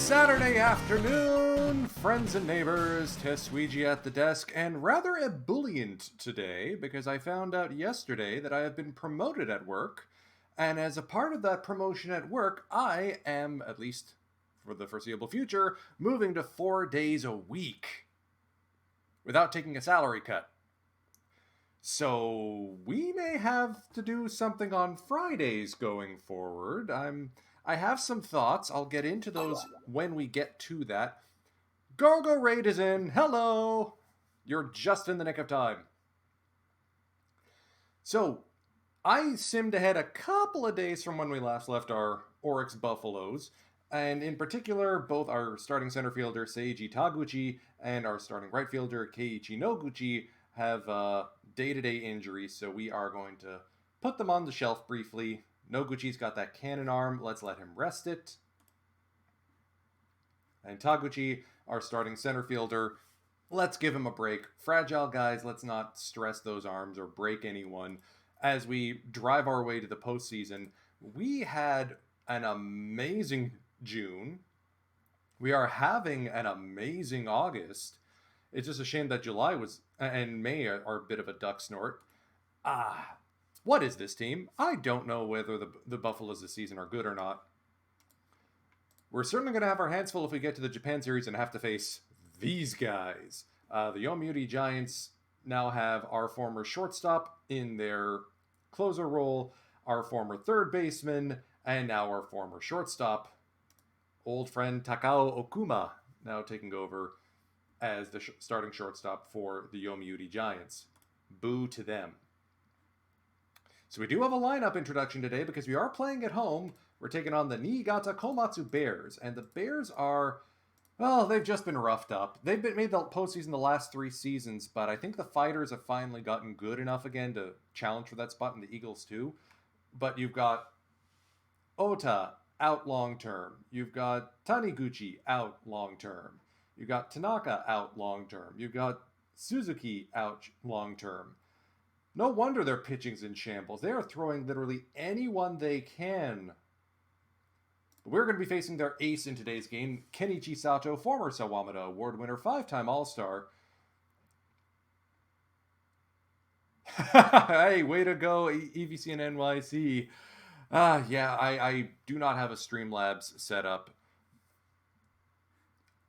Saturday afternoon, friends and neighbors, Tesweegi at the desk, and rather ebullient today because I found out yesterday that I have been promoted at work, and as a part of that promotion at work, I am, at least for the foreseeable future, moving to 4 days a week without taking a salary cut. So we may have to do something on Fridays going forward. I have some thoughts. I'll get into those when we get to that. Gorgo Raid is in. Hello! You're just in the nick of time. So, I simmed ahead a couple of days from when we last left our Oryx Buffaloes, and in particular, both our starting center fielder Seiji Taguchi and our starting right fielder Keiichi Noguchi have day-to-day injuries, so we are going to put them on the shelf briefly. Noguchi's got that cannon arm. Let's let him rest it. And Taguchi, our starting center fielder, let's give him a break. Fragile guys, let's not stress those arms or break anyone. As we drive our way to the postseason, we had an amazing June. We are having an amazing August. It's just a shame that July and May are a bit of a duck snort. What is this team? I don't know whether the Buffaloes this season are good or not. We're certainly going to have our hands full if we get to the Japan series and have to face these guys. The Yomiuri Giants now have our former shortstop in their closer role, our former third baseman, and now our former shortstop, old friend Takao Okuma, now taking over as the starting shortstop for the Yomiuri Giants. Boo to them. So we do have a lineup introduction today because we are playing at home. We're taking on the Niigata Komatsu Bears. And the Bears are, well, they've just been roughed up. They've made the postseason the last 3 seasons, but I think the Fighters have finally gotten good enough again to challenge for that spot, and the Eagles too. But you've got Ota out long-term. You've got Taniguchi out long-term. You've got Tanaka out long-term. You've got Suzuki out long-term. No wonder their pitching's in shambles. They are throwing literally anyone they can. But we're going to be facing their ace in today's game, Kenichi Sato, former Sawamata Award winner, 5-time All-Star. Hey, way to go, EVC and NYC. Yeah, I do not have a Streamlabs set up.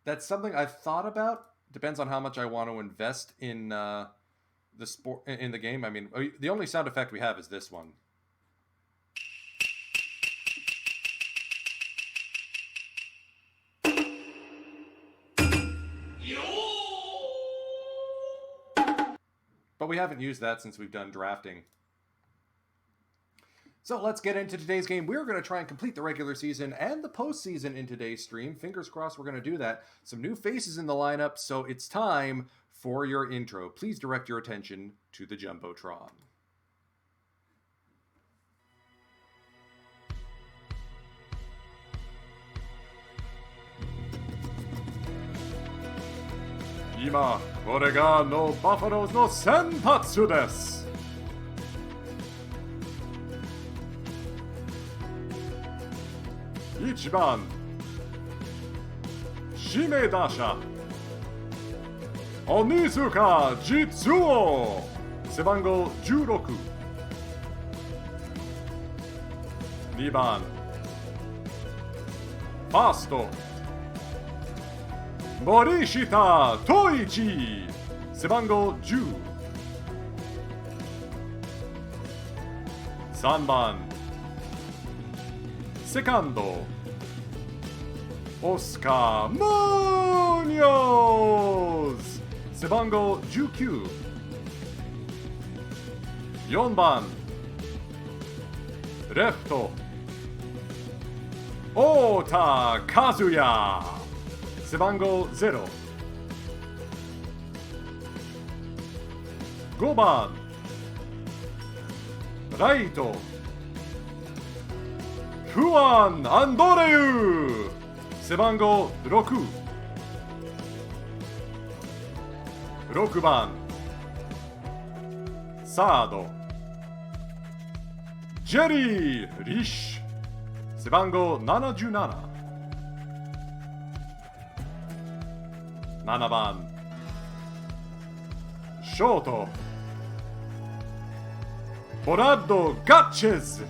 That's something I've thought about. Depends on how much I want to invest in the sport in the game. I mean, the only sound effect we have is this one. But we haven't used that since we've done drafting. So let's get into today's game. We're going to try and complete the regular season and the postseason in today's stream. Fingers crossed we're going to do that. Some new faces in the lineup, so it's time for your intro. Please direct your attention to the Jumbotron. Ima, これがのバファローズの先発です。1番指名打者鬼塚実夫背番号16 2番ファースト森下統一背番号10 3番セカンドオスカー・ムーニョズ背番号19 4番レフト太田和也背番号0 5番ライトフアン・アンドレユ背番号6 6番サードジェリー・リッシュ背番号77 7番ショートボラッド・ガッチェズ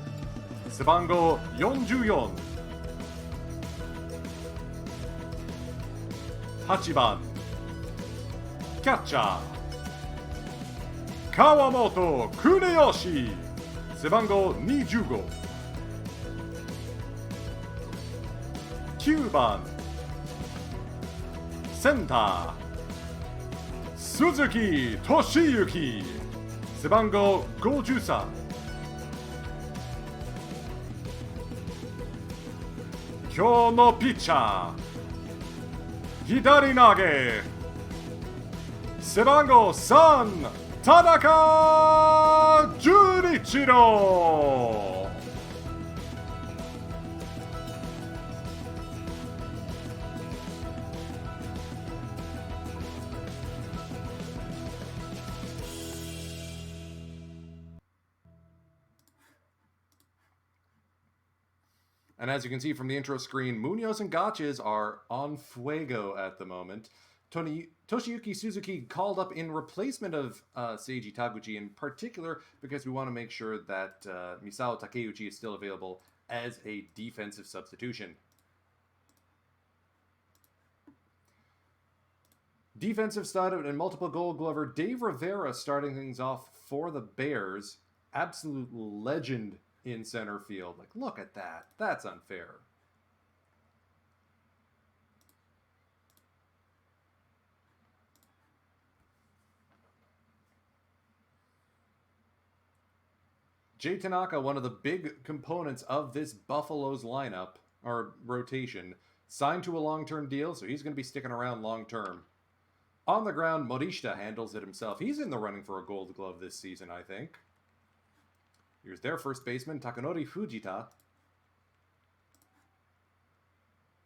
背番号44 8番キャッチャー川本邦吉背番号25 9番センター鈴木俊之背番号53今日のピッチャー左投げ背番号3田中純一郎And as you can see from the intro screen, Munoz and Gotches are on fuego at the moment. Toshiyuki Suzuki called up in replacement of Seiji Taguchi, in particular because we want to make sure that Misao Takeuchi is still available as a defensive substitution. Defensive stud and multiple gold glover Dave Rivera starting things off for the Bears. Absolute legend in center field. Like, look at that. That's unfair. Jay Tanaka, one of the big components of this Buffalo's lineup, or rotation, signed to a long-term deal, so he's going to be sticking around long-term. On the ground, Morishita handles it himself. He's in the running for a gold glove this season, I think. Here's their first baseman, Takanori Fujita.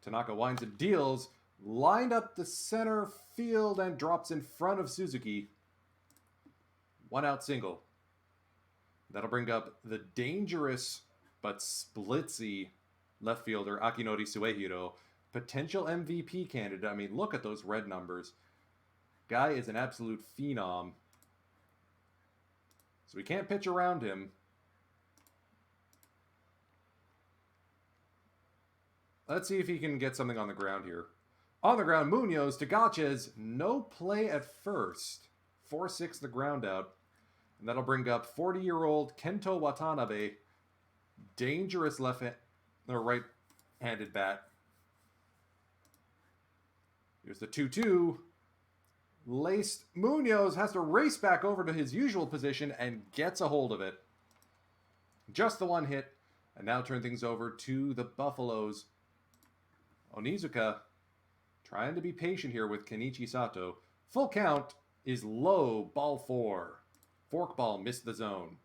Tanaka winds and deals, lined up the center field and drops in front of Suzuki. 1 out single. That'll bring up the dangerous but splitsy left fielder Akinori Suehiro. Potential MVP candidate. I mean, look at those red numbers. Guy is an absolute phenom. So we can't pitch around him. Let's see if he can get something on the ground here. On the ground, Munoz to Gotches. No play at first. 4-6 the ground out. And that'll bring up 40-year-old Kento Watanabe. Dangerous right-handed bat. Here's the 2-2. Laced Munoz has to race back over to his usual position and gets a hold of it. Just the one hit. And now turn things over to the Buffaloes. Onizuka trying to be patient here with Kenichi Sato. Full count is low, ball 4. Forkball missed the zone.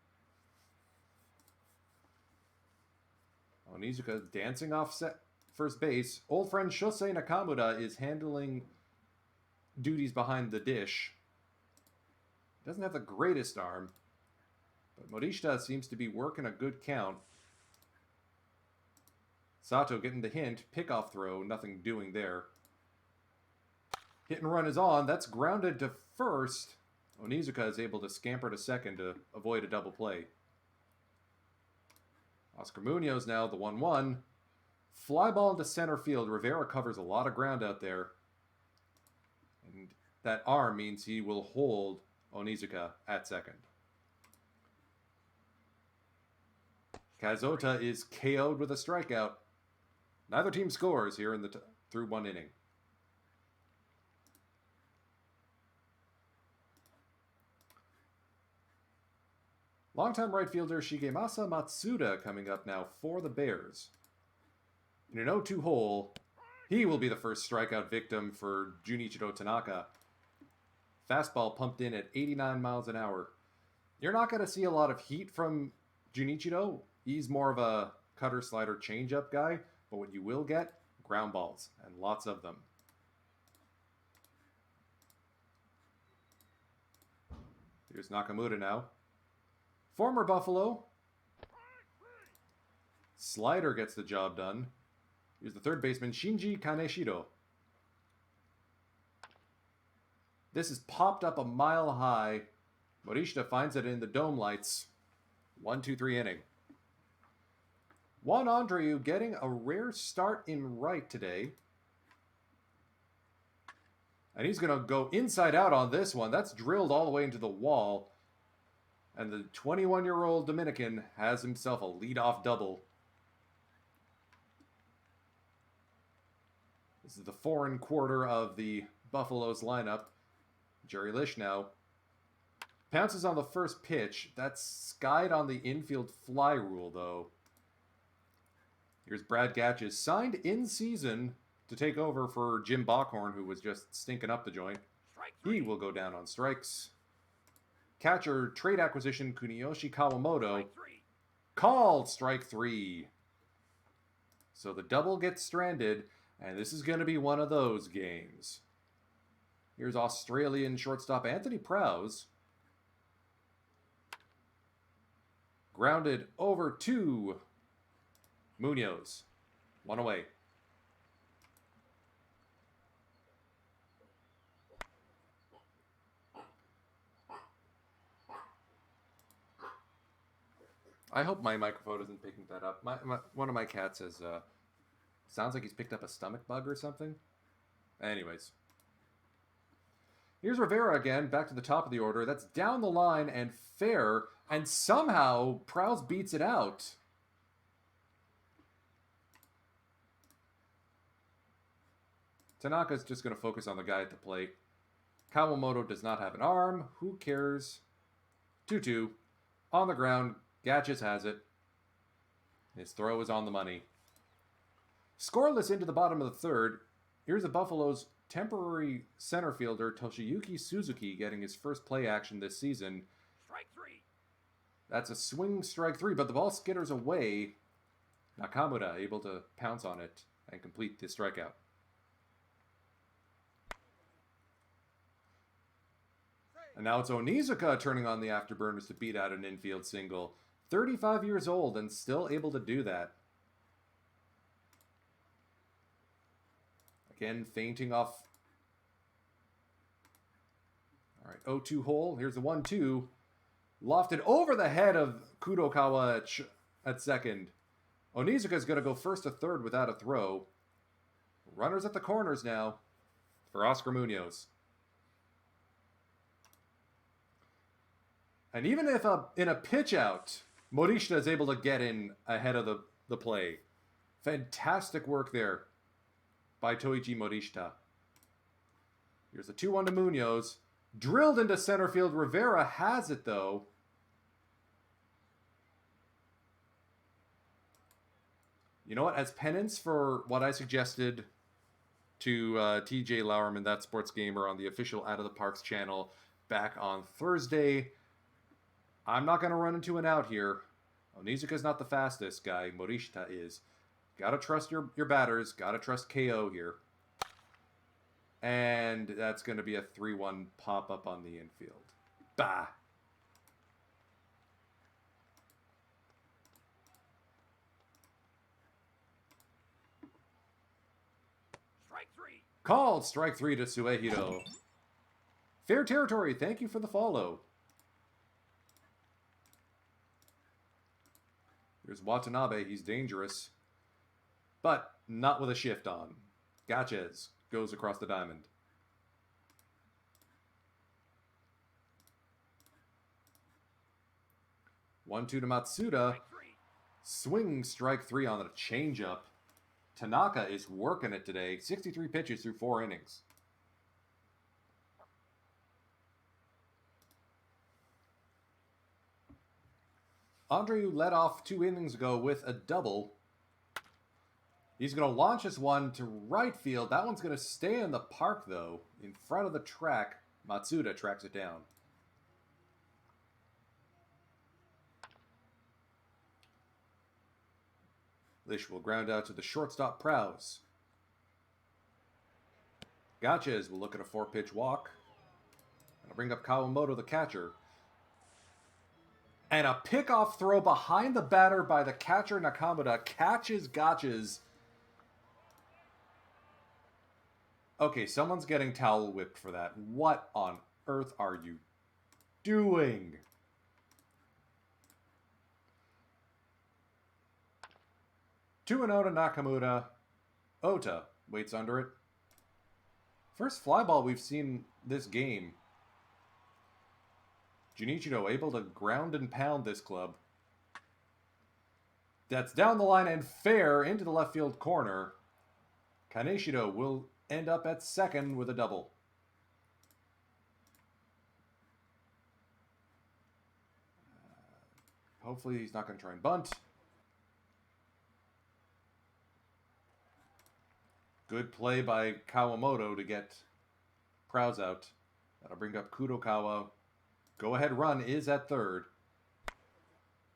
Onizuka dancing off first base. Old friend Shosei Nakamura is handling duties behind the dish. Doesn't have the greatest arm, but Morishita seems to be working a good count. Sato getting the hint. Pickoff throw. Nothing doing there. Hit and run is on. That's grounded to first. Onizuka is able to scamper to second to avoid a double play. Oscar Munoz now, the 1-1. Fly ball into center field. Rivera covers a lot of ground out there. And that arm means he will hold Onizuka at second. Kazota is KO'd with a strikeout. Neither team scores here in the through 1 inning. Longtime right fielder Shigemasa Matsuda coming up now for the Bears. In an 0-2 hole, he will be the first strikeout victim for Junichiro Tanaka. Fastball pumped in at 89 miles an hour. You're not going to see a lot of heat from Junichiro. He's more of a cutter, slider, changeup guy. But what you will get, ground balls, and lots of them. Here's Nakamura now. Former Buffalo. Slider gets the job done. Here's the third baseman, Shinji Kaneshiro. This is popped up a mile high. Morishita finds it in the dome lights. 1-2-3 inning. Juan Andreu getting a rare start in right today. And he's going to go inside out on this one. That's drilled all the way into the wall. And the 21-year-old Dominican has himself a leadoff double. This is the foreign quarter of the Buffaloes lineup. Jerry Lish now pounces on the first pitch. That's skied on the infield fly rule, though. Here's Brad Gatches, signed in season to take over for Jim Bockhorn, who was just stinking up the joint. He will go down on strikes. Catcher trade acquisition Kuniyoshi Kawamoto. Called strike 3. So the double gets stranded, and this is going to be one of those games. Here's Australian shortstop Anthony Prowse. Grounded over to Munoz. One away. I hope my microphone isn't picking that up. One of my cats has, sounds like he's picked up a stomach bug or something. Anyways. Here's Rivera again, back to the top of the order. That's down the line and fair, and somehow Prowse beats it out. Tanaka's just going to focus on the guy at the plate. Kawamoto does not have an arm. Who cares? 2-2. On the ground. Gatches has it. His throw is on the money. Scoreless into the bottom of the third. Here's the Buffaloes' temporary center fielder Toshiyuki Suzuki getting his first play action this season. Strike 3. That's a swing strike 3, but the ball skitters away. Nakamura able to pounce on it and complete the strikeout. And now it's Onizuka turning on the afterburners to beat out an infield single. 35 years old and still able to do that. Again, feinting off. All right, 0-2 hole. Here's the 1-2. Lofted over the head of Kudokawa at second. Onizuka's going to go first to third without a throw. Runners at the corners now for Oscar Munoz. And even if in a pitch out, Morishita is able to get in ahead of the play. Fantastic work there by Toichi Morishita. Here's a 2-1 to Munoz. Drilled into center field. Rivera has it, though. You know what? As penance for what I suggested to TJ Lauerman, that sports gamer, on the official Out of the Parks channel back on Thursday, I'm not going to run into an out here. Onizuka's not the fastest guy. Morishita is. Got to trust your batters. Got to trust KO here. And that's going to be a 3-1 pop-up on the infield. Bah! Strike 3. Called strike 3 to Suehiro. Fair territory. Thank you for the follow. Here's Watanabe. He's dangerous. But not with a shift on. Gatches goes across the diamond. One-two to Matsuda. Swing strike 3 on the changeup. Tanaka is working it today. 63 pitches through 4 innings. Andreu led off 2 innings ago with a double. He's going to launch this one to right field. That one's going to stay in the park, though. In front of the track, Matsuda tracks it down. Lish will ground out to the shortstop Prowse. Gatches will look at a 4-pitch walk. That'll bring up Kawamoto, the catcher. And a pickoff throw behind the batter by the catcher Nakamura catches Gatches. Okay, someone's getting towel whipped for that. What on earth are you doing? Two and 0 to Nakamura. Ota waits under it. First fly ball we've seen this game. Junichiro able to ground and pound this club. That's down the line and fair into the left field corner. Kaneshido will end up at second with a double. Hopefully he's not going to try and bunt. Good play by Kawamoto to get Prowse out. That'll bring up Kudokawa. Go-ahead run is at third.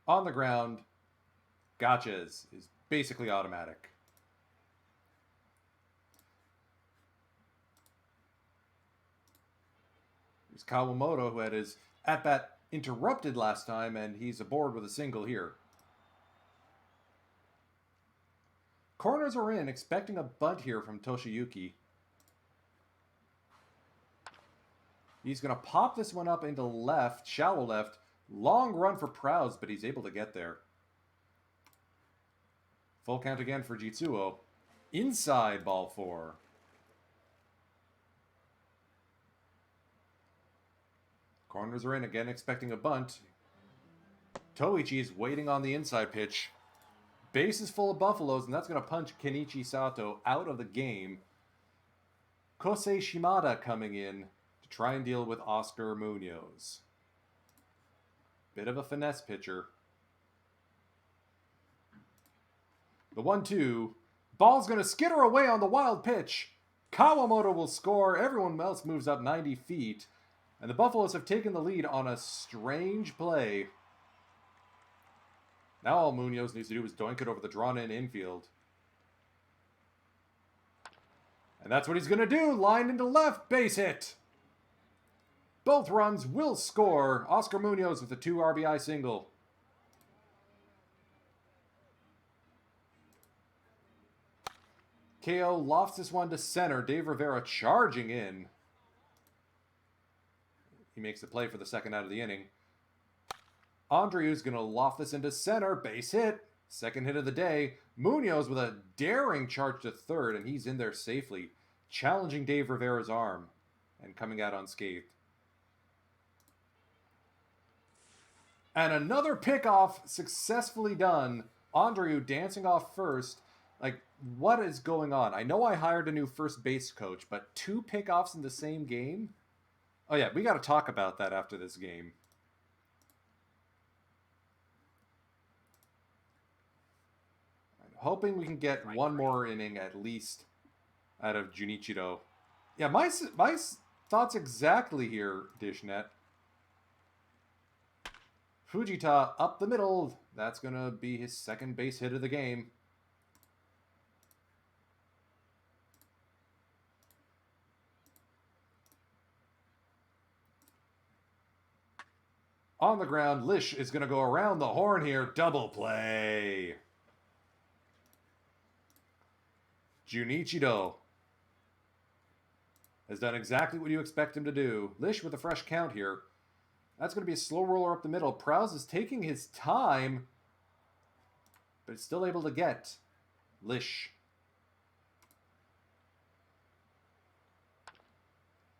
On the ground, Gotchas is basically automatic. Here's Kawamoto, who had his at-bat interrupted last time, and he's aboard with a single here. Corners are in, expecting a bunt here from Toshiyuki. He's going to pop this one up into left, shallow left. Long run for Prowse, but he's able to get there. Full count again for Jitsuo. Inside ball 4. Corners are in again, expecting a bunt. Toichi is waiting on the inside pitch. Base is full of Buffaloes, and that's going to punch Kenichi Sato out of the game. Kosei Shimada coming in to try and deal with Oscar Munoz. Bit of a finesse pitcher. The 1-2. Ball's going to skitter away on the wild pitch. Kawamoto will score. Everyone else moves up 90 feet. And the Buffaloes have taken the lead on a strange play. Now all Munoz needs to do is doink it over the drawn-in infield. And that's what he's going to do. Line into left. Base hit. Both runs will score. Oscar Munoz with a 2 RBI single. KO lofts this one to center. Dave Rivera charging in. He makes the play for the second out of the inning. Andreu's going to loft this into center. Base hit. Second hit of the day. Munoz with a daring charge to third, and he's in there safely, challenging Dave Rivera's arm and coming out unscathed. And another pickoff successfully done. Andreu dancing off first. Like, what is going on? I know I hired a new first base coach, but 2 pickoffs in the same game? Oh yeah, we got to talk about that after this game. I'm hoping we can get one more inning at least out of Junichiro. Yeah, my thoughts exactly here, Dishnet. Fujita up the middle. That's going to be his second base hit of the game. On the ground, Lish is going to go around the horn here. Double play. Junichiro has done exactly what you expect him to do. Lish with a fresh count here. That's going to be a slow roller up the middle. Prowse is taking his time, but it's still able to get Lish.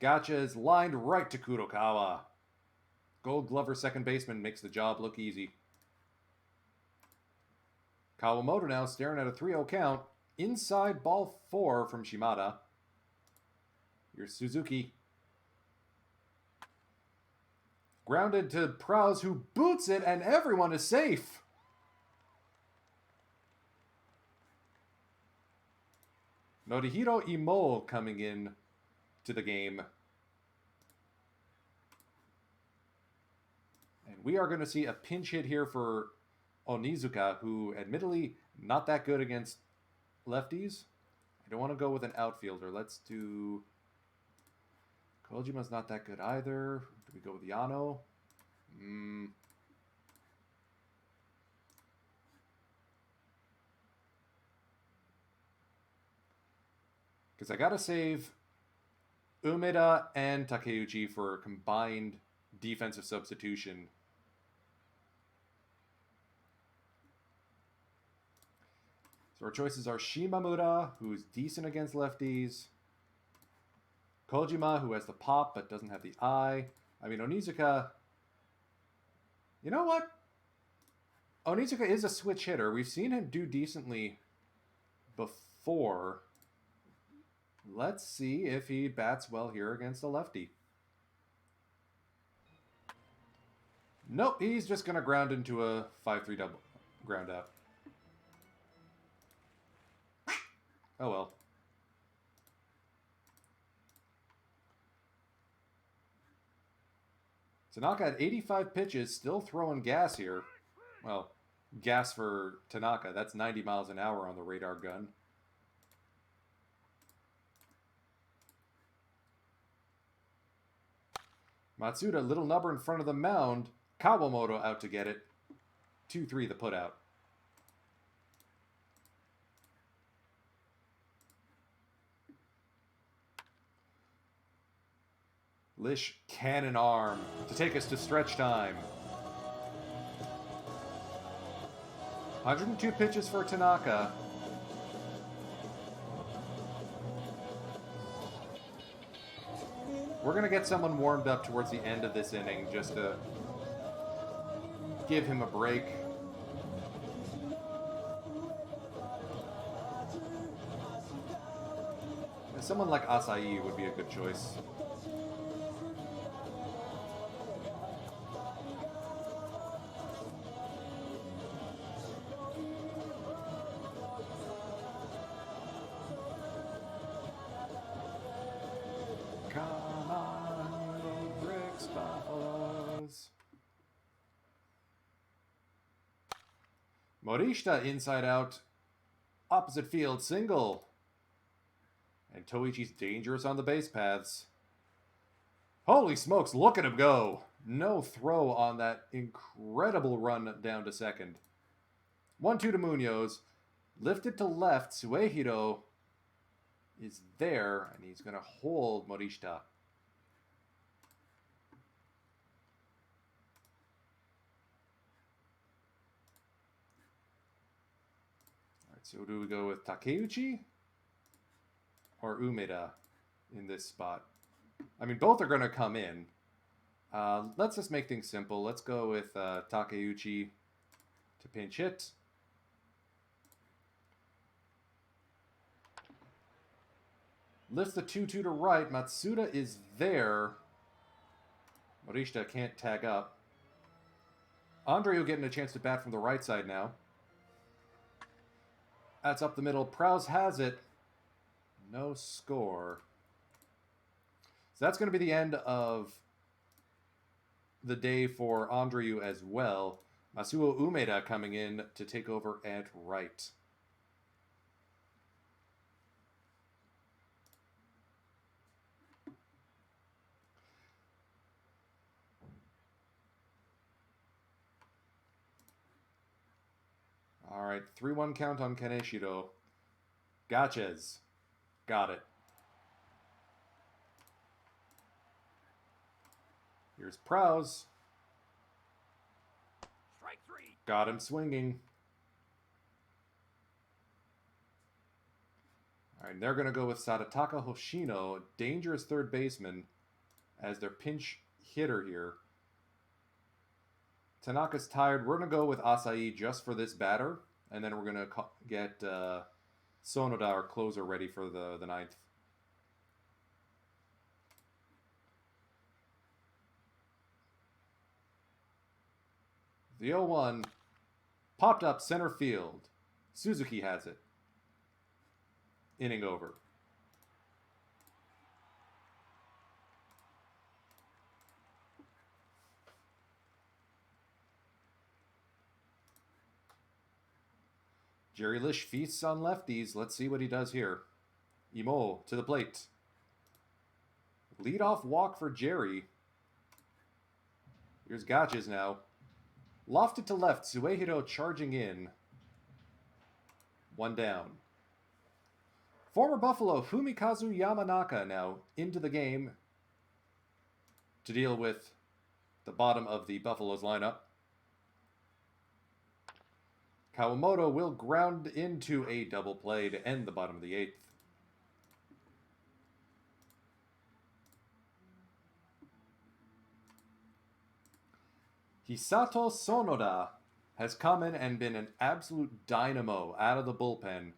Gotcha is lined right to Kudokawa. Gold Glover second baseman makes the job look easy. Kawamoto now staring at a 3-0 count. Inside ball 4 from Shimada. Here's Suzuki. Grounded to Prowse, who boots it, and everyone is safe. Norihiro Imo coming in to the game. And we are going to see a pinch hit here for Onizuka, who admittedly not that good against lefties. I don't want to go with an outfielder. Let's do... Kojima's not that good either. Do we go with Yano? Because I got to save Umeda and Takeuchi for a combined defensive substitution. So our choices are Shimamura, who's decent against lefties. Kojima, who has the pop but doesn't have the eye. I mean, Onizuka... You know what? Onizuka is a switch hitter. We've seen him do decently before. Let's see if he bats well here against a lefty. Nope, he's just going to ground into a 5-3 double ground out. Oh well. Tanaka at 85 pitches, still throwing gas here. Well, gas for Tanaka. That's 90 miles an hour on the radar gun. Matsuda, little number in front of the mound. Kawamoto out to get it. 2-3 the putout. Lish cannon arm to take us to stretch time. 102 pitches for Tanaka. We're going to get someone warmed up towards the end of this inning just to give him a break. Someone like Asai would be a good choice. Come on, you bricks, Buffaloes. Morishita inside out. Opposite field single. And Toichi's dangerous on the base paths. Holy smokes, look at him go. No throw on that incredible run down to second. 1-2 to Munoz. Lifted to left. Suehiro is there, and he's going to hold Morishita. All right, so do we go with Takeuchi or Umeda in this spot? I mean, both are going to come in. Let's just make things simple. Let's go with Takeuchi to pinch hit. Lifts the 2-2 to right. Matsuda is there. Morishita can't tag up. Andreu getting a chance to bat from the right side now. That's up the middle. Prowse has it. No score. So that's going to be the end of the day for Andreu as well. Masuo Umeda coming in to take over at right. All right, 3-1 count on Kaneshiro. Gotchas. Got it. Here's Prowse. Strike 3. Got him swinging. All right, they're going to go with Sadataka Hoshino, dangerous third baseman, as their pinch hitter here. Tanaka's tired. We're going to go with Asai just for this batter, and then we're going to get Sonoda, our closer, ready for the ninth. The 0-1 popped up center field. Suzuki has it. Inning over. Jerry Lish feasts on lefties. Let's see what he does here. Imo to the plate. Leadoff walk for Jerry. Here's Gotches now. Lofted to left. Suehiro charging in. One down. Former Buffalo Fumikazu Yamanaka now into the game to deal with the bottom of the Buffalo's lineup. Kawamoto will ground into a double play to end the bottom of the 8th. Hisato Sonoda has come in and been an absolute dynamo out of the bullpen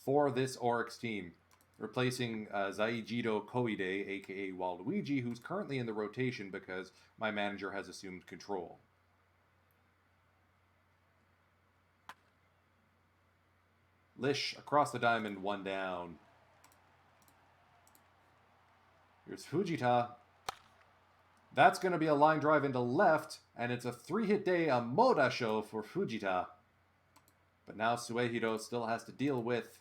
for this Oryx team, replacing Zaijido Koide, aka Waluigi, who's currently in the rotation because my manager has assumed control. Lish across the diamond, 1 down. Here's Fujita. That's going to be a line drive into left, and it's a 3-hit day, a Moda show for Fujita. But now Suehiro still has to deal with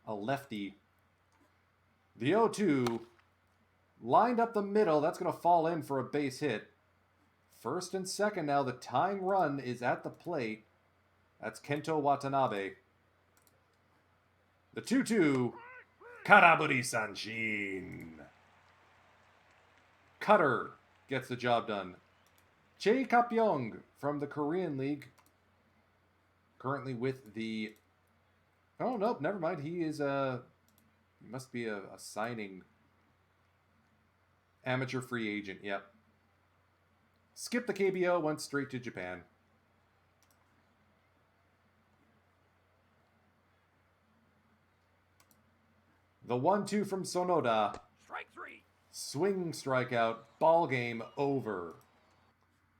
a lefty. The 0-2 lined up the middle. That's going to fall in for a base hit. First and second now. The tying run is at the plate. That's Kento Watanabe. The 2-2. Karaburi Sanshin. Cutter gets the job done. Che Kapyong from the Korean League. Currently with the... Oh, nope, never mind. He is a... He must be a signing... Amateur free agent, yep. Skipped the KBO, went straight to Japan. The 1-2 from Sonoda. Strike 3. Swing strikeout. Ball game over.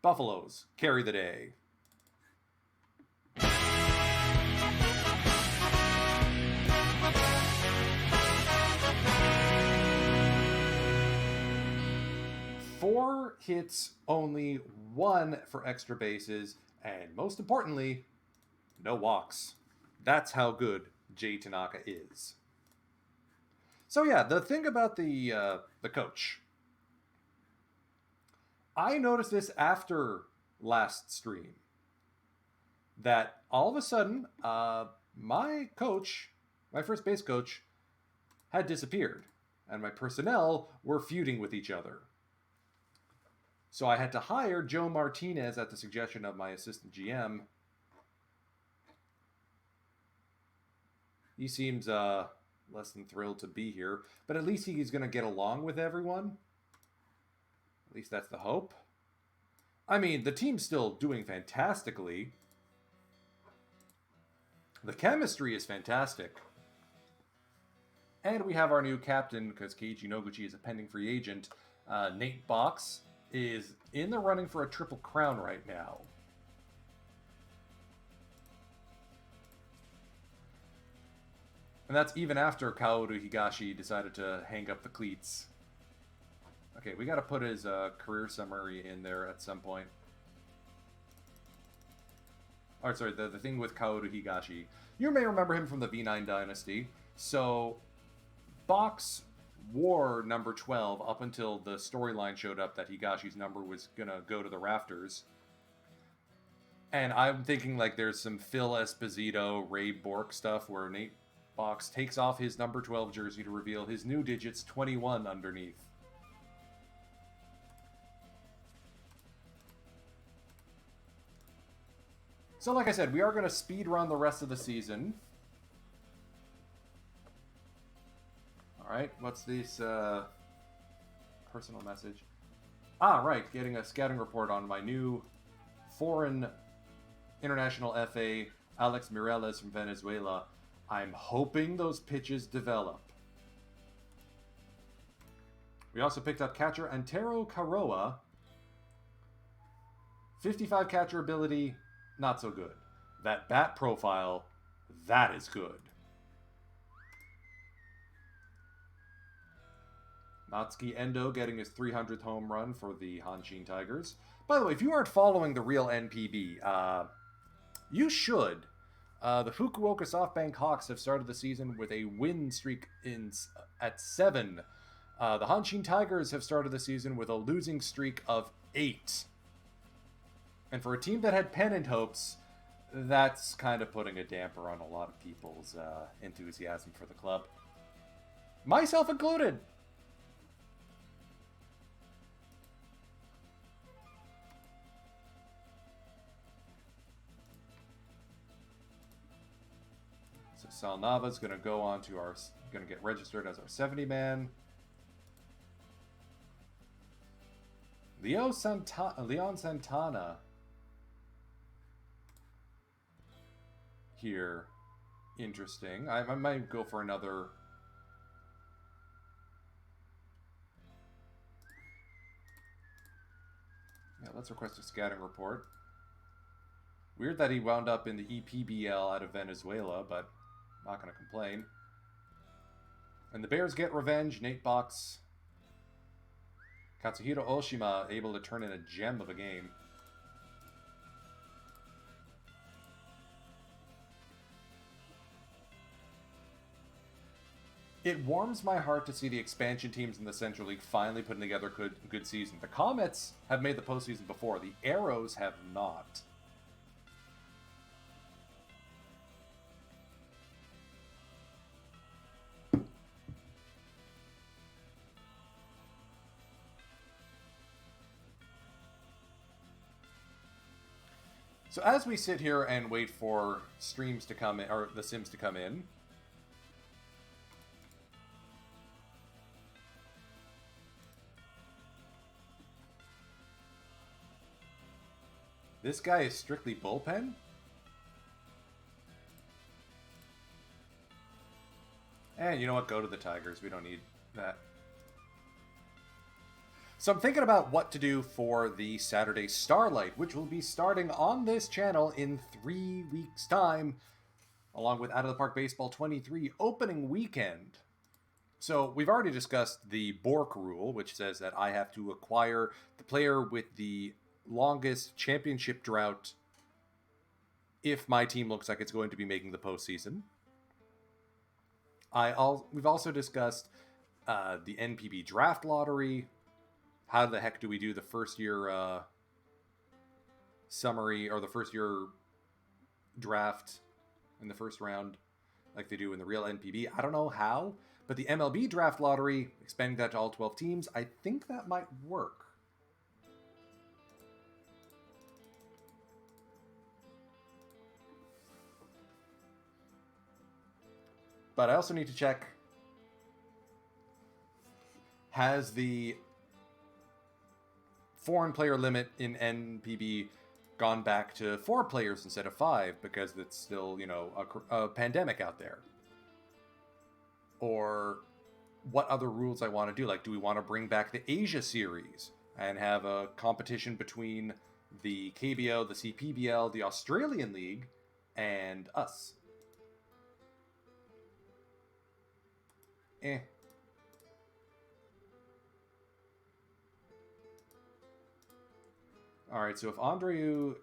Buffaloes carry the day. Four hits, only 1 for extra bases, and most importantly, no walks. That's how good Jay Tanaka is. So yeah, the thing about the coach. I noticed this after last stream. That all of a sudden, my coach, my first base coach, had disappeared. And my personnel were feuding with each other. So I had to hire Joe Martinez at the suggestion of my assistant GM. He seems less than thrilled to be here, but at least he's going to get along with everyone. At least that's the hope. I mean, the team's still doing fantastically. The chemistry is fantastic. And we have our new captain, because Keiji Noguchi is a pending free agent. Nate Box is in the running for a Triple Crown right now. And that's even after Kaoru Higashi decided to hang up the cleats. Okay, we got to put his career summary in there at some point. Or sorry, the thing with Kaoru Higashi. You may remember him from the V9 Dynasty. So, Box wore number 12 up until the storyline showed up that Higashi's number was going to go to the rafters. And I'm thinking like there's some Phil Esposito, Ray Bork stuff where Nate Box takes off his number 12 jersey to reveal his new digits 21 underneath. So like I said, we are going to speed run the rest of the season. Alright, what's this personal message? Ah, right, getting a scouting report on my new foreign international FA, Alex Mireles from Venezuela. I'm hoping those pitches develop. We also picked up catcher Antero Caroa. 55 catcher ability, not so good. That bat profile, that is good. Natsuki Endo getting his 300th home run for the Hanshin Tigers. By the way, if you aren't following the real NPB, you should. The Fukuoka SoftBank Hawks have started the season with a win streak at 7. The Hanshin Tigers have started the season with a losing streak of 8. And for a team that had pennant hopes, that's kind of putting a damper on a lot of people's enthusiasm for the club. Myself included! So Salnava's going to go on to our... going to get registered as our 70 man. Leon Santana here. Interesting. I might go for another... Yeah, let's request a scouting report. Weird that he wound up in the EPBL out of Venezuela, but not going to complain. And the Bears get revenge. Nate Box. Katsuhiro Oshima able to turn in a gem of a game. It warms my heart to see the expansion teams in the Central League finally putting together a good season. The Comets have made the postseason before. The Arrows have not. So as we sit here and wait for streams to come in, or the Sims to come in, this guy is strictly bullpen? And you know what? Go to the Tigers. We don't need that. So I'm thinking about what to do for the Saturday Starlight, which will be starting on this channel in 3 weeks' time, along with Out of the Park Baseball 23 opening weekend. So we've already discussed the Bork rule, which says that I have to acquire the player with the longest championship drought if my team looks like it's going to be making the postseason. We've also discussed the NPB draft lottery. How the heck do we do the first year summary or the first year draft in the first round like they do in the real NPB? I don't know how, but the MLB draft lottery, expanding that to all 12 teams, I think that might work. But I also need to check, has the foreign player limit in NPB gone back to 4 players instead of 5 because it's still, you know, a pandemic out there? Or what other rules I want to do? Like, do we want to bring back the Asia series and have a competition between the KBO, the CPBL, the Australian League, and us? Alright, so if Andreu...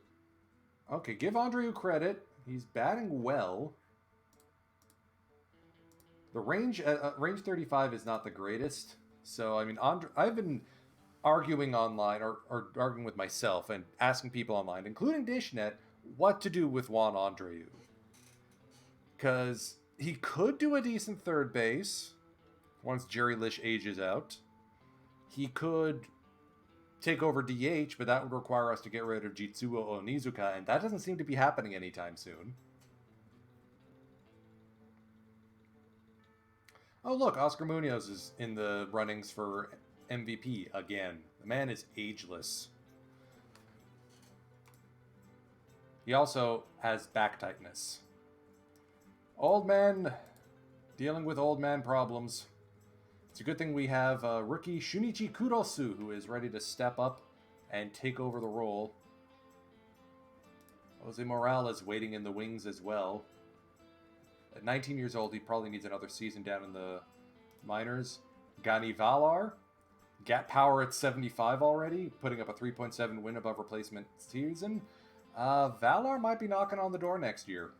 Okay, give Andreu credit. He's batting well. The range 35 is not the greatest. So, I mean, I've been arguing online, or arguing with myself, and asking people online, including Dishnet, what to do with Juan Andreu. Because he could do a decent third base once Jerry Lish ages out. He could take over DH, but that would require us to get rid of Jitsuo Onizuka, and that doesn't seem to be happening anytime soon. Oh look, Oscar Munoz is in the runnings for MVP again. The man is ageless. He also has back tightness. Old man dealing with old man problems. It's a good thing we have rookie Shunichi Kurosu, who is ready to step up and take over the role. Jose Morales waiting in the wings as well. At 19 years old, he probably needs another season down in the minors. Gani Valar, Gat Power at 75 already, putting up a 3.7 win above replacement season. Valar might be knocking on the door next year.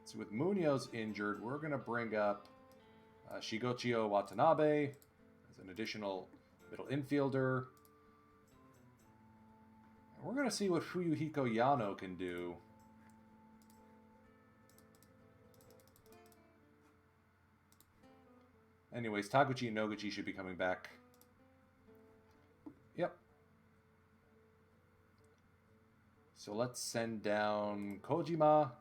So with Munoz injured, we're going to bring up Shigochio Watanabe as an additional middle infielder. We're going to see what Fuyuhiko Yano can do. Anyways, Taguchi and Noguchi should be coming back. Yep. So let's send down Kojima.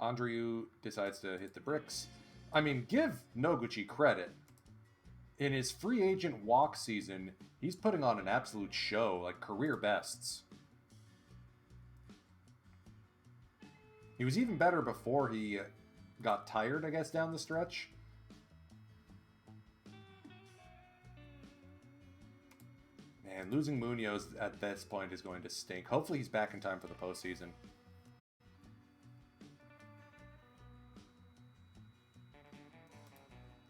Andreu decides to hit the bricks. I mean, give Noguchi credit. In his free agent walk season, he's putting on an absolute show, like career bests. He was even better before he got tired, I guess, down the stretch. Man, losing Munoz at this point is going to stink. Hopefully he's back in time for the postseason.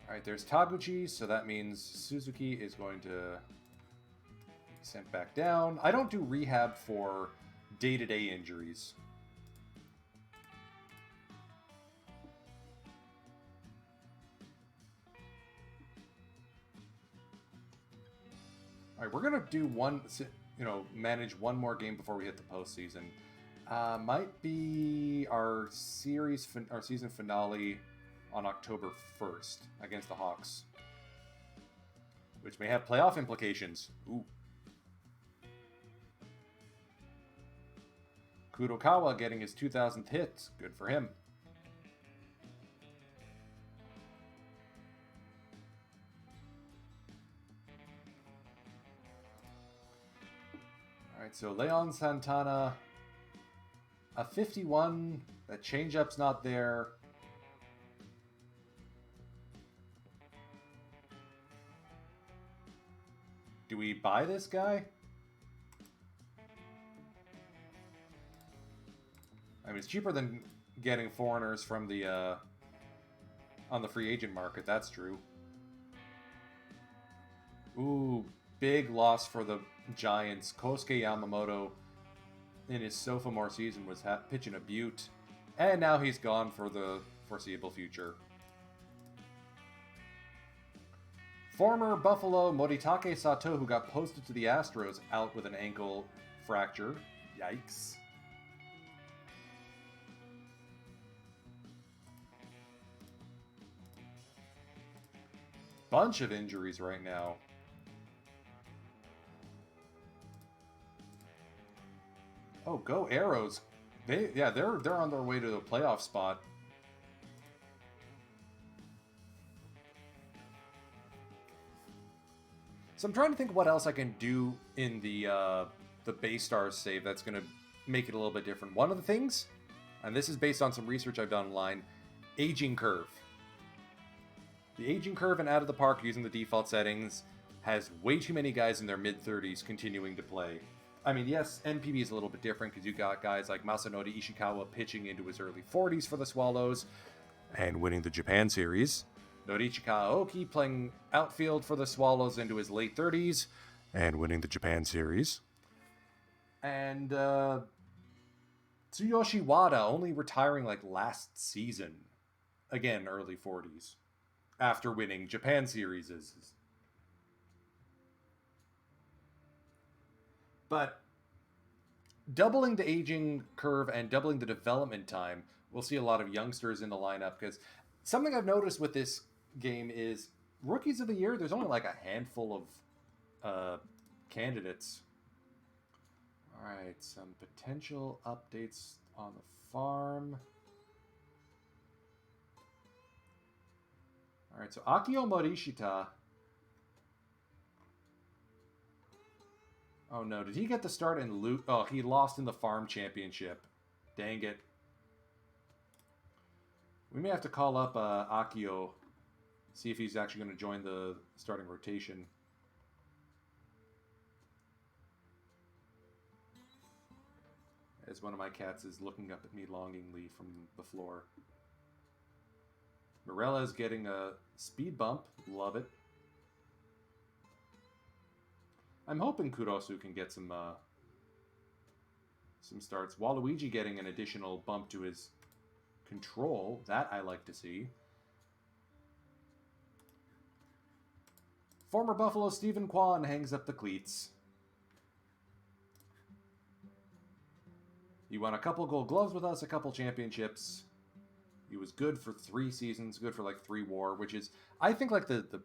Alright, there's Taguchi, so that means Suzuki is going to be sent back down. I don't do rehab for day-to-day injuries. Alright, we're going to do manage one more game before we hit the postseason. Might be our season finale on October 1st against the Hawks, which may have playoff implications. Ooh. Kurokawa getting his 2000th hit. Good for him. Alright, so Leon Santana, a 51. That changeup's not there. Do we buy this guy? I mean, it's cheaper than getting foreigners from the on the free agent market. That's true. Ooh, big loss for the Giants. Kosuke Yamamoto in his sophomore season was pitching a beaut, and now he's gone for the foreseeable future. Former Buffalo Moritake Sato, who got posted to the Astros, out with an ankle fracture. Yikes. Bunch of injuries right now. Oh, go Arrows. They're on their way to a playoff spot. So I'm trying to think what else I can do in the Baystars save that's going to make it a little bit different. One of the things, and this is based on some research I've done online, aging curve. The aging curve in Out of the Park using the default settings has way too many guys in their mid-30s continuing to play. I mean, yes, NPB is a little bit different because you got guys like Masanori Ishikawa pitching into his early 40s for the Swallows and winning the Japan Series. Norichika Aoki playing outfield for the Swallows into his late 30s and winning the Japan Series. And Tsuyoshi Wada only retiring like last season. Again, early 40s. After winning Japan Series. But doubling the aging curve and doubling the development time, we'll see a lot of youngsters in the lineup, because something I've noticed with this game is Rookies of the Year, there's only like a handful of candidates. Alright, some potential updates on the farm. Alright, so Akio Morishita. Oh no, did he get the start in loot? Oh, he lost in the farm championship. Dang it. We may have to call up Akio, see if he's actually going to join the starting rotation. As one of my cats is looking up at me longingly from the floor. Morella is getting a speed bump. Love it. I'm hoping Kurosu can get some starts. Waluigi getting an additional bump to his control. That I like to see. Former Buffalo Stephen Kwan hangs up the cleats. He won a couple gold gloves with us, a couple championships. He was good for 3 seasons, good for like 3 WAR, which is, I think, like the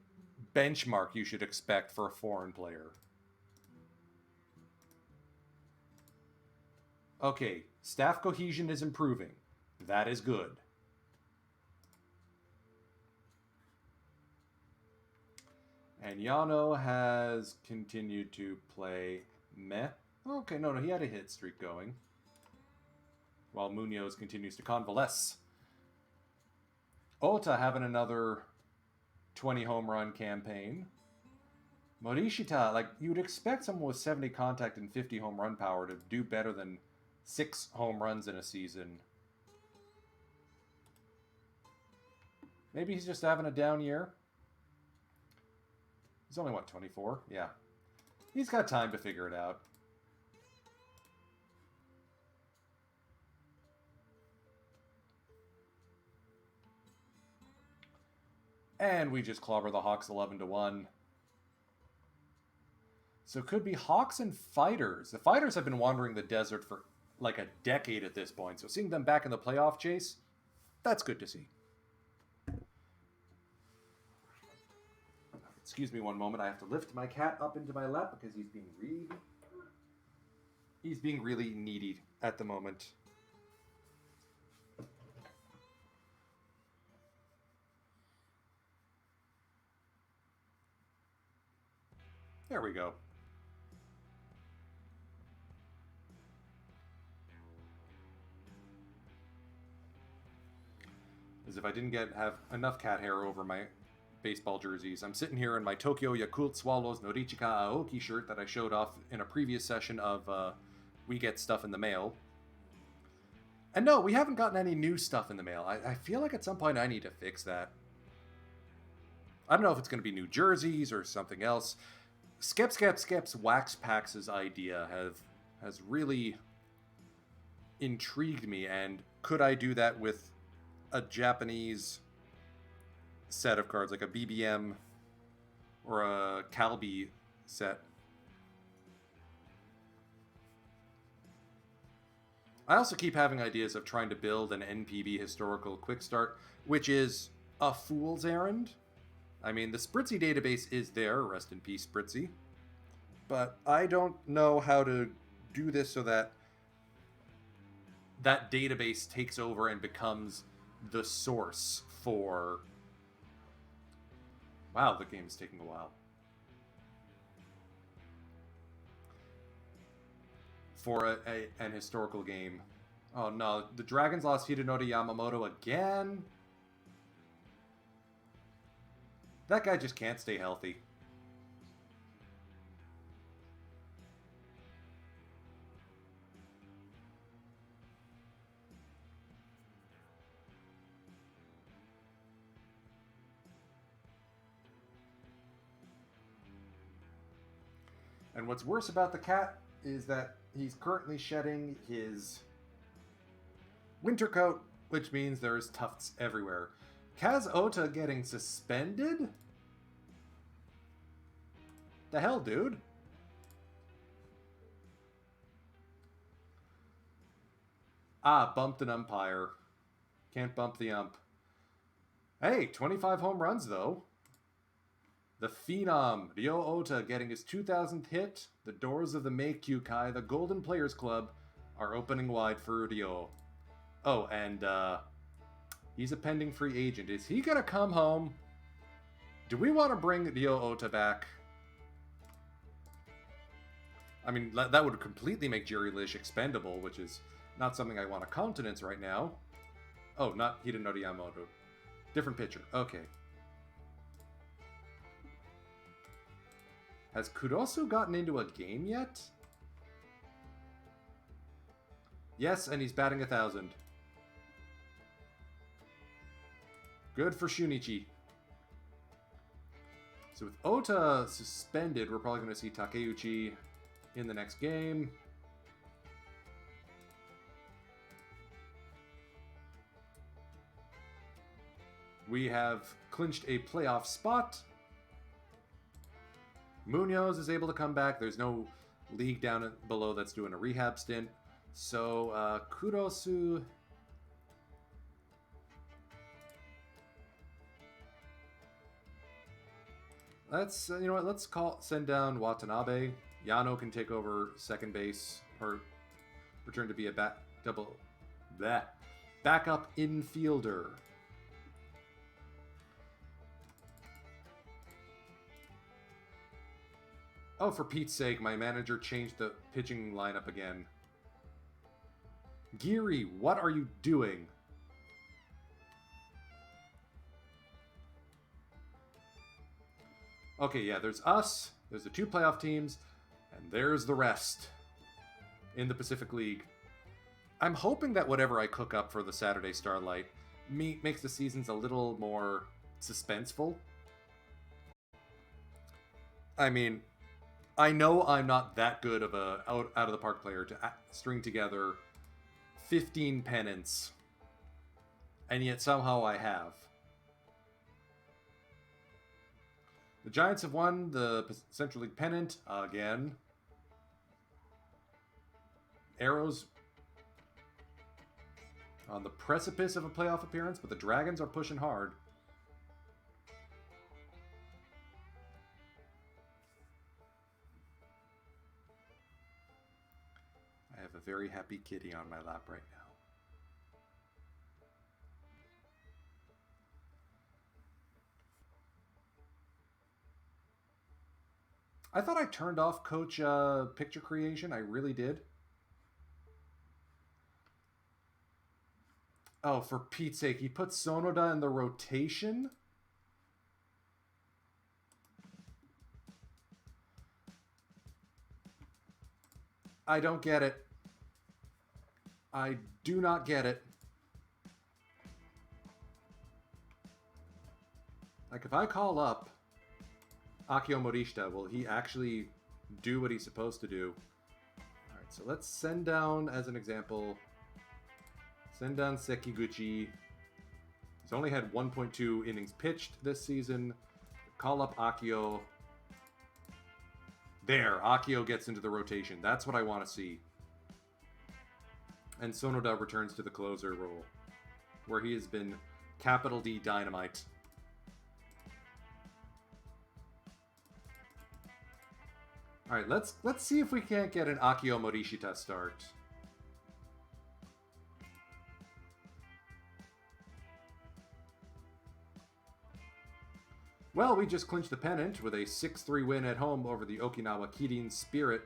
benchmark you should expect for a foreign player. Okay, staff cohesion is improving. That is good. And Yano has continued to play meh. Okay, no, he had a hit streak going. While Munoz continues to convalesce. Ota having another 20 home run campaign. Morishita, like, you would expect someone with 70 contact and 50 home run power to do better than 6 home runs in a season. Maybe he's just having a down year. He's only, what, 24? Yeah. He's got time to figure it out. And we just clobber the Hawks 11-1. So it could be Hawks and Fighters. The Fighters have been wandering the desert for like a decade at this point. So seeing them back in the playoff chase, that's good to see. Excuse me one moment. I have to lift my cat up into my lap because he's being really needy at the moment. There we go. As if I didn't have enough cat hair over my baseball jerseys. I'm sitting here in my Tokyo Yakult Swallows Norichika Aoki shirt that I showed off in a previous session of We Get Stuff in the Mail. And no, we haven't gotten any new stuff in the mail. I feel like at some point I need to fix that. I don't know if it's going to be new jerseys or something else. Skep's Wax Packs' idea has really intrigued me, and could I do that with a Japanese set of cards, like a BBM or a Calbi set? I also keep having ideas of trying to build an NPB historical quick start, which is a fool's errand. I mean, the Spritzy database is there, rest in peace, Spritzy. But I don't know how to do this so that that database takes over and becomes the source for... Wow, the game is taking a while. For an historical game. Oh no, the Dragons lost Hidenori Yamamoto again? That guy just can't stay healthy. And what's worse about the cat is that he's currently shedding his winter coat, which means there's tufts everywhere. Kaz Ota getting suspended? The hell, dude? Ah, bumped an umpire. Can't bump the ump. Hey, 25 home runs, though. The Phenom, Ryo Ota, getting his 2000th hit. The doors of the Meikyukai, the Golden Players Club, are opening wide for Ryo. Oh, and, he's a pending free agent. Is he gonna come home? Do we want to bring Ryo Ota back? I mean, that would completely make Jerry Lish expendable, which is not something I want to countenance right now. Oh, not Hidenori Yamamoto. Different pitcher. Okay. Has Kurosu gotten into a game yet? Yes, and he's batting 1,000. Good for Shunichi. So with Ota suspended, we're probably going to see Takeuchi in the next game. We have clinched a playoff spot. Munoz is able to come back. There's no league down below that's doing a rehab stint. So, Kurosu... Let's, you know what, let's send down Watanabe. Yano can take over second base, or return to be a backup infielder. Oh, for Pete's sake, my manager changed the pitching lineup again. Geary, what are you doing? Okay, yeah, there's us, there's the 2 playoff teams, and there's the rest in the Pacific League. I'm hoping that whatever I cook up for the Saturday Starlight makes the seasons a little more suspenseful. I mean, I know I'm not that good of a out-of-the-park player to string together 15 pennants, and yet somehow I have. The Giants have won the Central League pennant again. Arrows on the precipice of a playoff appearance, but the Dragons are pushing hard. I have a very happy kitty on my lap right now. I thought I turned off Coach picture creation. I really did. Oh, for Pete's sake, he put Sonoda in the rotation? I don't get it. I do not get it. Like, if I call up Akio Morishita, will he actually do what he's supposed to do? Alright, so let's send down, as an example, send down Sekiguchi. He's only had 1.2 innings pitched this season. Call up Akio. There, Akio gets into the rotation. That's what I want to see. And Sonoda returns to the closer role, where he has been capital D dynamite. Alright, let's see if we can't get an Akio Morishita start. Well, we just clinched the pennant with a 6-3 win at home over the Okinawa Kirin Spirit.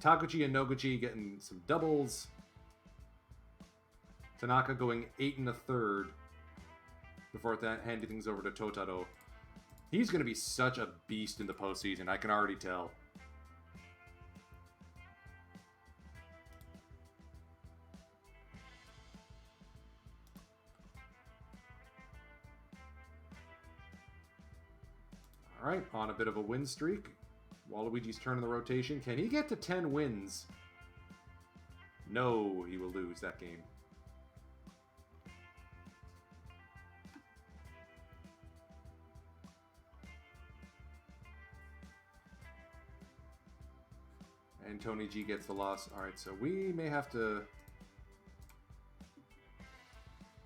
Taguchi and Noguchi getting some doubles. Tanaka going 8 1/3 before handing things over to Totaro. He's going to be such a beast in the postseason, I can already tell. Alright, on a bit of a win streak. Waluigi's turn in the rotation. Can he get to 10 wins? No, he will lose that game. And Tony G gets the loss. Alright, so we may have to...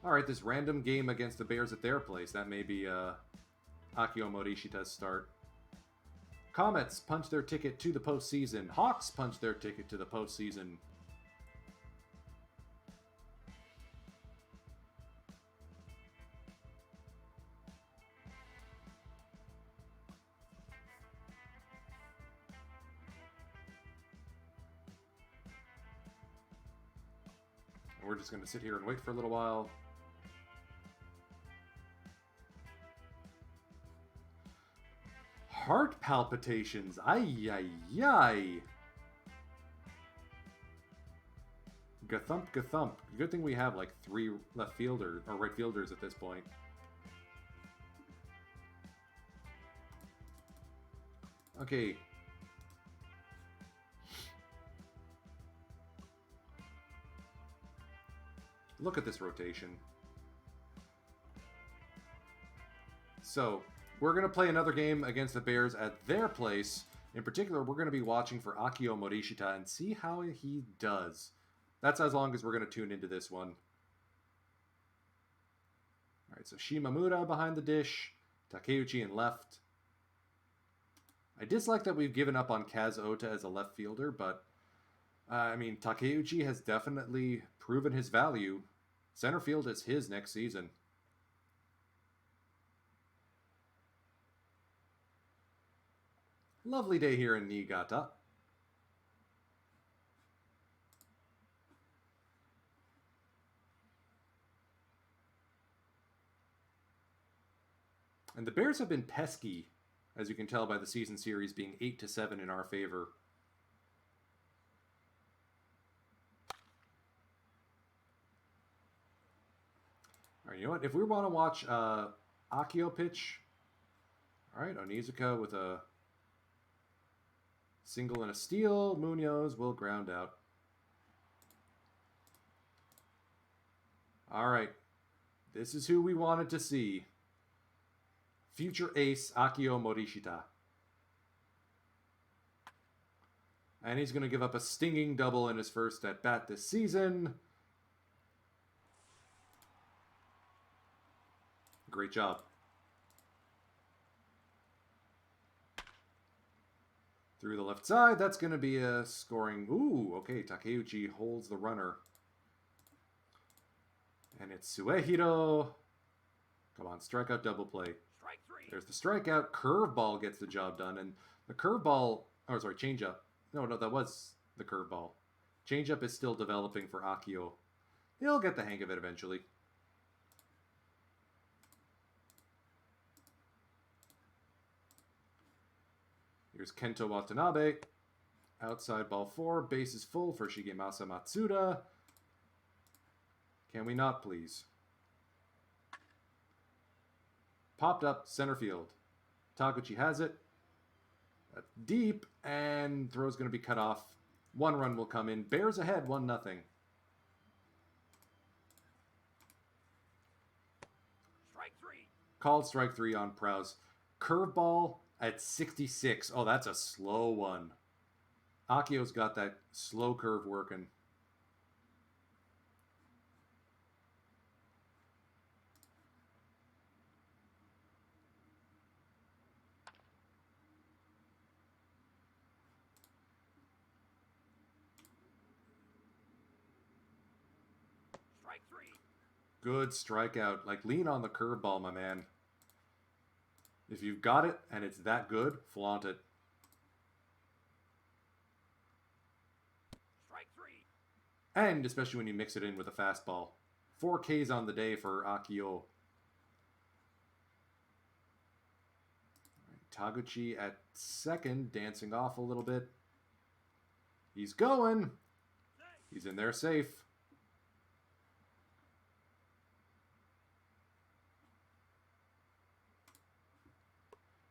Alright, this random game against the Bears at their place. That may be Akio Morishita's start. Comets punch their ticket to the postseason. Hawks punch their ticket to the postseason. We're just going to sit here and wait for a little while. Heart palpitations. Ay, ay, ay. Gathump, gathump. Good thing we have like 3 left fielders or right fielders at this point. Okay. Look at this rotation. So, We're going to play another game against the Bears at their place. In particular, we're going to be watching for Akio Morishita and see how he does. That's as long as we're going to tune into this one. All right, so Shimamura behind the dish. Takeuchi in left. I dislike that we've given up on Kaz Ota as a left fielder, but I mean, Takeuchi has definitely proven his value. Center field is his next season. Lovely day here in Niigata. And the Bears have been pesky, as you can tell by the season series being 8-7 in our favor. All right, you know what? If we want to watch Akio pitch, all right, Onizuka with a single and a steal. Munoz will ground out. All right, this is who we wanted to see. Future ace Akio Morishita. And he's going to give up a stinging double in his first at-bat this season. Great job. Through the left side, that's going to be a scoring. Ooh, okay, Takeuchi holds the runner. And it's Suehiro. Come on, strikeout double play. Strike 3. There's the strikeout. Curveball gets the job done. And the curveball, oh, sorry, changeup. No, that was the curveball. Changeup is still developing for Akio. He'll get the hang of it eventually. Here's Kento Watanabe. Outside ball 4. Base is full for Shigemasa Matsuda. Can we not, please? Popped up center field. Taguchi has it. That's deep, and throw's going to be cut off. 1 run will come in. Bears ahead, 1-0. Strike 3. Called strike 3 on Prowse. Curveball at 66. Oh, that's a slow one. Akio's got that slow curve working. Strike 3. Good strikeout. Like, lean on the curveball, my man. If you've got it and it's that good, flaunt it. Strike 3. And especially when you mix it in with a fastball. 4 Ks on the day for Akio. Taguchi at second, dancing off a little bit. He's going. He's in there safe.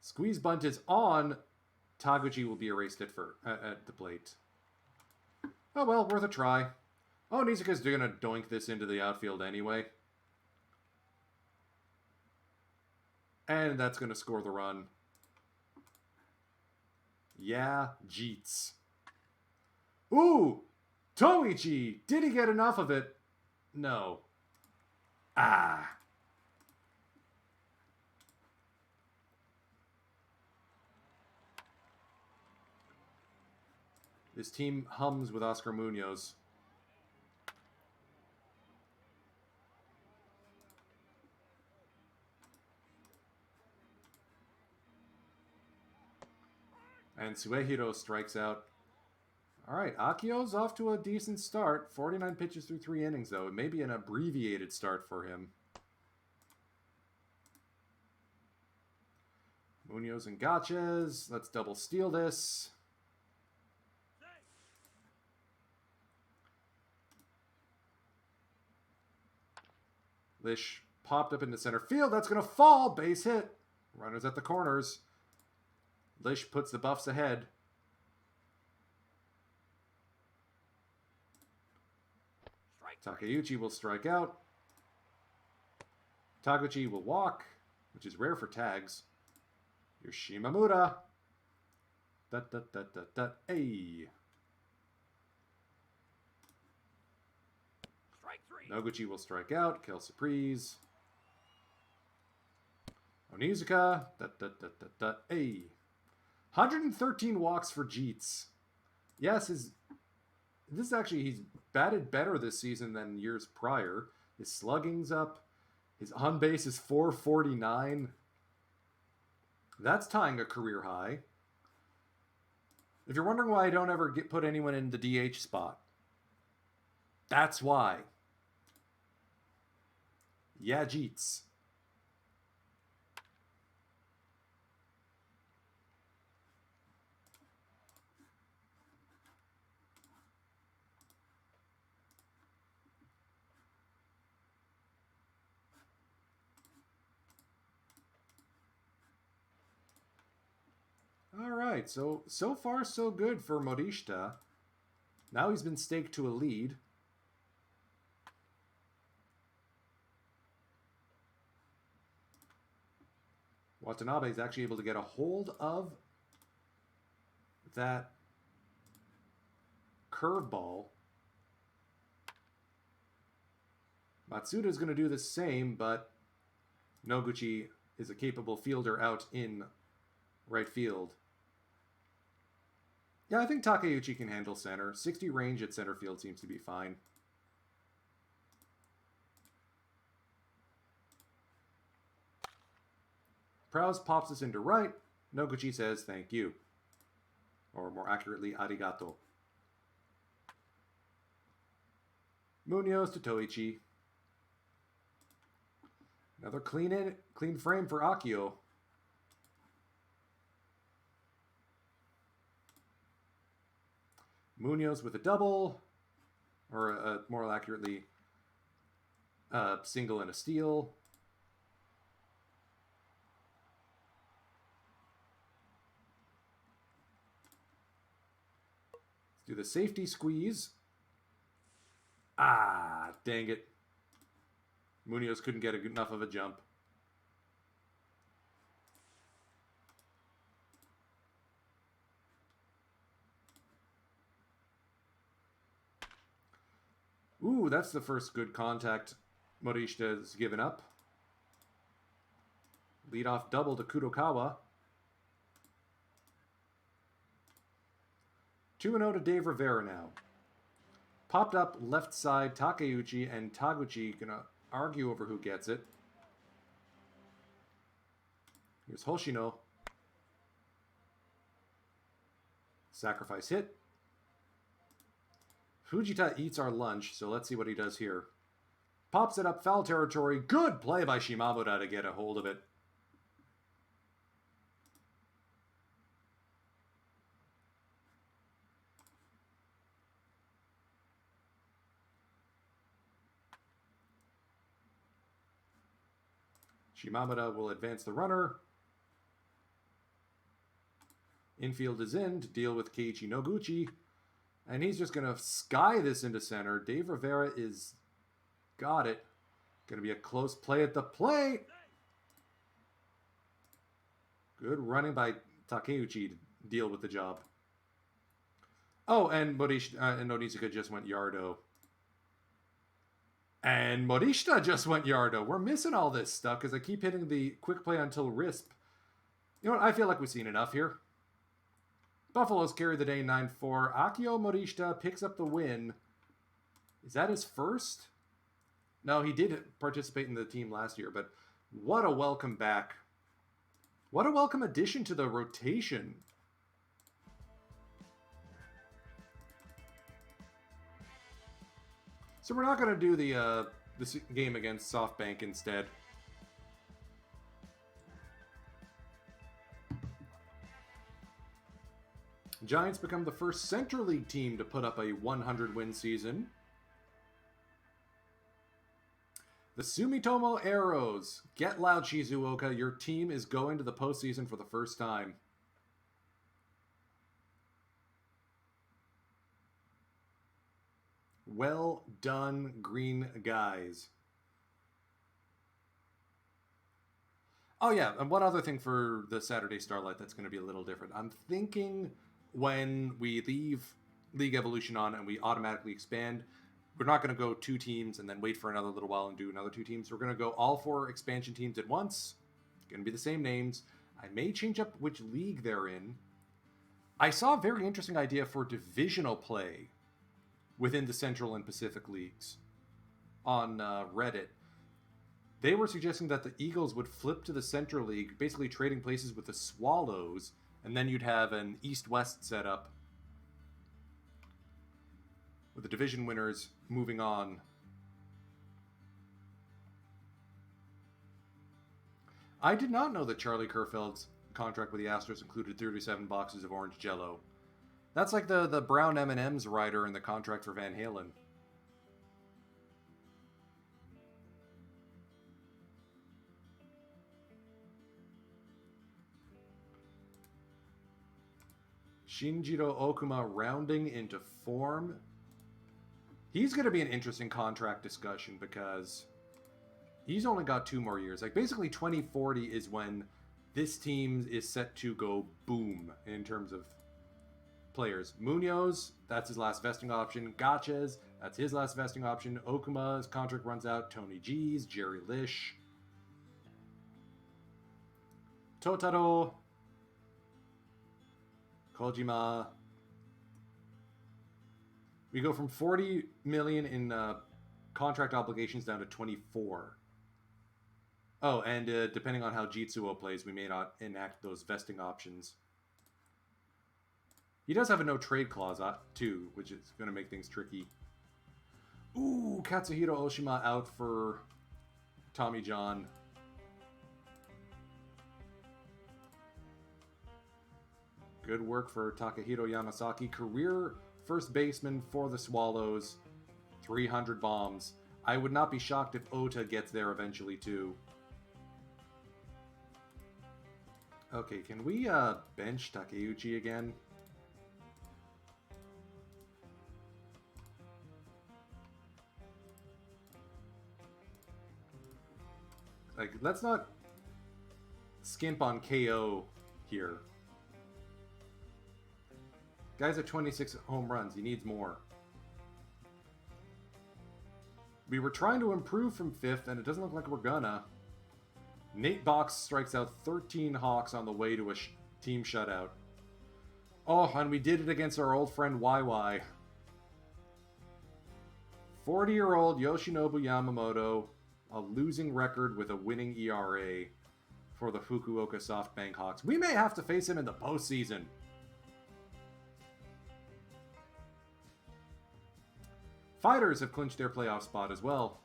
Squeeze bunt is on. Taguchi will be erased at the plate. Oh well, worth a try. Oh, Nizuka's going to doink this into the outfield anyway. And that's going to score the run. Yeah, Jeets. Ooh! Toichi! Did he get enough of it? No. Ah. This team hums with Oscar Munoz. And Suehiro strikes out. All right, Akio's off to a decent start. 49 pitches through 3 innings, though. It may be an abbreviated start for him. Munoz and Gotches. Let's double steal this. Lish popped up into center field. That's going to fall. Base hit. Runners at the corners. Lish puts the Buffs ahead. Takeuchi will strike out. Taguchi will walk, which is rare for tags. Here's Shimamura. Hey. Strike 3. Noguchi will strike out. Kill Surprise. Onizuka. Hey. 113 walks for Jeets. Yes, he's batted better this season than years prior. His slugging's up. His on base is 449. That's tying a career high. If you're wondering why I don't ever put anyone in the DH spot, that's why. Yeah, Jeets. All right, so far so good for Morishita. Now he's been staked to a lead. Watanabe is actually able to get a hold of that curveball. Matsuda is going to do the same, but Noguchi is a capable fielder out in right field. Yeah, I think Takeuchi can handle center. 60 range at center field seems to be fine. Prowse pops us into right. Noguchi says thank you. Or more accurately, arigato. Munoz to Toichi. Another clean frame for Akio. Munoz with a double, or more accurately, a single and a steal. Let's do the safety squeeze. Ah, dang it. Munoz couldn't get enough of a jump. Ooh, that's the first good contact Morishita has given up. Leadoff double to Kudokawa. 2-0 to Dave Rivera now. Popped up left side, Takeuchi and Taguchi gonna argue over who gets it. Here's Hoshino. Sacrifice hit. Fujita eats our lunch, so let's see what he does here. Pops it up foul territory. Good play by Shimamura to get a hold of it. Shimamura will advance the runner. Infield is in to deal with Keiichi Noguchi. And he's just going to sky this into center. Dave Rivera is got it. Going to be a close play at the plate. Good running by Takeuchi to deal with the job. Oh, and Onizuka just went Yardo. And Morishita just went Yardo. We're missing all this stuff because I keep hitting the quick play until Risp. You know what? I feel like we've seen enough here. Buffaloes carry the day 9-4. Akio Morishita picks up the win. Is that his first? No, he did participate in the team last year, but what a welcome back. What a welcome addition to the rotation. So we're not going to do this game against SoftBank instead. Giants become the first Central League team to put up a 100-win season. The Sumitomo Arrows. Get loud, Shizuoka. Your team is going to the postseason for the first time. Well done, green guys. Oh yeah, and one other thing for the Saturday Starlight that's going to be a little different. I'm thinking when we leave League Evolution on and we automatically expand, we're not going to go 2 teams and then wait for another little while and do another 2 teams. We're going to go all 4 expansion teams at once. Going to be the same names. I may change up which league they're in. I saw a very interesting idea for divisional play within the Central and Pacific leagues on Reddit. They were suggesting that the Eagles would flip to the Central League, basically trading places with the Swallows, and then you'd have an East-West setup with the division winners moving on. I did not know that Charlie Kerfeld's contract with the Astros included 37 boxes of orange Jell-O. That's like the brown M&M's rider in the contract for Van Halen. Shinjiro Okuma rounding into form. He's going to be an interesting contract discussion because he's only got 2 more years. Like, basically 2040 is when this team is set to go boom in terms of players. Munoz, that's his last vesting option. Gotches, that's his last vesting option. Okuma's contract runs out. Tony G's, Jerry Lish. Totaro. Kojima. We go from 40 million in contract obligations down to 24. Oh, and depending on how Jitsuo plays, we may not enact those vesting options. He does have a no trade clause too, which is going to make things tricky. Ooh, Katsuhiro Oshima out for Tommy John. Good work for Takahiro Yamasaki. Career first baseman for the Swallows. 300 bombs. I would not be shocked if Ota gets there eventually, too. Okay, can we bench Takeuchi again? Like, let's not skimp on KO here. Guy's at 26 home runs. He needs more. We were trying to improve from 5th, and it doesn't look like we're gonna. Nate Box strikes out 13 Hawks on the way to a team shutout. Oh, and we did it against our old friend YY. 40-year-old Yoshinobu Yamamoto, a losing record with a winning ERA for the Fukuoka SoftBank Hawks. We may have to face him in the postseason. Fighters have clinched their playoff spot as well.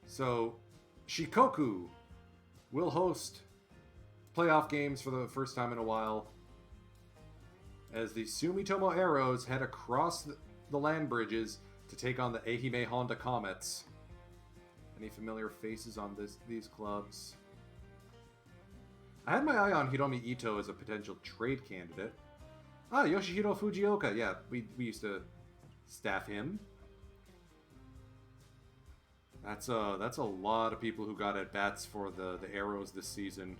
So, Shikoku will host playoff games for the first time in a while as the Sumitomo Arrows head across the land bridges to take on the Ehime Honda Comets. Any familiar faces on these clubs? I had my eye on Hiromi Ito as a potential trade candidate. Ah, Yoshihiro Fujioka. Yeah, we used to staff him. That's a lot of people who got at bats for the Arrows this season.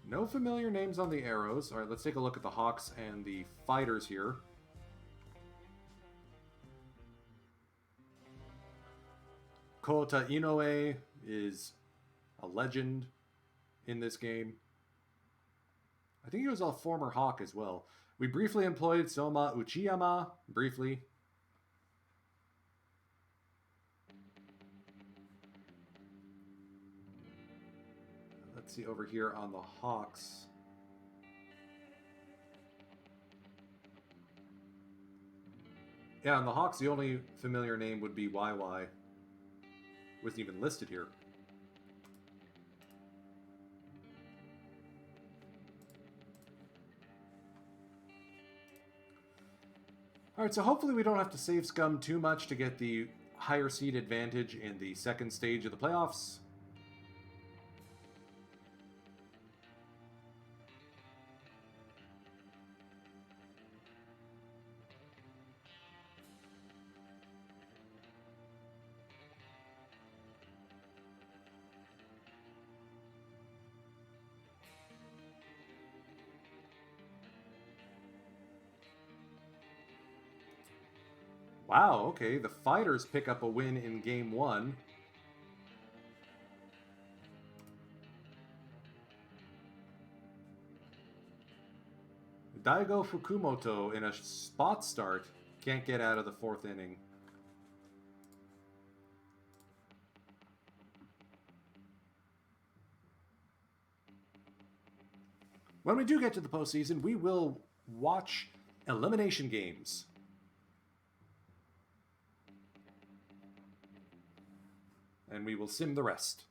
No familiar names on the Arrows. All right, let's take a look at the Hawks and the Fighters here. Kota Inoue is a legend in this game. I think he was a former Hawk as well. We briefly employed Soma Uchiyama. Briefly. Let's see over here on the Hawks. Yeah, on the Hawks, the only familiar name would be YY. Wasn't even listed here. Alright, so hopefully we don't have to save scum too much to get the higher seed advantage in the second stage of the playoffs. Wow, okay, the fighters pick up a win in game 1. Daigo Fukumoto in a spot start can't get out of the 4th inning. When we do get to the postseason, we will watch elimination games. And we will sim the rest.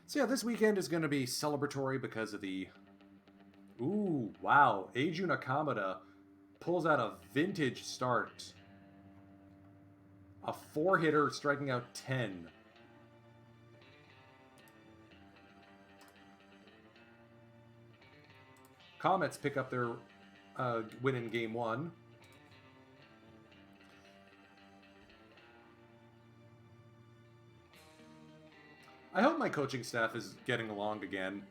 So yeah, this weekend is going to be celebratory because of the... Ooh, wow. Eiju Nakamura pulls out a vintage start. A 4-hitter striking out 10. Comets pick up their win in game 1. I hope my coaching staff is getting along again.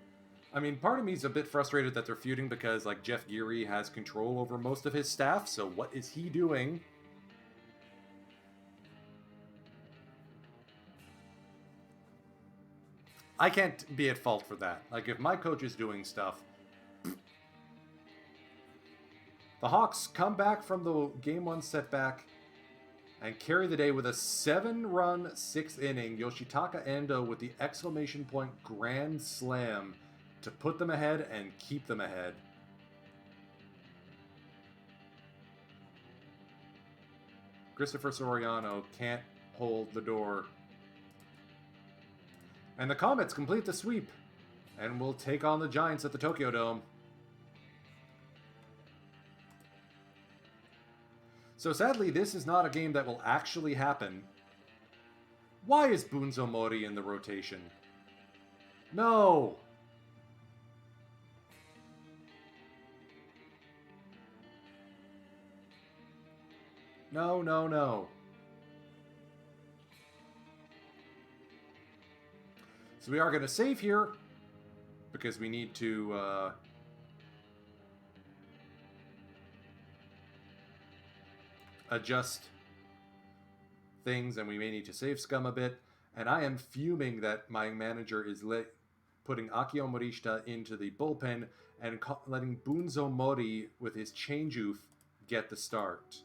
I mean, part of me is a bit frustrated that they're feuding because, like, Jeff Geary has control over most of his staff, so what is he doing? I can't be at fault for that. Like, if my coach is doing stuff... The Hawks come back from the Game 1 setback and carry the day with a 7-run 6th inning. Yoshitaka Endo with the exclamation point grand slam to put them ahead and keep them ahead. Christopher Soriano can't hold the door. And the Comets complete the sweep and will take on the Giants at the Tokyo Dome. So sadly, this is not a game that will actually happen. Why is Bunzo Mori in the rotation? No! No, no, no. So we are going to save here because we need to... adjust things, and we may need to save scum a bit. And I am fuming that my manager is putting Akio Morishita into the bullpen and letting Bunzo Mori with his change oof get the start.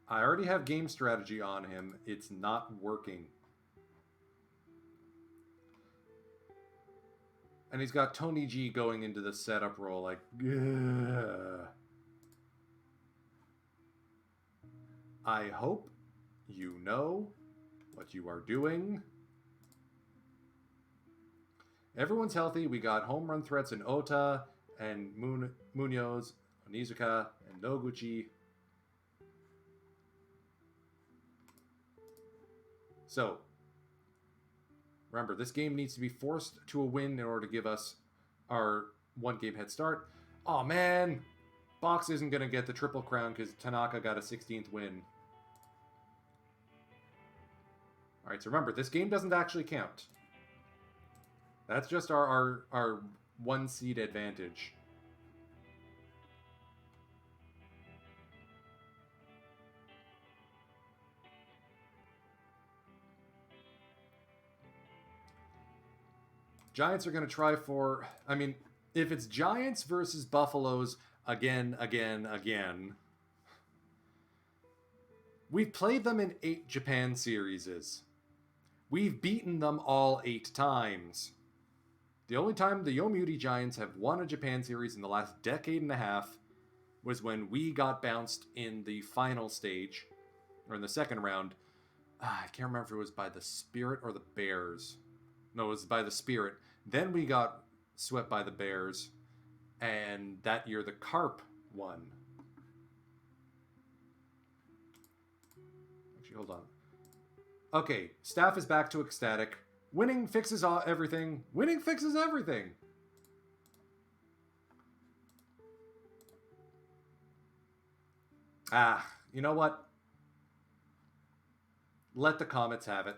I already have game strategy on him. It's not working. And he's got Tony G going into the setup role, like, ugh. I hope you know what you are doing. Everyone's healthy. We got home run threats in Ota and Munoz, Onizuka, and Noguchi. So, remember, this game needs to be forced to a win in order to give us our 1-game head start. Oh man, Box isn't going to get the Triple Crown because Tanaka got a 16th win. Alright, so remember, this game doesn't actually count. That's just our 1-seed advantage. Giants are going to try for... I mean, if it's Giants versus Buffaloes again... We've played them in 8 Japan series. We've beaten them all 8 times. The only time the Yomiuri Giants have won a Japan series in the last decade and a half was when we got bounced in the final stage, or in the second round. I can't remember if it was by the Spirit or the Bears. No, it was by the Spirit. Then we got swept by the Bears, and that year the Carp won. Actually, hold on. Okay, staff is back to ecstatic. Winning fixes everything. Winning fixes everything. Ah, you know what? Let the Comets have it.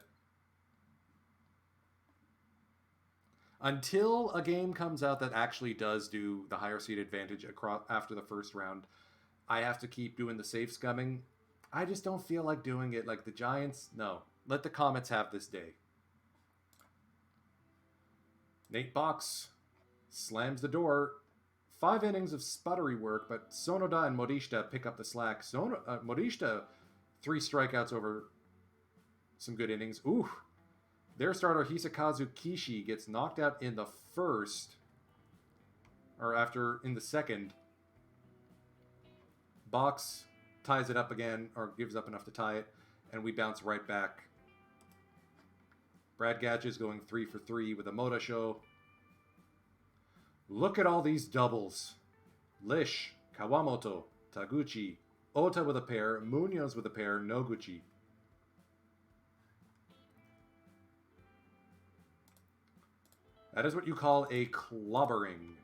Until a game comes out that actually does do the higher seed advantage across after the first round, I have to keep doing the safe scumming. I just don't feel like doing it like the Giants. No, let the Comets have this day. Nate Box slams the door. 5 innings of sputtery work, but Sonoda and Morishita pick up the slack. Morishita, 3 strikeouts over some good innings. Ooh, their starter Hisakazu Kishi gets knocked out in the first, or in the second. Box ties it up again, or gives up enough to tie it, and we bounce right back. Brad Gatch is going 3 for 3 with a Moda show. Look at all these doubles. Lish, Kawamoto, Taguchi, Ota with a pair, Munoz with a pair, Noguchi. That is what you call a clobbering.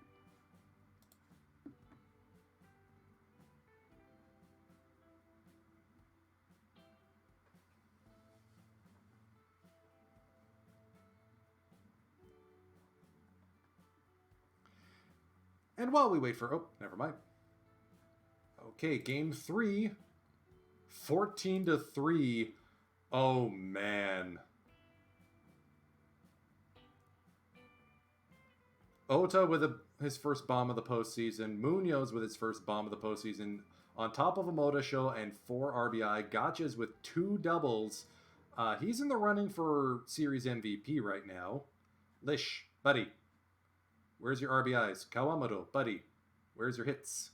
And while we wait for... Oh, never mind. Okay, game 3. 14-3. Oh, man. Ota with his first bomb of the postseason. Munoz with his first bomb of the postseason. On top of a Moda show and 4 RBI. Gotchas with 2 doubles. He's in the running for Series MVP right now. Lish, buddy. Where's your RBIs? Kawamoto, buddy. Where's your hits?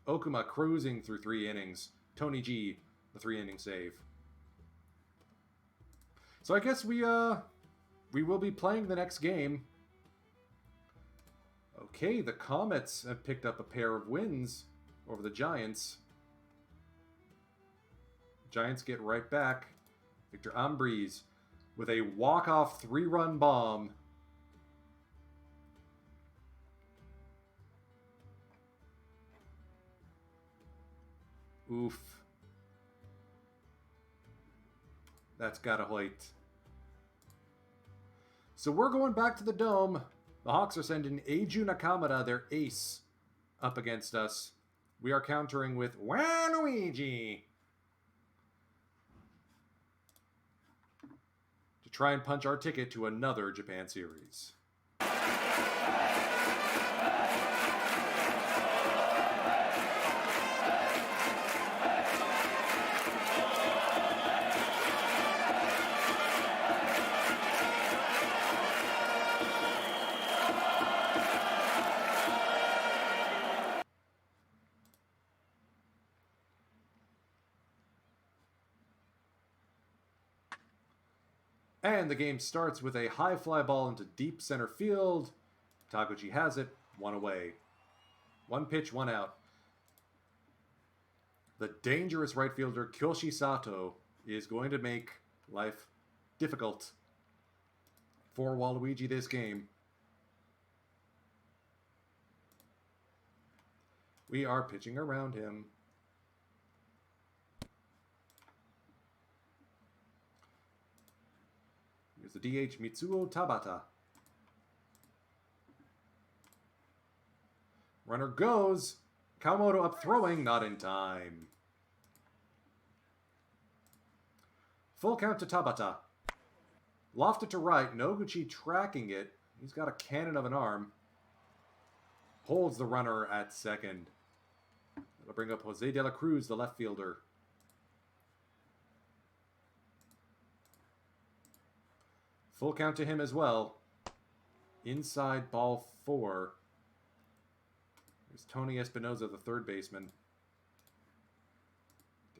Okuma cruising through 3 innings. Tony G, the 3-inning save. So I guess we will be playing the next game. Okay, the Comets have picked up a pair of wins over the Giants. Giants get right back. Victor Ambriz with a walk-off 3-run bomb. Oof. That's gotta hoit. So we're going back to the Dome. The Hawks are sending Eiju Nakamura, their ace, up against us. We are countering with Waluigi to try and punch our ticket to another Japan series. And the game starts with a high fly ball into deep center field. Taguchi has it, 1 away. 1 pitch, 1 out. The dangerous right fielder Kyoshi Sato is going to make life difficult for Waluigi this game. We are pitching around him. Here's the DH Mitsuo Tabata. Runner goes. Kawamoto up throwing, not in time. Full count to Tabata. Lofted to right, Noguchi tracking it. He's got a cannon of an arm. Holds the runner at second. That'll bring up Jose de la Cruz, the left fielder. Full count to him as well. Inside ball 4. There's Tony Espinoza, the third baseman.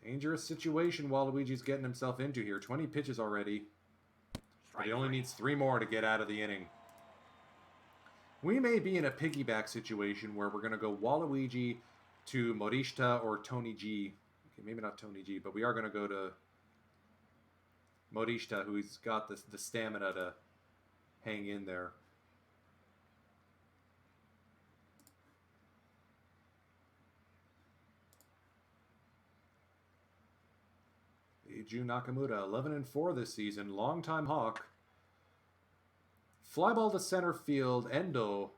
Dangerous situation Waluigi's getting himself into here. 20 pitches already. But he only needs 3 more to get out of the inning. We may be in a piggyback situation where we're going to go Waluigi to Morishita or Tony G. Okay, maybe not Tony G, but we are going to go to Morishita, who's got the stamina to hang in there. Eiju Nakamura, 11-4 this season, longtime Hawk. Fly ball to center field. Endo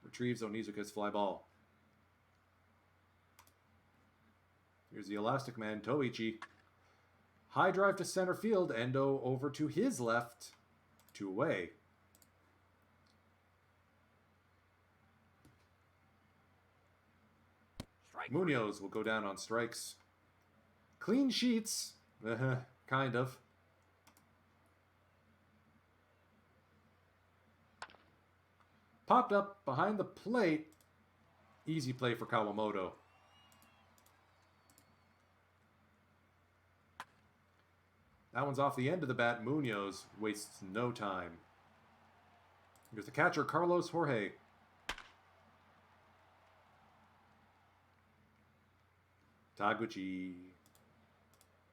retrieves Onizuka's fly ball. Here's the Elastic Man, Toichi. High drive to center field. Endo over to his left. 2 away. Munoz will go down on strikes. Clean sheets. Kind of. Popped up behind the plate. Easy play for Kawamoto. That one's off the end of the bat. Munoz wastes no time. Here's the catcher, Carlos Jorge. Taguchi.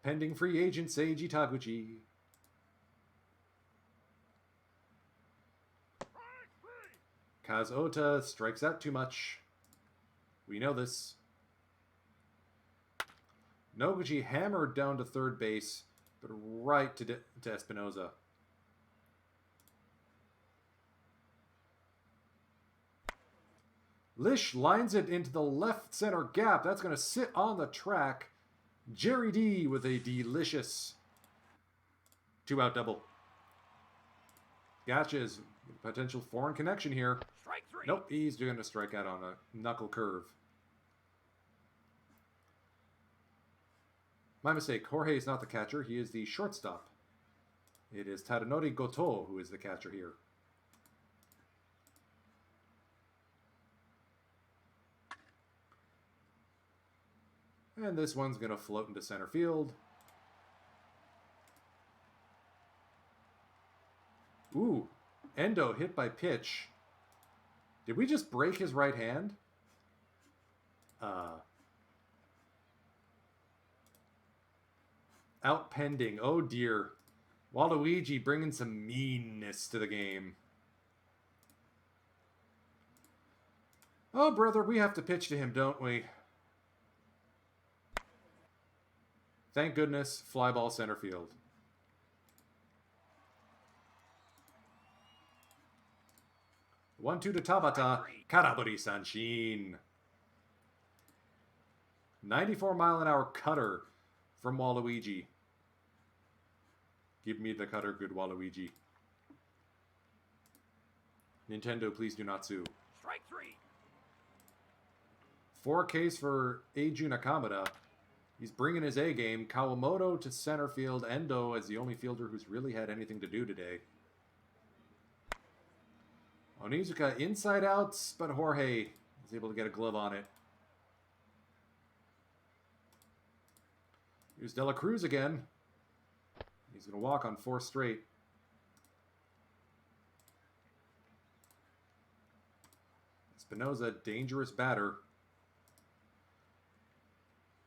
Pending free agent Seiji Taguchi. Kaz Ota strikes out too much. We know this. Noguchi hammered down to third base, but right to Espinoza. Lish lines it into the left center gap. That's going to sit on the track. Jerry D with a delicious 2-out double. Gotcha's potential foreign connection here. Strike 3. Nope, he's going to strike out on a knuckle curve. My mistake. Jorge is not the catcher. He is the shortstop. It is Tadanori Goto who is the catcher here. And this one's going to float into center field. Ooh, Endo hit by pitch. Did we just break his right hand? Out pending. Oh dear. Waluigi bringing some meanness to the game. Oh brother, we have to pitch to him, don't we? Thank goodness, fly ball center field. 1-2 to Tabata. Karaburi Sanshin. 94-mile-an-hour cutter from Waluigi. Give me the cutter, good Waluigi. Nintendo, please do not sue. Strike 3. 4Ks for Eiju Nakamura. He's bringing his A game. Kawamoto to center field. Endo as the only fielder who's really had anything to do today. Onizuka inside outs, but Jorge is able to get a glove on it. Here's De La Cruz again. He's going to walk on 4 straight. Espinoza, dangerous batter.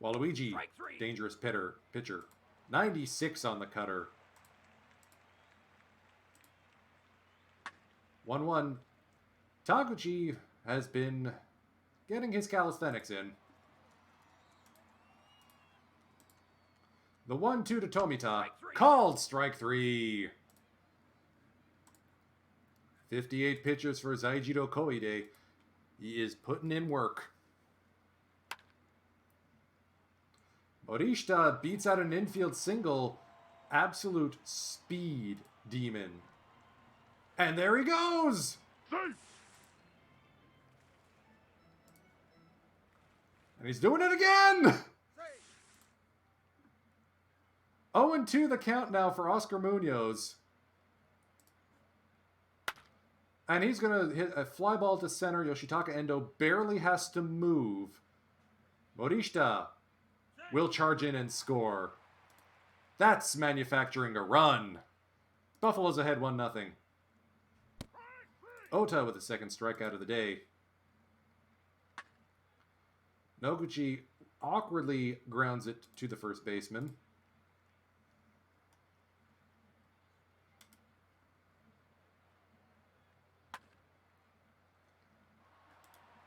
Waluigi, dangerous pitcher. 96 on the cutter. 1-1. Taguchi has been getting his calisthenics in. The 1-2 to Tomita. Called strike 3. 58 pitches for Zaijiro Koide. He is putting in work. Morishita beats out an infield single. Absolute speed demon. And there he goes! And he's doing it again! 0-2 the count now for Oscar Munoz. And he's going to hit a fly ball to center. Yoshitaka Endo barely has to move. Morishita will charge in and score. That's manufacturing a run. Buffalo's ahead 1-0. Ota with the second strikeout of the day. Noguchi awkwardly grounds it to the first baseman.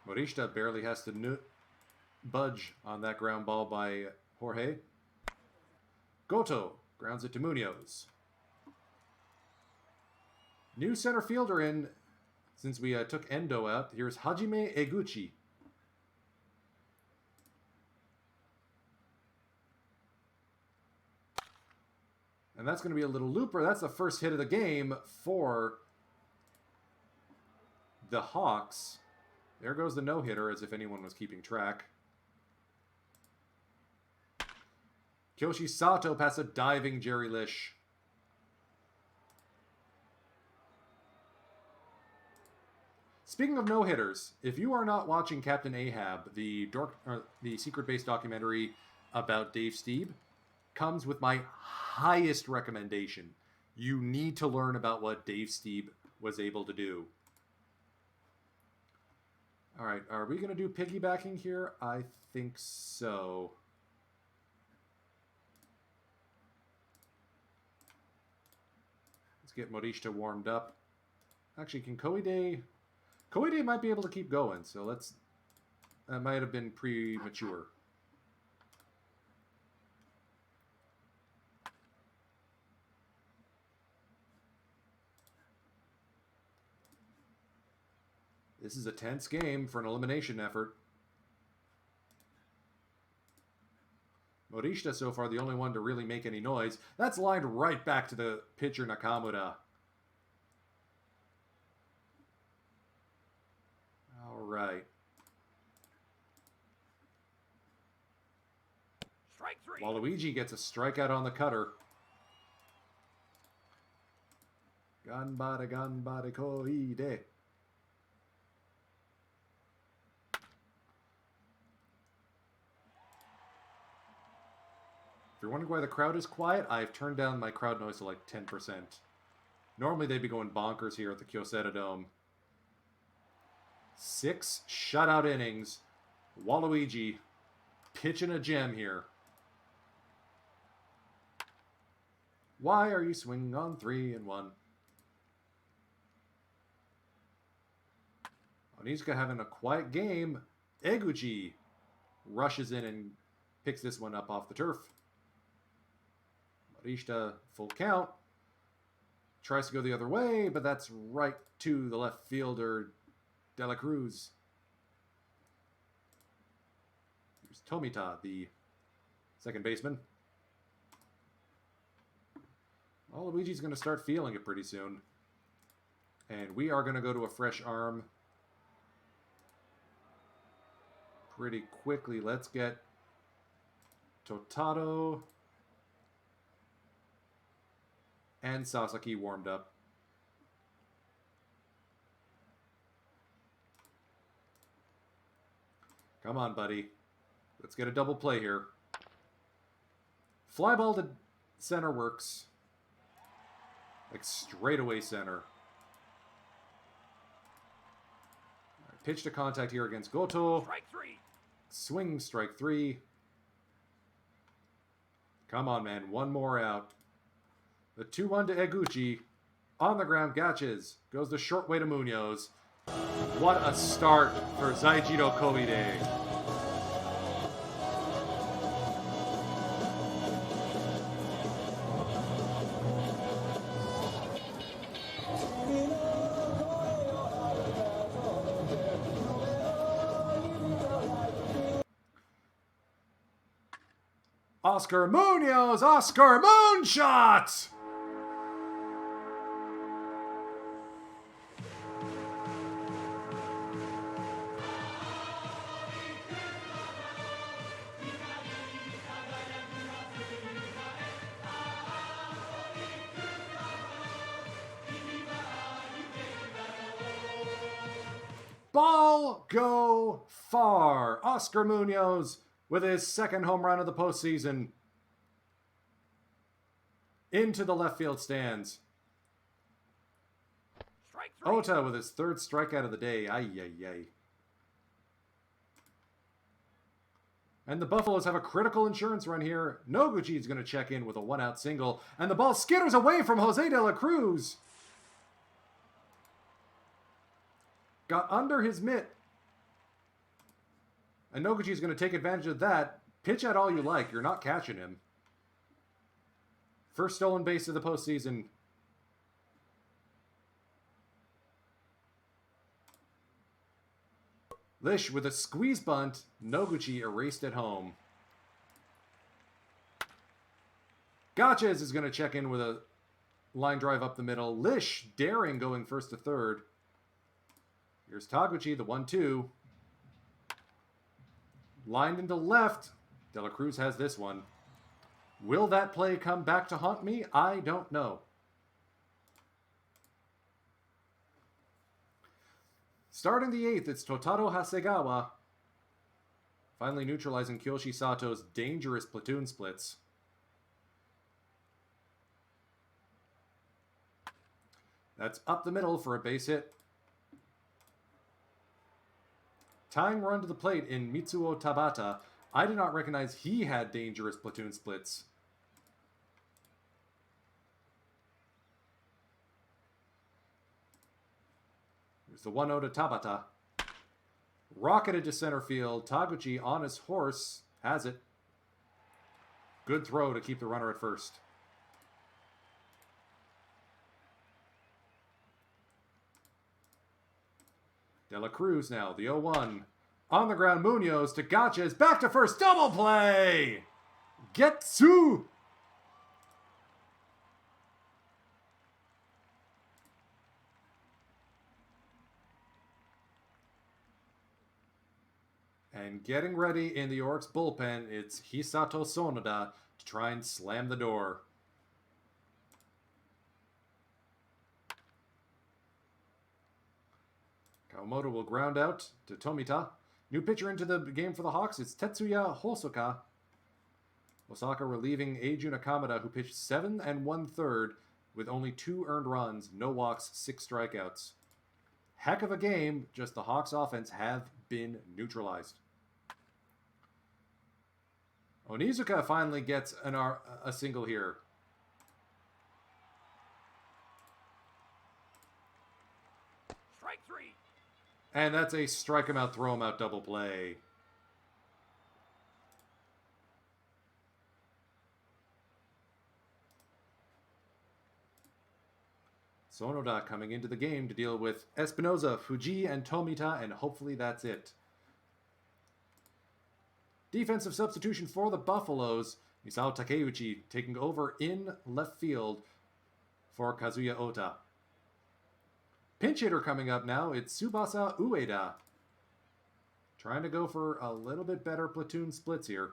Morishita barely has to budge on that ground ball by Jorge. Goto grounds it to Munoz. New center fielder in since we took Endo out. Here's Hajime Eguchi. And that's going to be a little looper. That's the first hit of the game for the Hawks. There goes the no-hitter, as if anyone was keeping track. Kyoshi Sato past a diving Jerry Lish. Speaking of no-hitters, if you are not watching Captain Ahab, the secret base documentary about Dave Stieb, comes with my highest recommendation. You need to learn about what Dave Stieb was able to do. All right, are we going to do piggybacking here? I think so. Let's get Morishita warmed up. Actually, can Koide... Koide might be able to keep going, so let's... That might have been premature. This is a tense game for an elimination effort. Morishita so far the only one to really make any noise. That's lined right back to the pitcher Nakamura. All right. Strike 3. Waluigi gets a strikeout on the cutter. Ganbare Koide. If you're wondering why the crowd is quiet, I've turned down my crowd noise to like 10%. Normally they'd be going bonkers here at the Kyocera Dome. 6 shutout innings. Waluigi pitching a gem here. Why are you swinging on 3-1? Onizuka having a quiet game. Eguchi rushes in and picks this one up off the turf. Morishita, full count. Tries to go the other way, but that's right to the left fielder, De La Cruz. Here's Tomita, the second baseman. Well, Luigi's going to start feeling it pretty soon. And we are going to go to a fresh arm pretty quickly. Let's get Totaro and Sasaki warmed up. Come on, buddy. Let's get a double play here. Fly ball to center works. Like straightaway center. Right, pitch to contact here against Goto. Strike 3. Swing, strike 3. Come on, man. One more out. The 2-1 to Eguchi. On the ground, Gatches. Goes the short way to Munoz. What a start for Zaijiro Koide. Oscar Munoz! Oscar Moonshot! Ball go far. Oscar Munoz with his second home run of the postseason into the left field stands. Ota with his third strikeout of the day. Ay, ay, ay. And the Buffaloes have a critical insurance run here. Noguchi is going to check in with a one-out single. And the ball skitters away from Jose de la Cruz. Got under his mitt. And Noguchi is going to take advantage of that. Pitch at all you like. You're not catching him. First stolen base of the postseason. Lish with a squeeze bunt. Noguchi erased at home. Gotches is going to check in with a line drive up the middle. Lish daring going first to third. Here's Taguchi, the 1-2. Lined into left. De La Cruz has this one. Will that play come back to haunt me? I don't know. Starting the 8th, it's Totaro Hasegawa. Finally neutralizing Kyoshi Sato's dangerous platoon splits. That's up the middle for a base hit. Tying run to the plate in Mitsuo Tabata. I did not recognize he had dangerous platoon splits. Here's the 1-0 to Tabata. Rocketed to center field. Taguchi on his horse has it. Good throw to keep the runner at first. De La Cruz now, the 0-1. On the ground, Munoz to Gotches. Back to first, double play! Getsu! And getting ready in the Orcs bullpen, it's Hisato Sonoda to try and slam the door. Kawamoto will ground out to Tomita. New pitcher into the game for the Hawks, it's Tetsuya Hosoka. Osaka relieving Eiju Nakamura, who pitched 7 1/3 with only 2 earned runs, no walks, 6 strikeouts. Heck of a game, just the Hawks offense have been neutralized. Onizuka finally gets a single here. Strike 3. And that's a strike him out, throw him out double play. Sonoda coming into the game to deal with Espinoza, Fuji, and Tomita, and hopefully that's it. Defensive substitution for the Buffaloes. Misao Takeuchi taking over in left field for Kazuya Ota. Pinch hitter coming up now. It's Tsubasa Ueda. Trying to go for a little bit better platoon splits here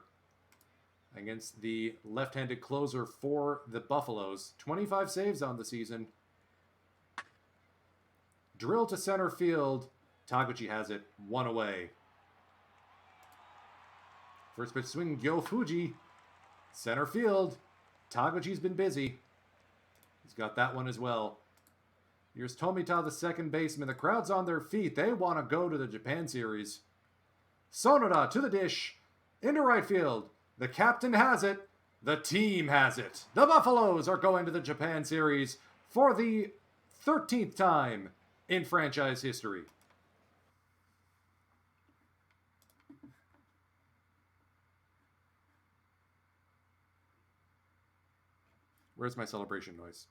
against the left-handed closer for the Buffaloes. 25 saves on the season. Drill to center field. Taguchi has it. 1 away. First pitch swing, Gyo Fuji. Center field. Taguchi's been busy. He's got that one as well. Here's Tomita, the second baseman. The crowd's on their feet. They want to go to the Japan Series. Sonoda to the dish. Into right field. The captain has it. The team has it. The Buffaloes are going to the Japan Series for the 13th time in franchise history. Where's my celebration noise?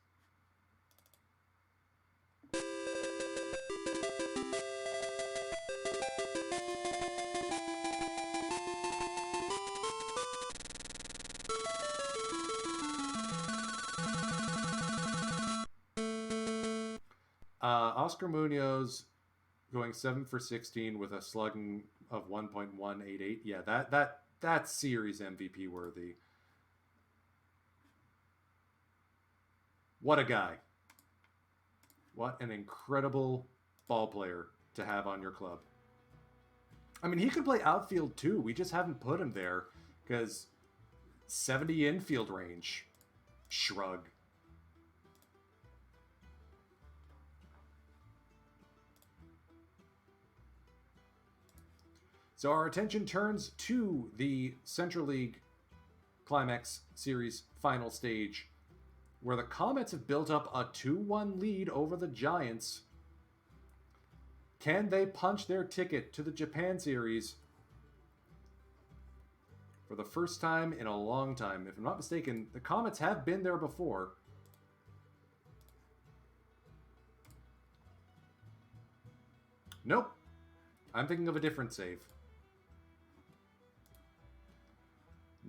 Oscar Munoz going 7 for 16 with a slugging of 1.188. Yeah, that's series MVP worthy. What a guy. What an incredible ball player to have on your club. I mean, he could play outfield too. We just haven't put him there because 70 infield range. Shrug. So our attention turns to the Central League Climax Series final stage, where the Comets have built up a 2-1 lead over the Giants. Can they punch their ticket to the Japan Series for the first time in a long time? If I'm not mistaken, the Comets have been there before. Nope. I'm thinking of a different save.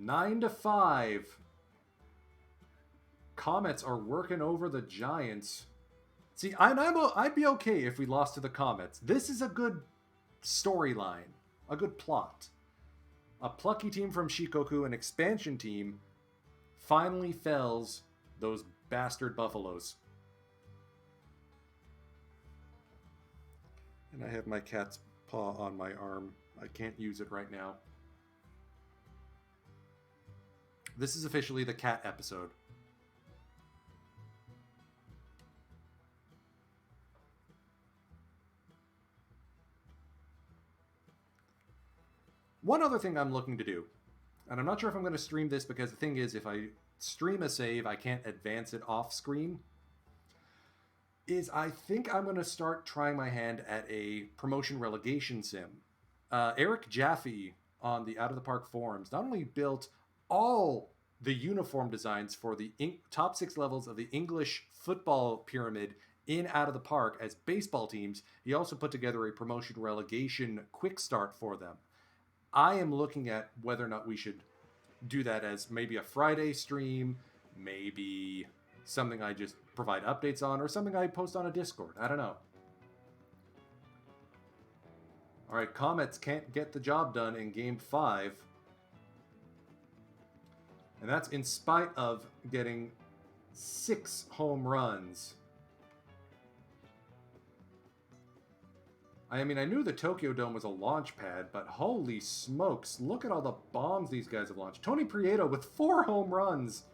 9-5. Comets are working over the Giants. See, I'd be okay if we lost to the Comets. This is a good storyline, a good plot. A plucky team from Shikoku, an expansion team, finally fells those bastard Buffaloes. And I have my cat's paw on my arm. I can't use it right now. This is officially the cat episode. One other thing I'm looking to do, and I'm not sure if I'm going to stream this because the thing is, if I stream a save, I can't advance it off screen, is I think I'm going to start trying my hand at a promotion relegation sim. Eric Jaffe on the Out of the Park forums not only built all the uniform designs for the top 6 levels of the English football pyramid in Out of the Park as baseball teams, he also put together a promotion relegation quick start for them. I am looking at whether or not we should do that as maybe a Friday stream, maybe something I just provide updates on, or something I post on a Discord. I don't know. All right, Comets can't get the job done in Game 5. And that's in spite of getting 6 home runs. I mean, I knew the Tokyo Dome was a launch pad, but holy smokes, look at all the bombs these guys have launched. Tony Prieto with 4 home runs.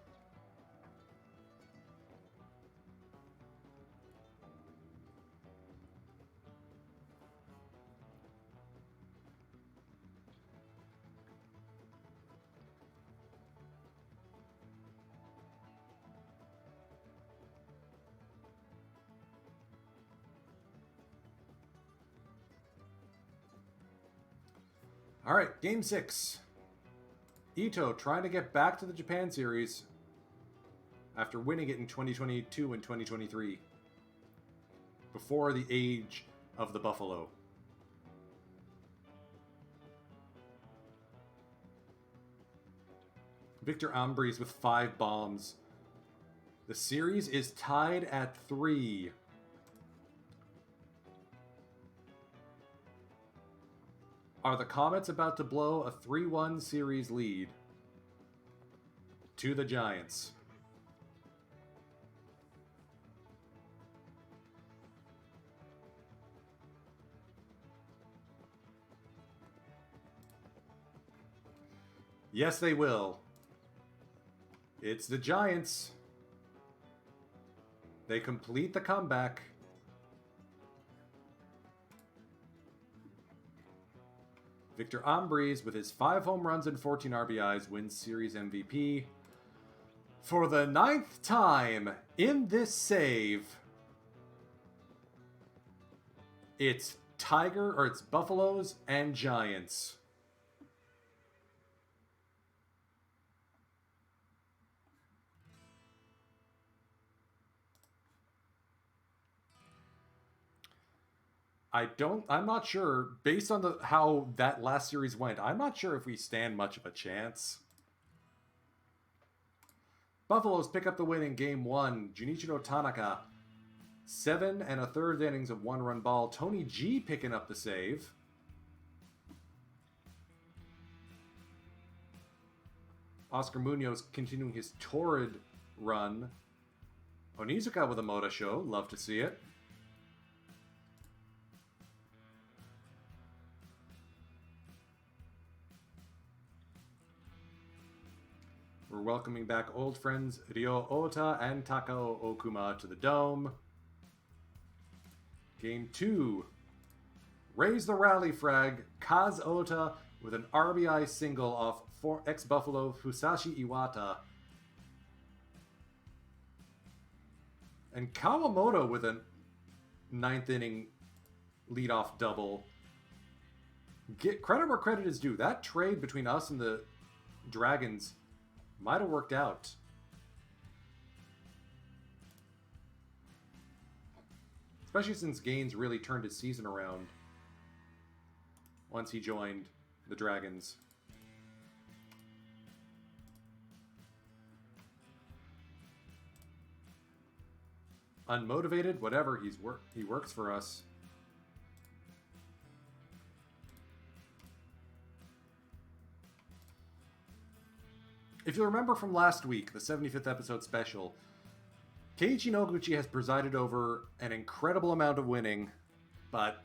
All right, Game 6. Ito trying to get back to the Japan Series after winning it in 2022 and 2023, before the age of the Buffalo. Victor Ambries with 5 bombs. The series is tied at 3. Are the Comets about to blow a 3-1 series lead to the Giants? Yes, they will. It's the Giants. They complete the comeback. Victor Ambries, with his 5 home runs and 14 RBIs, wins Series MVP. For the 9th time in this save, it's Buffaloes and Giants. I'm not sure, based on how that last series went, I'm not sure if we stand much of a chance. Buffaloes pick up the win in Game 1. Junichiro Tanaka, 7 1/3 innings of 1-run ball. Tony G picking up the save. Oscar Munoz continuing his torrid run. Onizuka with a Moda show. Love to see it. We're welcoming back old friends Ryo Ota and Takao Okuma to the Dome. Game 2. Raise the rally frag. Kaz Ota with an RBI single off ex-Buffalo Fusashi Iwata. And Kawamoto with a ninth inning leadoff double. Get credit where credit is due. That trade between us and the Dragons might have worked out. Especially since Gaines really turned his season around once he joined the Dragons. Unmotivated, whatever, he works for us. If you remember from last week, the 75th episode special, Keiichi Noguchi has presided over an incredible amount of winning, but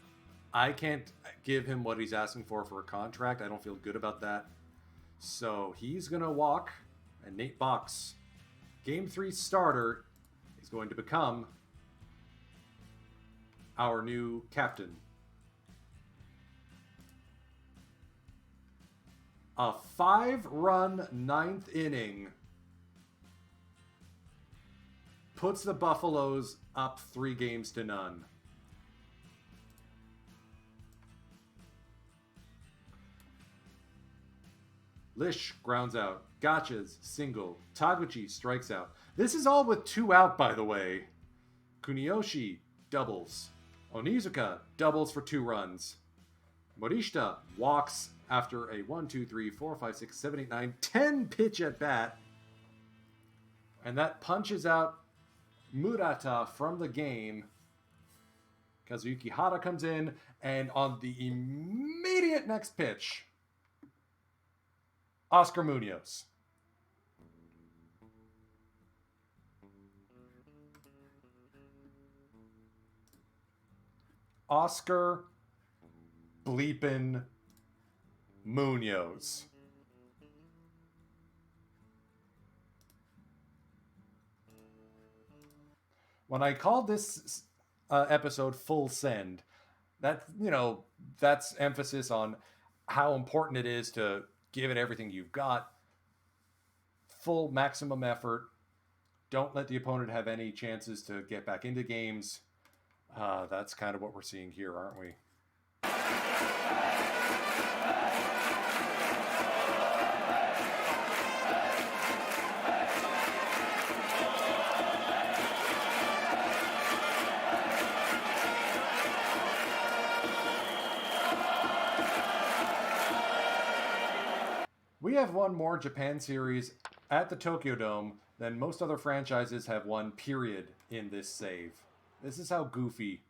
I can't give him what he's asking for a contract. I don't feel good about that. So he's going to walk, and Nate Box, Game 3 starter, is going to become our new captain. A 5-run ninth inning puts the Buffaloes up 3-0. Lish grounds out. Gotchas, single. Taguchi strikes out. This is all with 2 out, by the way. Kuniyoshi doubles. Onizuka doubles for 2 runs. Morishita walks after a 1, 2, 3, 4, 5, 6, 7, 8, 9, 10 pitch at bat. And that punches out Murata from the game. Kazuyuki Hara comes in, and on the immediate next pitch, Oscar Munoz. Oscar bleepin' Munoz. When I called this episode Full Send, that's emphasis on how important it is to give it everything you've got. Full maximum effort. Don't let the opponent have any chances to get back into games. That's kind of what we're seeing here, aren't we? We have won more Japan series at the Tokyo Dome than most other franchises have won, period, in this save. This is how goofy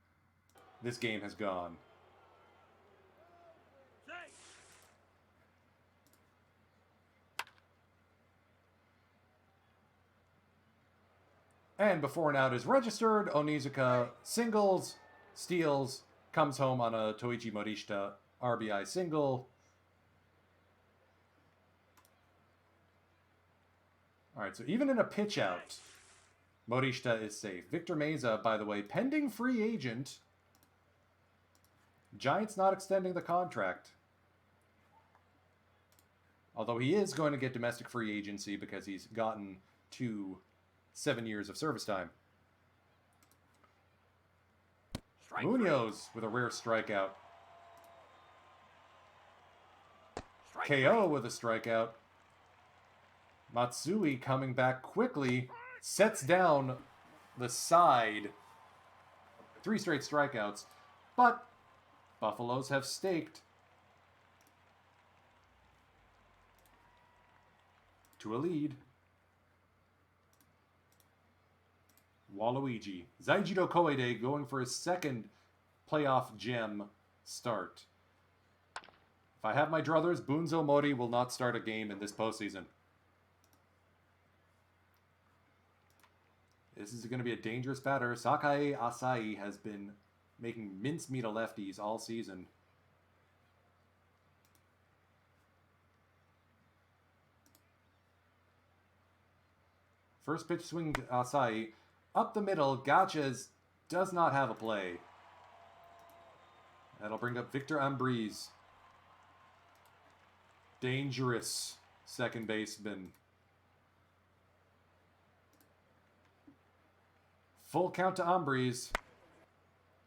this game has gone. And before an out is registered, Onizuka singles, steals, comes home on a Toichi Morishita RBI single. Alright, so even in a pitch out, Morishita is safe. Victor Meza, by the way, pending free agent. Giants not extending the contract. Although he is going to get domestic free agency because he's gotten to 7 years of service time. Munoz with a rare strikeout. KO with a strikeout. Matsui coming back quickly, sets down the side. 3 straight strikeouts, but Buffaloes have staked to a lead. Waluigi. Zaijiro Koide going for his second playoff gem start. If I have my druthers, Bunzo Mori will not start a game in this postseason. This is going to be a dangerous batter. Sakae Asai has been making mincemeat of lefties all season. First pitch swing to Asai. Up the middle, Gotchas does not have a play. That'll bring up Victor Ambrise. Dangerous second baseman. Full count to Ambrise.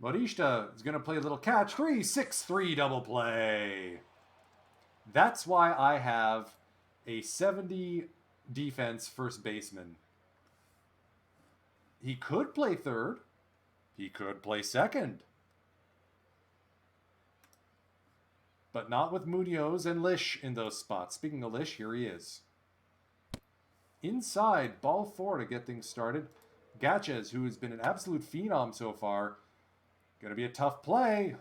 Morishita is going to play a little catch. 3-6-3 double play. That's why I have a 70 defense first baseman. He could play third. He could play second. But not with Munoz and Lish in those spots. Speaking of Lish, here he is. Inside, ball 4 to get things started. Gatches, who has been an absolute phenom so far. Going to be a tough play.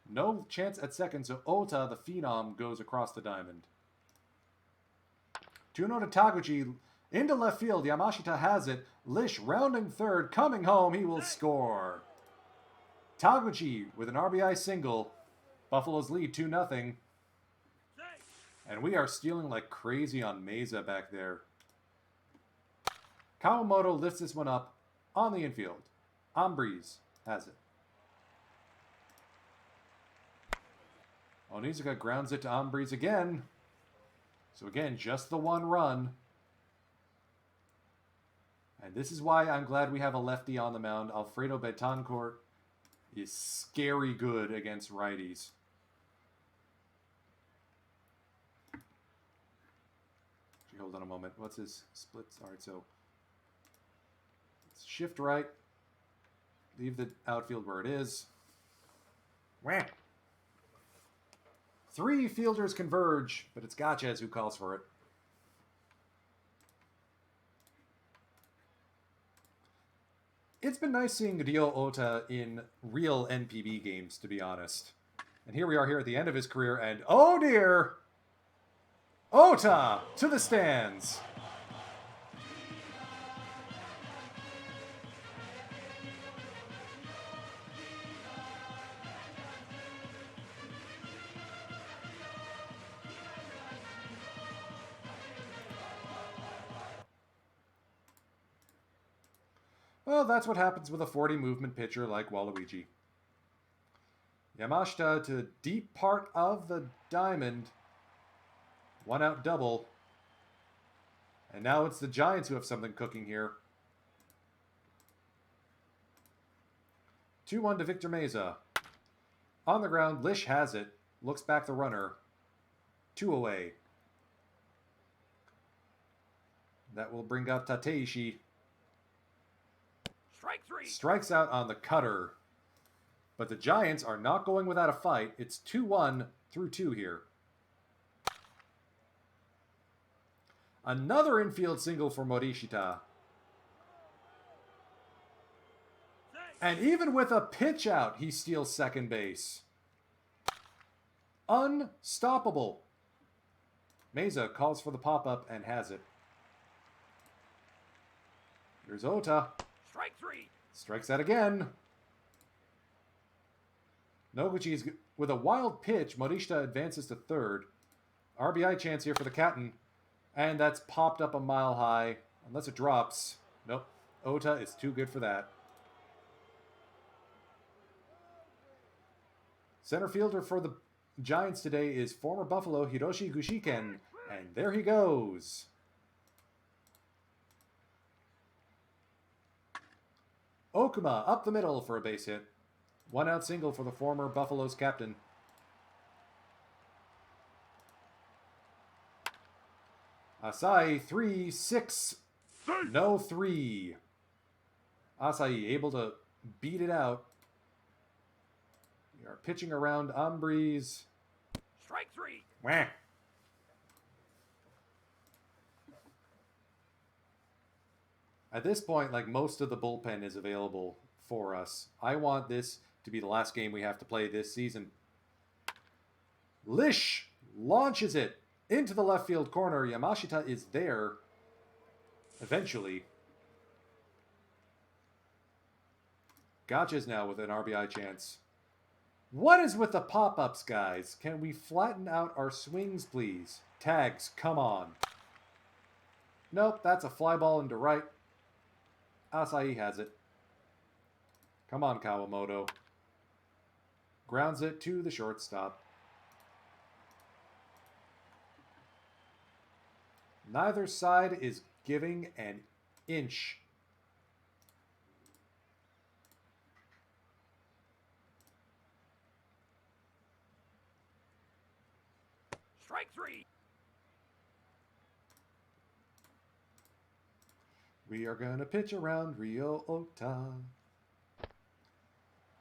No chance at second, so Ota, the phenom, goes across the diamond. 2-0 to Taguchi. Into left field, Yamashita has it. Lish rounding third, coming home, he will score. Taguchi with an RBI single. Buffalo's lead 2-0. And we are stealing like crazy on Meza back there. Kawamoto lifts this one up on the infield. Ambrise has it. Onizuka grounds it to Ambrise again. So again, just the one run. And this is why I'm glad we have a lefty on the mound. Alfredo Betancourt is scary good against righties. Actually, hold on a moment. What's his splits? All right, so let's shift right. Leave the outfield where it is. Wham! 3 fielders converge, but it's Gatches who calls for it. It's been nice seeing Ryo Ota in real NPB games, to be honest. And here we are here at the end of his career, and oh dear! Ota to the stands! Well, that's what happens with a 40 movement pitcher like Waluigi. Yamashita to deep part of the diamond. 1 out double. And now it's the Giants who have something cooking here. 2-1 to Victor Meza. On the ground, Lish has it. Looks back the runner. 2 away. That will bring up Tateishi. Strike 3. Strikes out on the cutter. But the Giants are not going without a fight. It's 2-1 through 2 here. Another infield single for Morishita. And even with a pitch out, he steals second base. Unstoppable. Meza calls for the pop-up and has it. Here's Ota. Strike 3. Strikes out again. Noguchi is with a wild pitch. Morishita advances to third. RBI chance here for the Captain. And that's popped up a mile high. Unless it drops. Nope. Ota is too good for that. Center fielder for the Giants today is former Buffalo Hiroshi Gushiken. And there he goes. Okuma up the middle for a base hit. 1 out single for the former Buffalo's captain. Asai 3-6. No 3. Asai able to beat it out. We are pitching around Ambrise. Strike 3. Wah. At this point, like, most of the bullpen is available for us. I want this to be the last game we have to play this season. Lish launches it into the left field corner. Yamashita is there eventually. Gotcha's now with an RBI chance. What is with the pop-ups, guys? Can we flatten out our swings, please? Tags, come on. Nope, that's a fly ball into right. Asai has it. Come on, Kawamoto. Grounds it to the shortstop. Neither side is giving an inch. Strike 3. We are going to pitch around Rio Ota.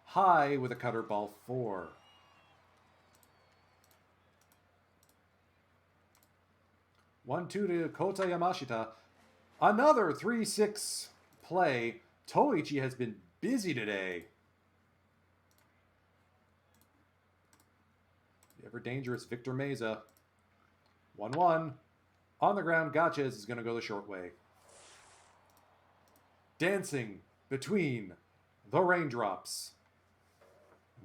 High with a cutter, ball 4. One, 2 to Kota Yamashita. Another 3-6 play. Toichi has been busy today. The ever dangerous Victor Meza. 1-1. On the ground, Gotches is going to go the short way. Dancing between the raindrops.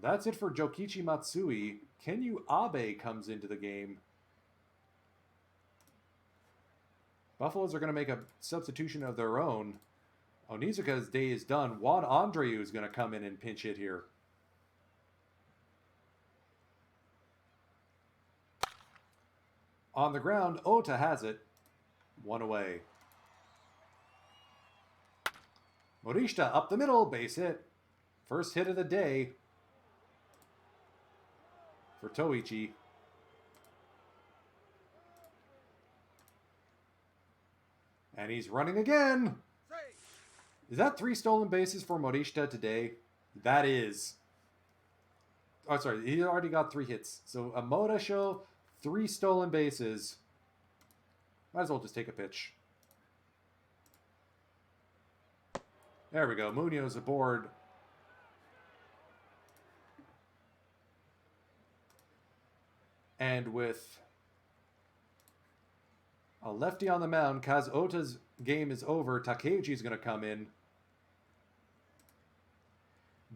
That's it for Jokichi Matsui. Kenyu Abe comes into the game. Buffaloes are going to make a substitution of their own. Onizuka's day is done. Juan Andreu is going to come in and pinch hit here. On the ground, Ota has it. 1 away. Morishita up the middle, base hit. First hit of the day for Toichi. And he's running again. Is that 3 stolen bases for Morishita today? That is. Oh, sorry. He already got 3 hits. So a Moda show, 3 stolen bases. Might as well just take a pitch. There we go. Munoz aboard. And with a lefty on the mound, Kaz Ota's game is over. Takeuchi's going to come in.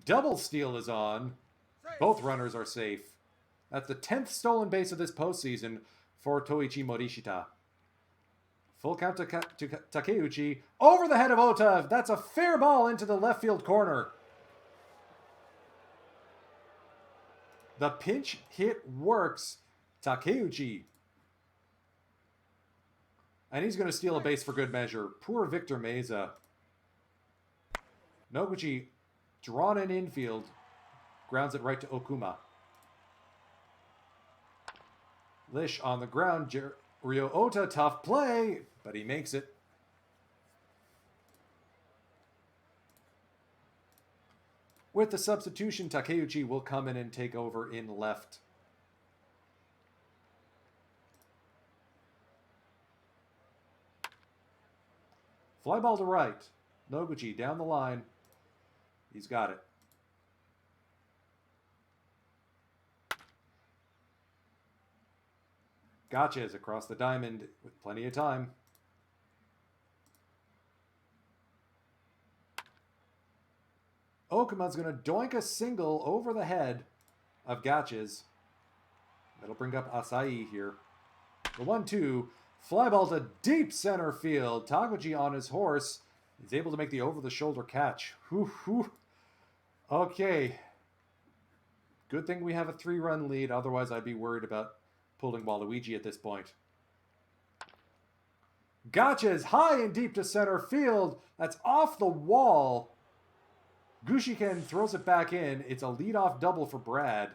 Double steal is on. Both runners are safe. That's the 10th stolen base of this postseason for Toichi Morishita. Full count to Takeuchi. Over the head of Ota. That's a fair ball into the left field corner. The pinch hit works. Takeuchi. And he's going to steal a base for good measure. Poor Victor Meza. Noguchi drawn in infield. Grounds it right to Okuma. Lish on the ground. Ryo Ota, tough play, but he makes it. With the substitution, Takeuchi will come in and take over in left. Fly ball to right. Noguchi down the line. He's got it. Gotchas across the diamond with plenty of time. Okuma's going to doink a single over the head of Gotchas. That'll bring up Asai here. The 1-2. Fly ball to deep center field. Taguchi on his horse is able to make the over-the-shoulder catch. Whew, whew. Okay. Good thing we have a 3-run lead. Otherwise, I'd be worried about pulling Waluigi at this point. Gotchas high and deep to center field. That's off the wall. Gushiken throws it back in. It's a leadoff double for Brad.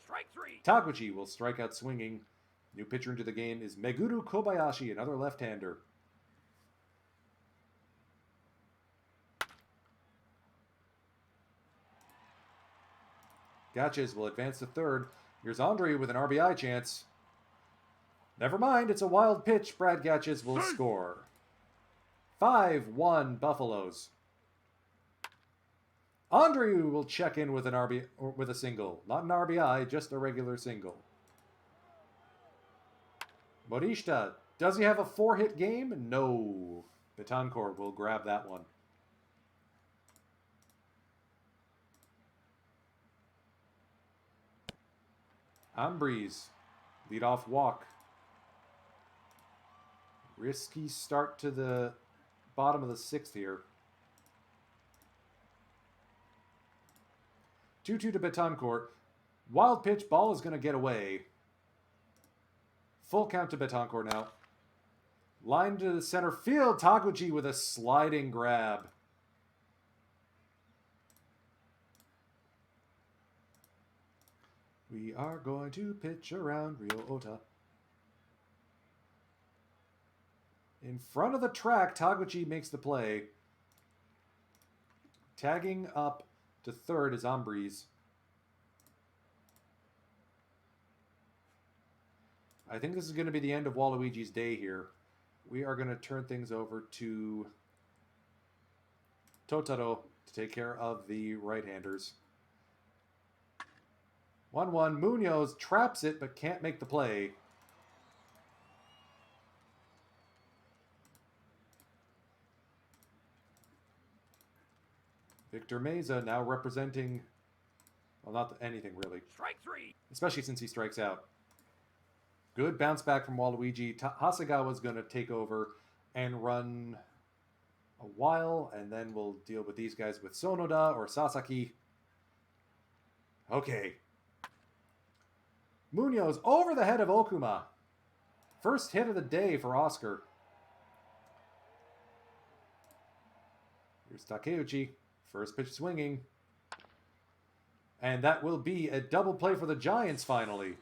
Strike 3. Taguchi will strike out swinging. New pitcher into the game is Meguru Kobayashi, another left-hander. Gotchas will advance to third. Here's Andre with an RBI chance. Never mind, it's a wild pitch. Brad Gotchas will score. 5-1 Buffaloes. Andre will check in with an with a single. Not an RBI, just a regular single. Morishita, does he have a 4-hit game? No. Betancourt will grab that one. Ambriz, leadoff walk. Risky start to the bottom of the 6th here. 2-2 to Betancourt. Wild pitch. Ball is going to get away. Full count to Betancourt now. Line to the center field. Taguchi with a sliding grab. We are going to pitch around Rio Ota. In front of the track, Taguchi makes the play. Tagging up to third is Ambrise. I think this is going to be the end of Waluigi's day here. We are going to turn things over to Totaro to take care of the right-handers. 1-1. Munoz traps it but can't make the play. Victor Meza now representing, well, not anything really. Strike 3. Especially since he strikes out. Good bounce back from Waluigi. Hasegawa's going to take over and run a while, and then we'll deal with these guys with Sonoda or Sasaki. Okay. Munoz over the head of Okuma. First hit of the day for Oscar. Here's Takeuchi. First pitch swinging. And that will be a double play for the Giants finally.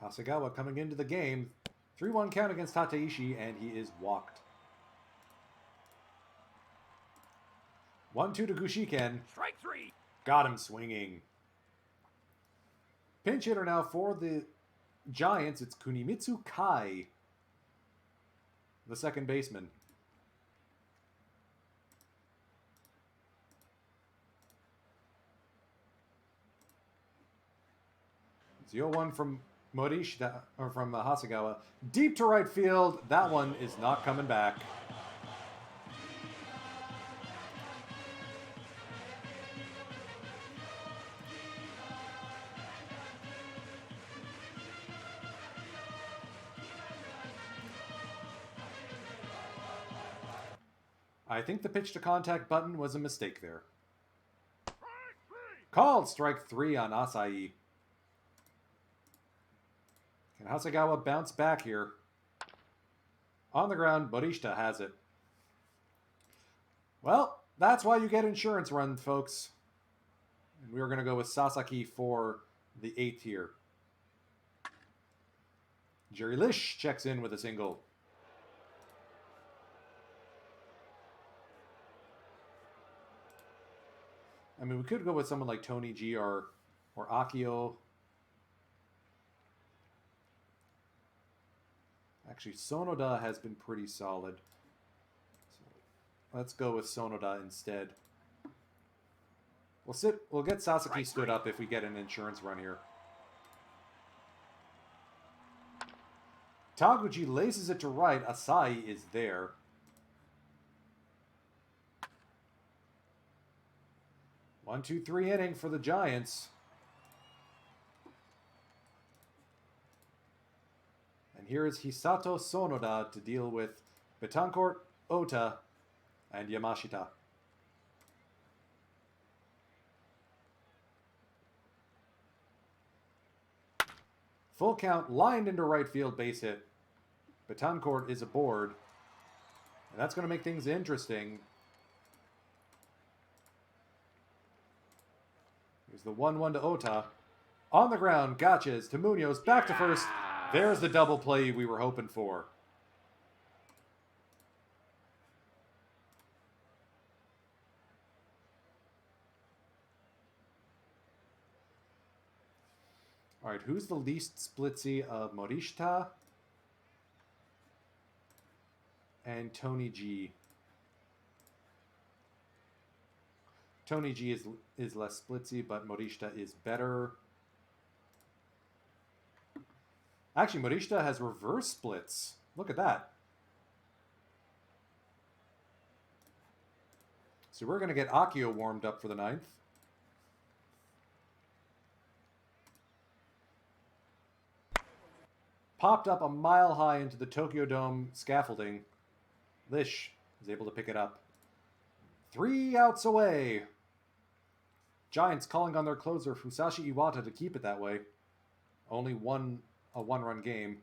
Hasegawa coming into the game. 3-1 count against Tateishi, and he is walked. 1-2 to Gushiken. Strike 3. Got him swinging. Pinch hitter now for the Giants. It's Kunimitsu Kai, the second baseman. It's 0-1 from Morishita, or from Hasegawa. Deep to right field. That one is not coming back. I think the pitch to contact button was a mistake there. Called strike 3 on Asai. Can Hasegawa bounce back here? On the ground, Morishita has it. Well, that's why you get insurance runs, folks. And we are going to go with Sasaki for the 8th here. Jerry Lish checks in with a single. I mean, we could go with someone like Tony G or Akio. Actually, Sonoda has been pretty solid. So let's go with Sonoda instead. We'll get Sasaki stood up if we get an insurance run here. Taguchi laces it to right. Asai is there. One, 2, 3 inning for the Giants. And here is Hisato Sonoda to deal with Betancourt, Ota, and Yamashita. Full count, lined into right field, base hit. Betancourt is aboard. And that's going to make things interesting. Here's the 1-1 to Ota. On the ground, gotchas to Munoz, back to first. There's the double play we were hoping for. All right, who's the least splitsy of Morishita and Tony G? Tony G is less splitsy, but Morishita is better. Actually, Morishita has reverse splits. Look at that. So we're going to get Akio warmed up for the 9th. Popped up a mile high into the Tokyo Dome scaffolding. Lish is able to pick it up. 3 outs away. Giants calling on their closer, Fusashi Iwata, to keep it that way. Only a one-run game.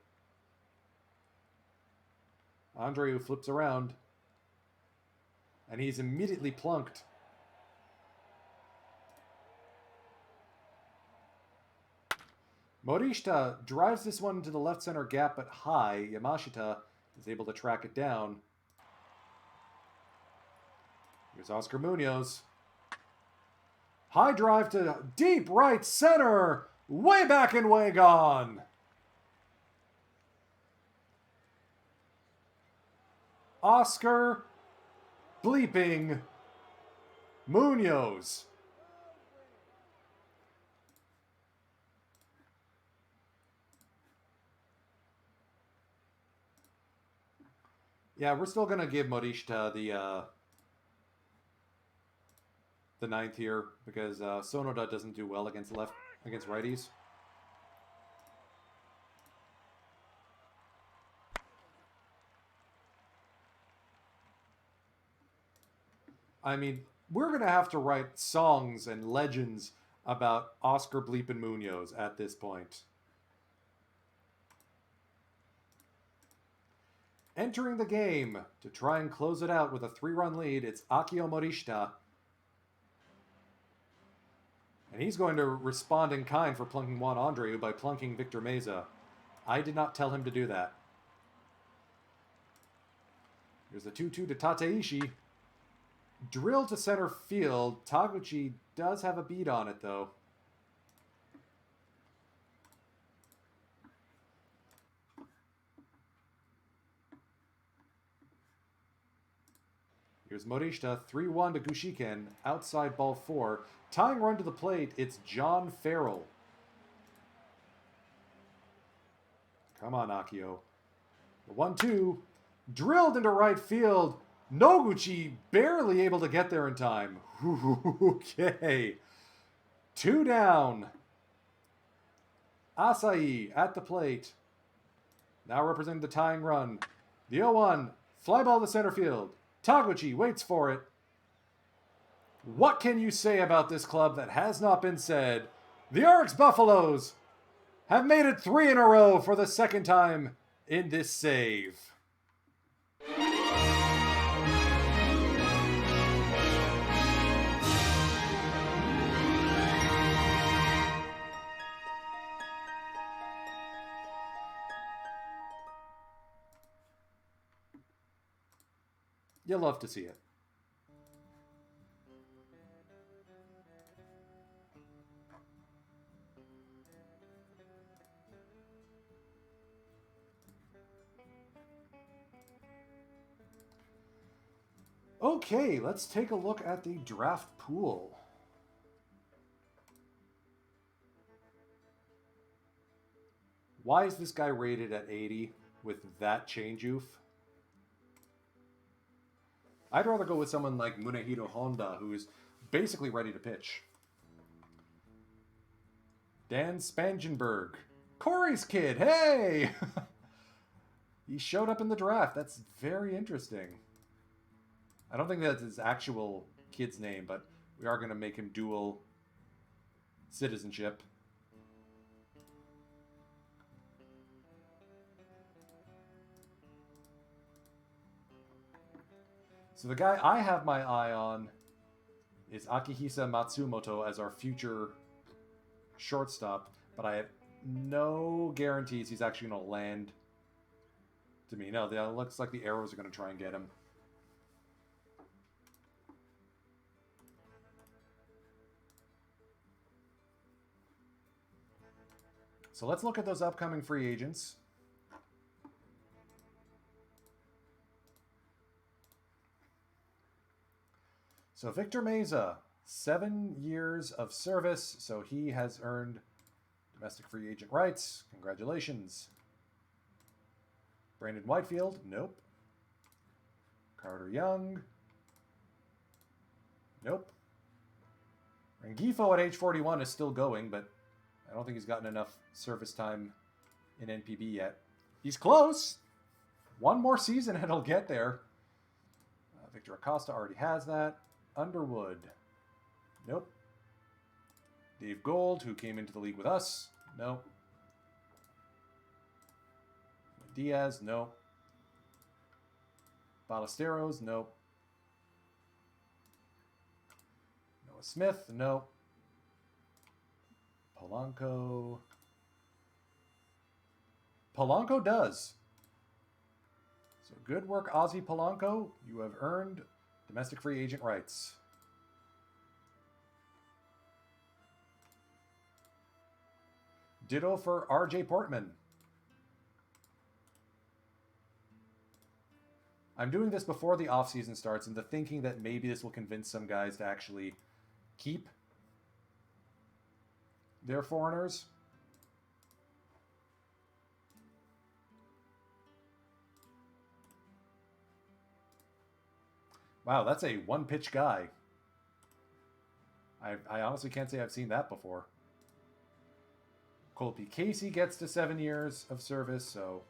Andreu flips around. And he's immediately plunked. Morishita drives this one to the left center gap, but high. Yamashita is able to track it down. Here's Oscar Munoz. High drive to deep right center. Way back and way gone. Oscar bleeping Munoz. Yeah, we're still going to give Morishita the 9th here because Sonoda doesn't do well against righties. I mean, we're going to have to write songs and legends about Oscar Bleepin' Munoz at this point. Entering the game to try and close it out with a 3-run lead, it's Akio Morishita. And he's going to respond in kind for plunking Juan Andreu by plunking Victor Meza. I did not tell him to do that. Here's the 2-2 to Tateishi. Drill to center field. Taguchi does have a beat on it, though. Here's Morishita, 3-1 to Gushiken, outside ball 4. Tying run to the plate, it's John Farrell. Come on, Akio. The 1-2, drilled into right field. Noguchi barely able to get there in time. Okay. 2 down. Asahi at the plate. Now representing the tying run. The 0-1, fly ball to center field. Taguchi waits for it. What can you say about this club that has not been said? The RX Buffaloes have made it 3 in a row for the 2nd time in this save. You'll love to see it. Okay, let's take a look at the draft pool. Why is this guy rated at 80 with that change oof? I'd rather go with someone like Munehiro Honda, who's basically ready to pitch. Dan Spangenberg. Corey's kid, hey! He showed up in the draft. That's very interesting. I don't think that's his actual kid's name, but we are going to make him dual citizenship. So the guy I have my eye on is Akihisa Matsumoto as our future shortstop, but I have no guarantees he's actually going to land to me. No, it looks like the arrows are going to try and get him. So let's look at those upcoming free agents. So Victor Meza, 7 years of service, so he has earned domestic free agent rights. Congratulations. Brandon Whitefield, nope. Carter Young, nope. Rengifo at age 41 is still going, but I don't think he's gotten enough service time in NPB yet. He's close. One more season and he'll get there. Victor Acosta already has that. Underwood, nope. Dave Gold, who came into the league with us, nope. Diaz, no. Ballesteros, no. Noah Smith, no. Polanco. Polanco does. So good work, Ozzy Polanco. You have earned domestic free agent rights. Ditto for RJ Portman. I'm doing this before the offseason starts in the thinking that maybe this will convince some guys to actually keep their foreigners. Wow, that's a one-pitch guy. I honestly can't say I've seen that before. Colby Casey gets to 7 years of service, so...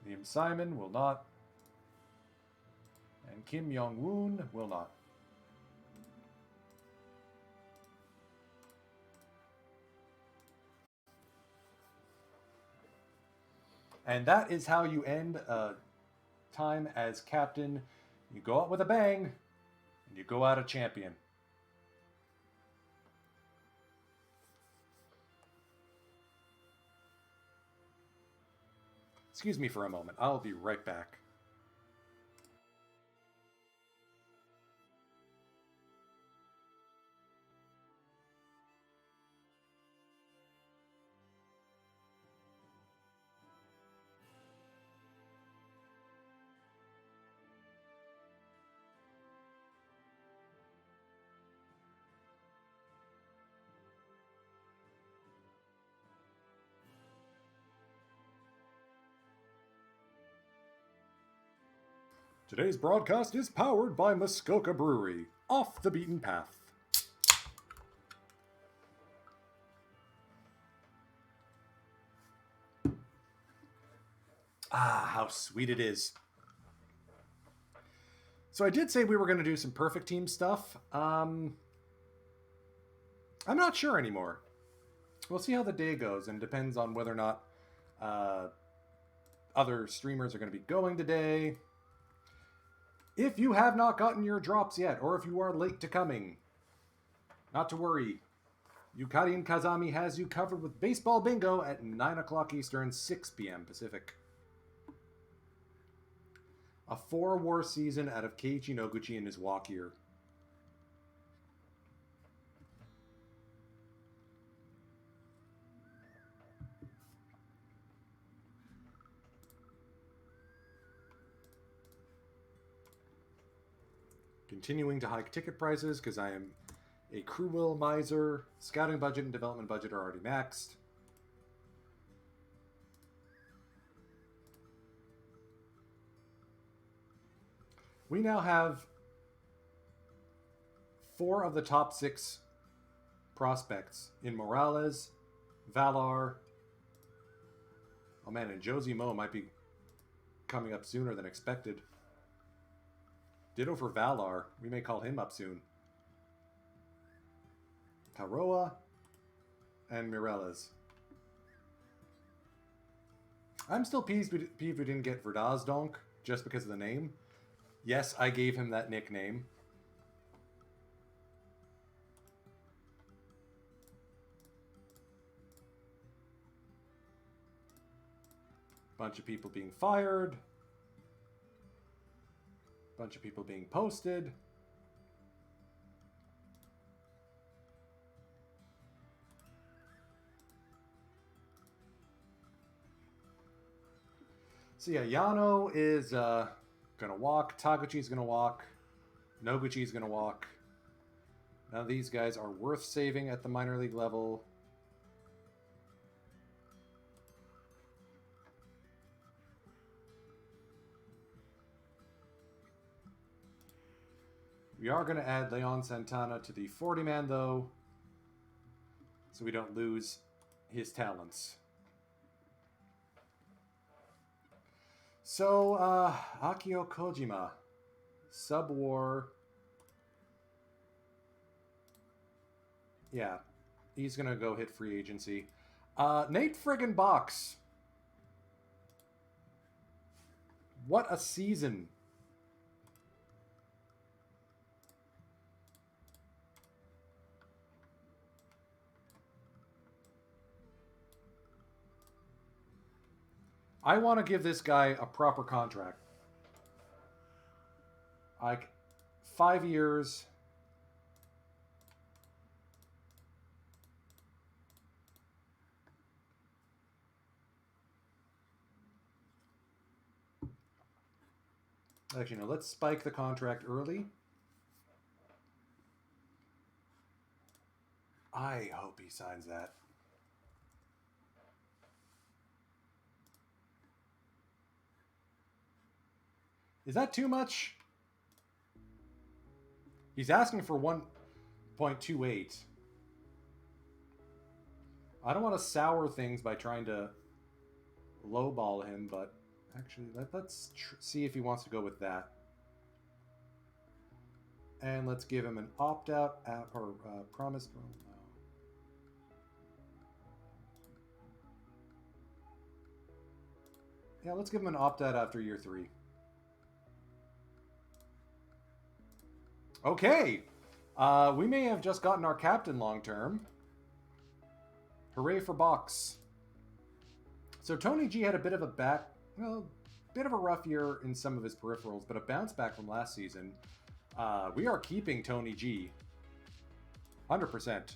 Liam Simon will not. And Kim Jong-woon will not. And that is how you end time as captain. You go out with a bang, and you go out a champion. Excuse me for a moment. I'll be right back. Today's broadcast is powered by Muskoka Brewery, off the beaten path. Ah, how sweet it is. So I did say we were going to do some perfect team stuff. I'm not sure anymore. We'll see how the day goes, and depends on whether or not other streamers are going to be going today. If you have not gotten your drops yet, or if you are late to coming, not to worry. Yukarin Kazami has you covered with Baseball Bingo at 9 o'clock Eastern, 6 p.m. Pacific. A 4-war season out of Keiichi Noguchi and his walk year. Continuing to hike ticket prices because I am a crew will miser. Scouting budget and development budget are already maxed. We now have 4 of the top 6 prospects in Morales, Valar. Oh man, and Josie Mo might be coming up sooner than expected. Ditto for Valar. We may call him up soon. Taroa and Mireles. I'm still peeved we didn't get Verdazdonk just because of the name. Yes, I gave him that nickname. Bunch of people being fired. Bunch of people being posted. So yeah, Yano is gonna walk. Taguchi's gonna walk. Noguchi's gonna walk. None of these guys are worth saving at the minor league level. We are going to add Leon Santana to the 40-man, though, so we don't lose his talents. So, Akio Kojima, Sub-War. Yeah, he's going to go hit free agency. Nate friggin' Box. What a season. I want to give this guy a proper contract. Like, 5 years. Actually, no, let's spike the contract early. I hope he signs that. Is that too much? He's asking for 1.28. I don't want to sour things by trying to lowball him, but actually, let's see if he wants to go with that. And let's give him an opt-out or promise. Oh, no. Yeah, let's give him an opt-out after year 3. Okay. We may have just gotten our captain long-term. Hooray for Box. So Tony G had a bit of a rough year in some of his peripherals, but a bounce back from last season. We are keeping Tony G. 100%.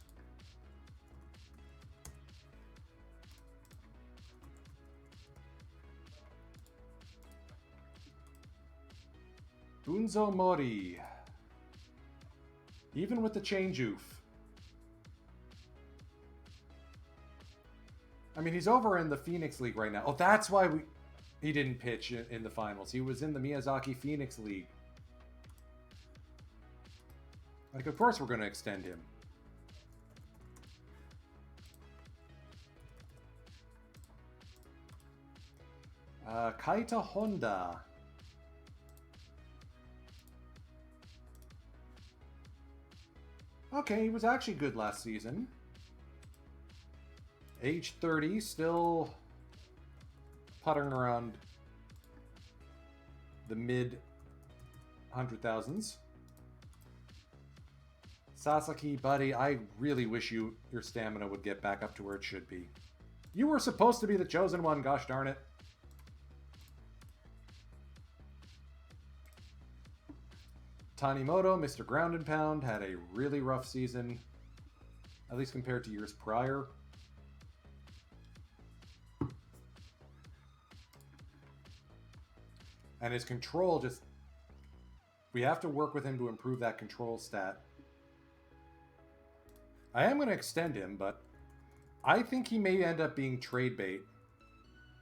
Bunzo Mori. Even with the change oof. I mean, he's over in the Phoenix League right now. Oh, that's why he didn't pitch in the finals. He was in the Miyazaki Phoenix League. Like, of course we're going to extend him. Kaita Honda. Okay, he was actually good last season. Age 30, still puttering around the mid 100,000s. Sasaki, buddy, I really wish your stamina would get back up to where it should be. You were supposed to be the chosen one, gosh darn it. Tanimoto, Mr. Ground and Pound, had a really rough season, at least compared to years prior. And his control just... We have to work with him to improve that control stat. I am going to extend him, but I think he may end up being trade bait.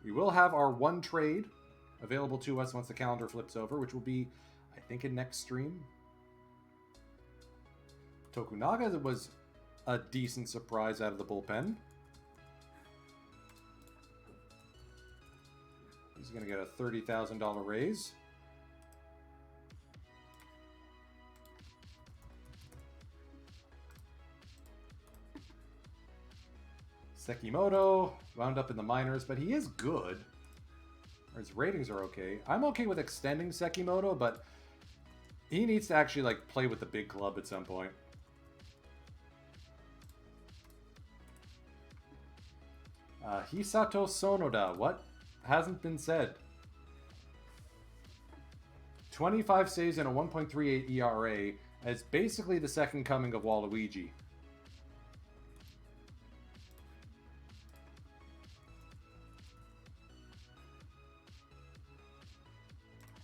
We will have our one trade available to us once the calendar flips over, which will be, I think, in next stream. Tokunaga was a decent surprise out of the bullpen. He's going to get a $30,000 raise. Sekimoto wound up in the minors, but he is good. His ratings are okay. I'm okay with extending Sekimoto, but he needs to actually like play with the big club at some point. Hisato Sonoda, what hasn't been said? 25 saves and a 1.38 ERA as basically the second coming of Waluigi.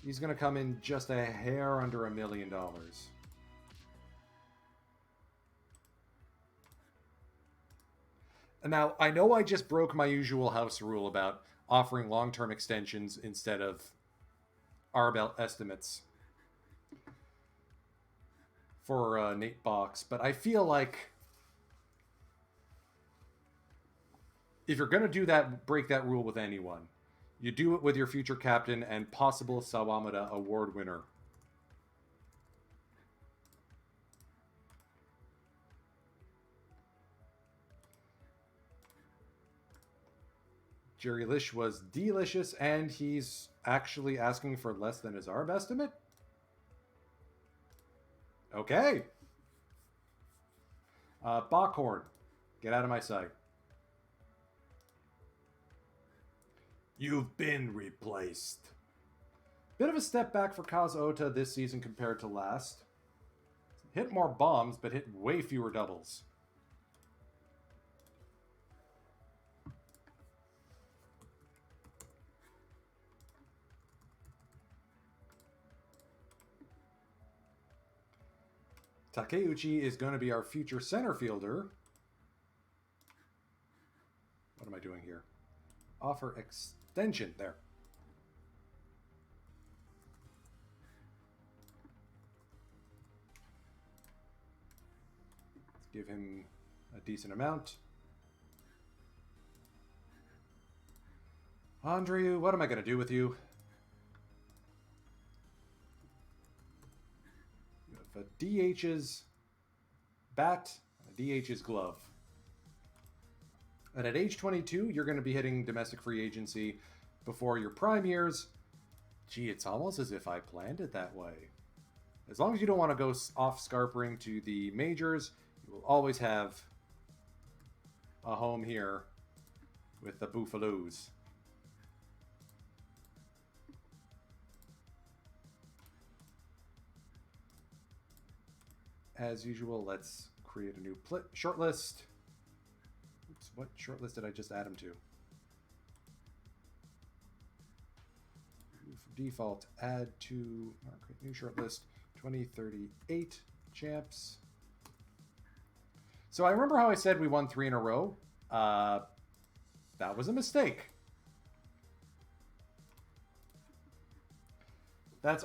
He's going to come in just a hair under $1 million. And now, I know I just broke my usual house rule about offering long-term extensions instead of Arbel estimates. for Nate Box, but I feel like if you're going to do that, break that rule with anyone, you do it with your future captain and possible Sawamura award winner. Jerry Lish was delicious, and he's actually asking for less than his ARB estimate? Okay. Bockhorn, get out of my sight. You've been replaced. Bit of a step back for Kaz Ota this season compared to last. Hit more bombs, but hit way fewer doubles. Takeuchi is going to be our future center fielder. What am I doing here? Offer extension. There. Let's give him a decent amount. Andrew, what am I going to do with you? You have a DH's bat, a DH's glove. And at age 22, you're going to be hitting domestic free agency before your prime years. Gee, it's almost as if I planned it that way. As long as you don't want to go off scarpering to the majors, you will always have a home here with the Buffaloes. As usual, let's create a new shortlist. Oops, what shortlist did I just add him to? Default, add to, create new shortlist, 2038 champs. So I remember how I said we won 3 in a row. That was a mistake. That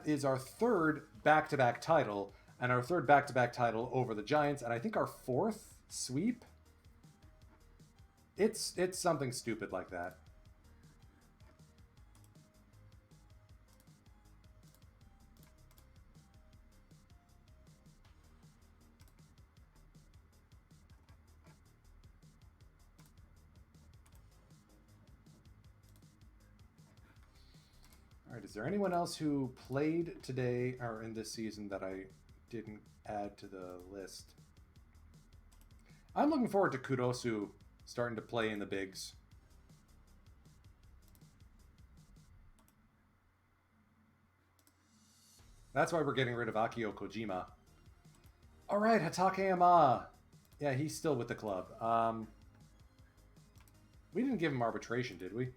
is our third back-to-back title, and our third back-to-back title over the Giants, and I think our 4th sweep. It's something stupid like that. All right, is there anyone else who played today or in this season that I didn't add to the list? I'm looking forward to Kurosu starting to play in the bigs. That's why we're getting rid of Akio Kojima. All right, Hatakeyama. Yeah, he's still with the club. We didn't give him arbitration, did we?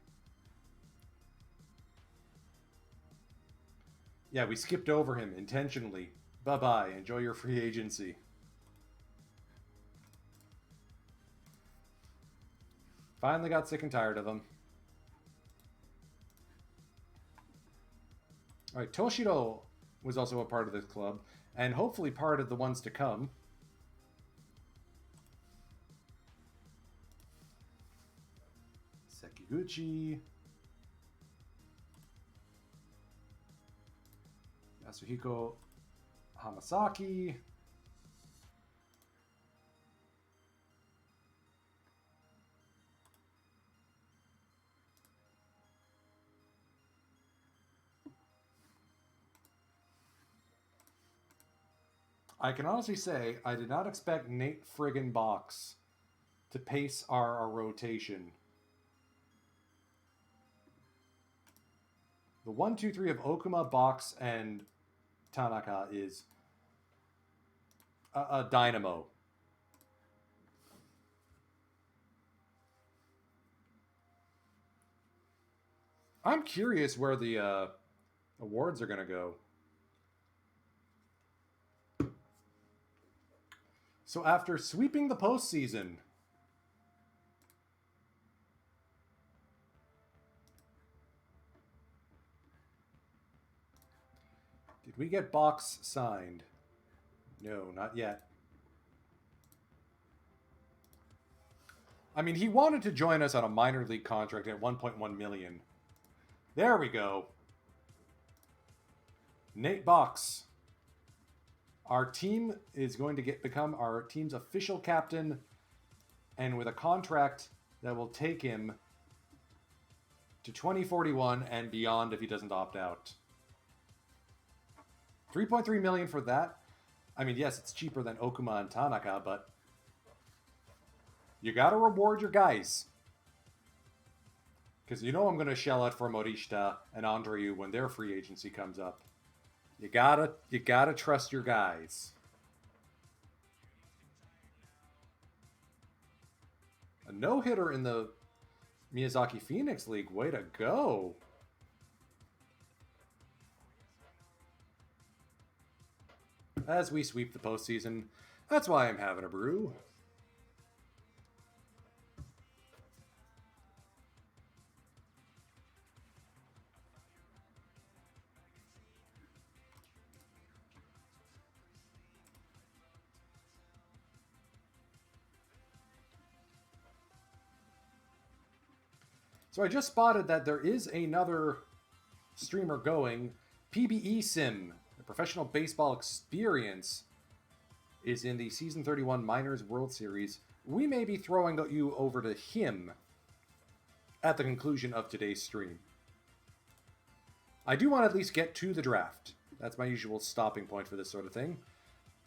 Yeah, we skipped over him intentionally. Bye-bye. Enjoy your free agency. Finally got sick and tired of him. All right, Toshiro was also a part of this club, and hopefully part of the ones to come. Sekiguchi. Yasuhiko Hamasaki. I can honestly say I did not expect Nate friggin' Box to pace our rotation. The 1, 2, 3 of Okuma, Box, and Tanaka is a dynamo. I'm curious where the awards are going to go. So after sweeping the postseason, did we get Box signed? No, not yet. I mean, he wanted to join us on a minor league contract at 1.1 million. There we go. Nate Box. Our team is going to become our team's official captain, and with a contract that will take him to 2041 and beyond if he doesn't opt out. 3.3 million for that. I mean, yes, it's cheaper than Okuma and Tanaka, but you gotta reward your guys. Because you know I'm gonna shell out for Morishita and Andreu when their free agency comes up. You gotta trust your guys. A no-hitter in the Miyazaki Phoenix League. Way to go. As we sweep the postseason, that's why I'm having a brew. So I just spotted that there is another streamer going. PBE Sim, the Professional Baseball Experience, is in the Season 31 Minors World Series. We may be throwing you over to him at the conclusion of today's stream. I do want to at least get to the draft. That's my usual stopping point for this sort of thing.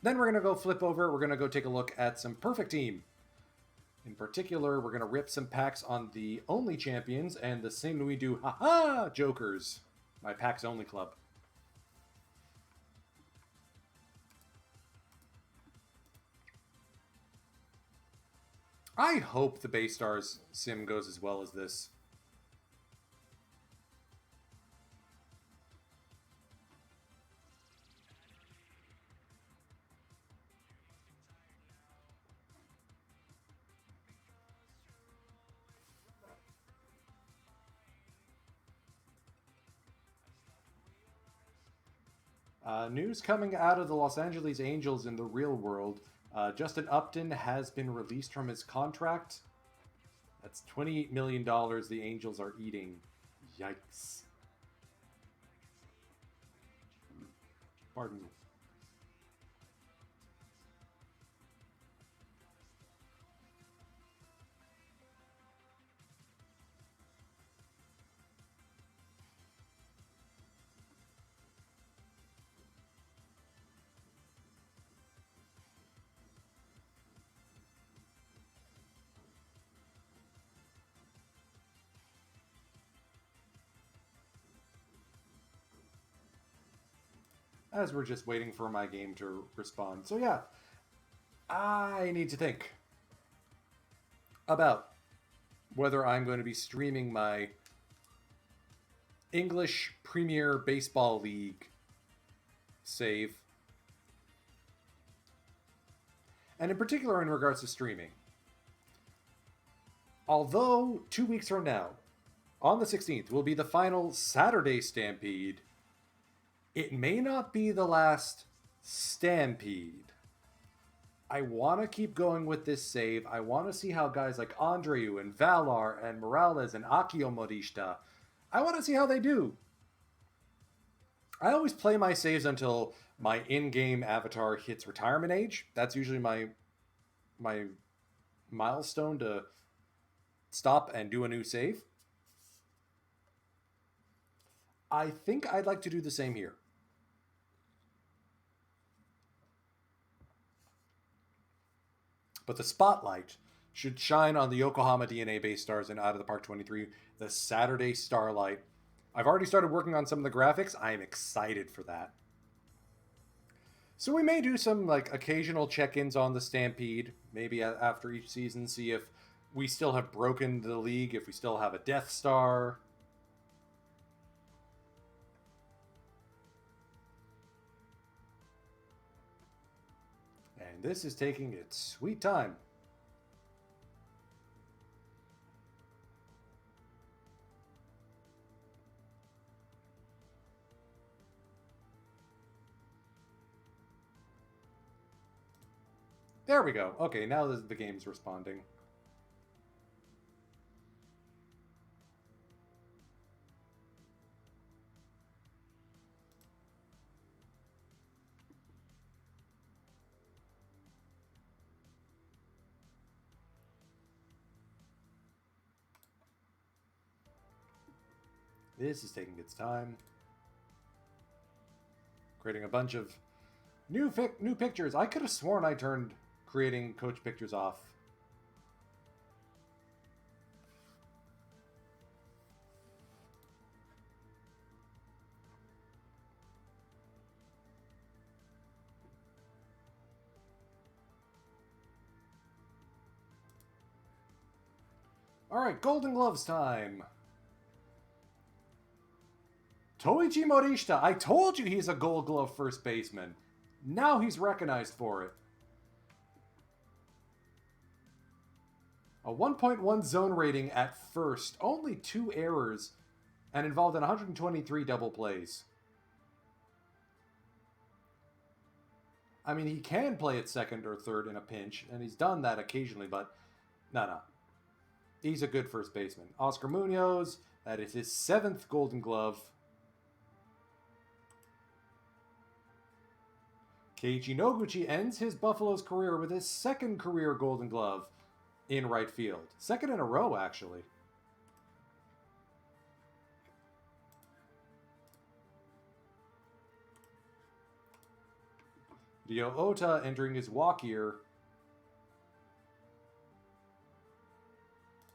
Then we're going to go flip over. We're going to go take a look at some Perfect Team. In particular, we're going to rip some packs on the Only Champions and the Same We Do Haha Jokers, my packs only club. I hope the Bay Stars sim goes as well as this. News coming out of the Los Angeles Angels in the real world. Justin Upton has been released from his contract. That's $28 million the Angels are eating. Yikes. Pardon me. As we're just waiting for my game to respond. So yeah, I need to think about whether I'm going to be streaming my English Premier Baseball League save. And in particular in regards to streaming. Although 2 weeks from now, on the 16th, will be the final Saturday Stampede, it may not be the last Stampede. I want to keep going with this save. I want to see how guys like Andreu and Valar and Morales and Akio Morishita, I want to see how they do. I always play my saves until my in-game avatar hits retirement age. That's usually my milestone to stop and do a new save. I think I'd like to do the same here. But the spotlight should shine on the Yokohama DNA Base Stars and Out of the Park 23, the Saturday Starlight. I've already started working on some of the graphics. I am excited for that. So we may do some like occasional check-ins on the Stampede, maybe after each season, see if we still have broken the league, if we still have a Death Star. And this is taking its sweet time. There we go. Okay, now the game's responding. This is taking its time. Creating a bunch of new pictures. I could have sworn I turned creating coach pictures off. All right, Golden Gloves time. Toichi Morishita. I told you he's a Gold Glove first baseman. Now he's recognized for it. A 1.1 zone rating at first. Only 2 errors. And involved in 123 double plays. I mean, he can play at second or third in a pinch. And he's done that occasionally, but no. He's a good first baseman. Oscar Munoz. That is his 7th Golden Glove. Keiichi Noguchi ends his Buffalo's career with his 2nd career Golden Glove in right field. 2nd in a row, actually. Ryo Ota entering his walk year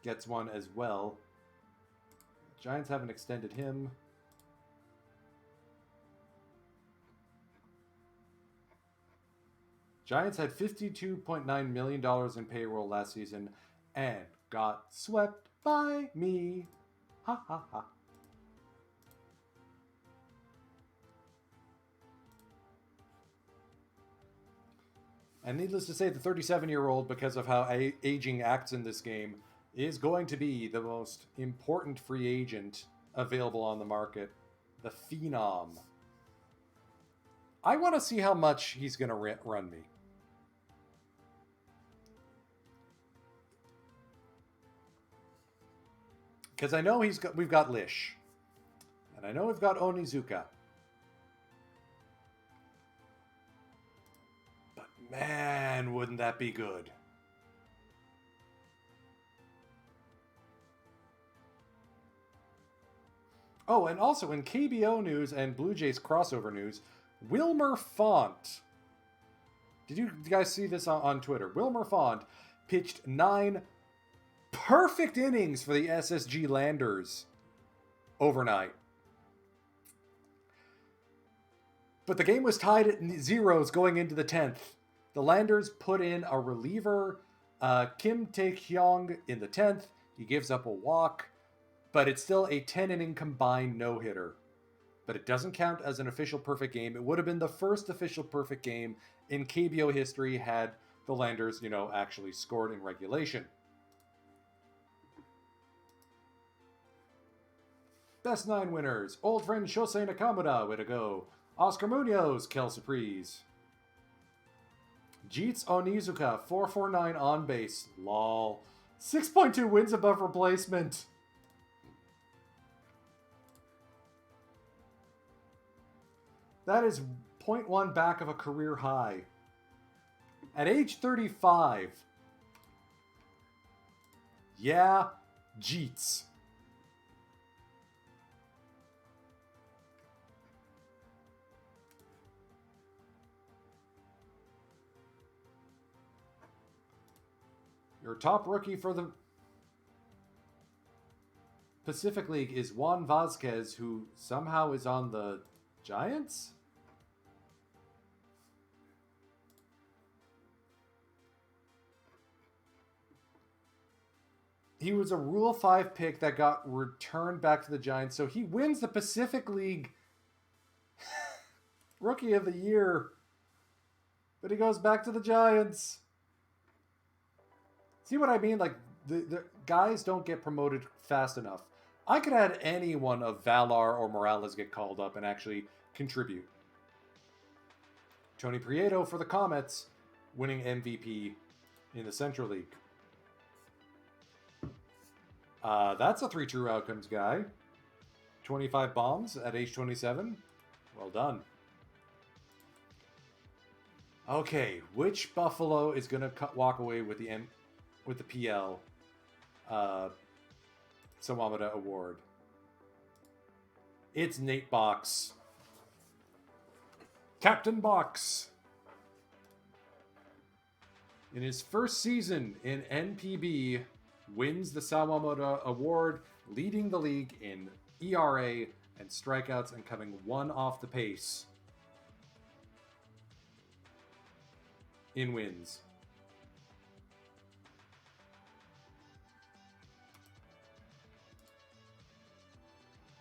gets one as well. Giants haven't extended him. Giants had $52.9 million in payroll last season and got swept by me. Ha ha ha. And needless to say, the 37-year-old, because of how aging acts in this game, is going to be the most important free agent available on the market. The Phenom. I want to see how much he's going to run me. Because I know we've got Lish. And I know we've got Onizuka. But man, wouldn't that be good. Oh, and also in KBO news and Blue Jays crossover news, Wilmer Font. Did you guys see this on Twitter? Wilmer Font pitched 9 perfect innings for the SSG Landers overnight. But the game was tied at 0s going into the 10th. The Landers put in a reliever, Kim Tae-kyung, in the 10th. He gives up a walk, but it's still a 10-inning combined no-hitter. But it doesn't count as an official perfect game. It would have been the first official perfect game in KBO history had the Landers, actually scored in regulation. Best 9 winners. Old friend Shosei Nakamura, way to go. Oscar Munoz, Kel Surprise. Jeets Onizuka, 449 on base. Lol. 6.2 wins above replacement. That is 0.1 back of a career high. At age 35. Yeah, Jeets. Your top rookie for the Pacific League is Juan Vazquez, who somehow is on the Giants? He was a Rule 5 pick that got returned back to the Giants, so he wins the Pacific League Rookie of the Year. But he goes back to the Giants. See what I mean? Like, the guys don't get promoted fast enough. I could have had any one of Valar or Morales get called up and actually contribute. Tony Prieto for the Comets. winning MVP in the Central League. That's a 3 true outcomes guy. 25 bombs at age 27. Well done. Okay, which Buffalo is gonna walk away with the PL Sawamata Award? It's Nate Box. Captain Box. In his first season in NPB, wins the Sawamata Award, leading the league in ERA and strikeouts and coming one off the pace in wins.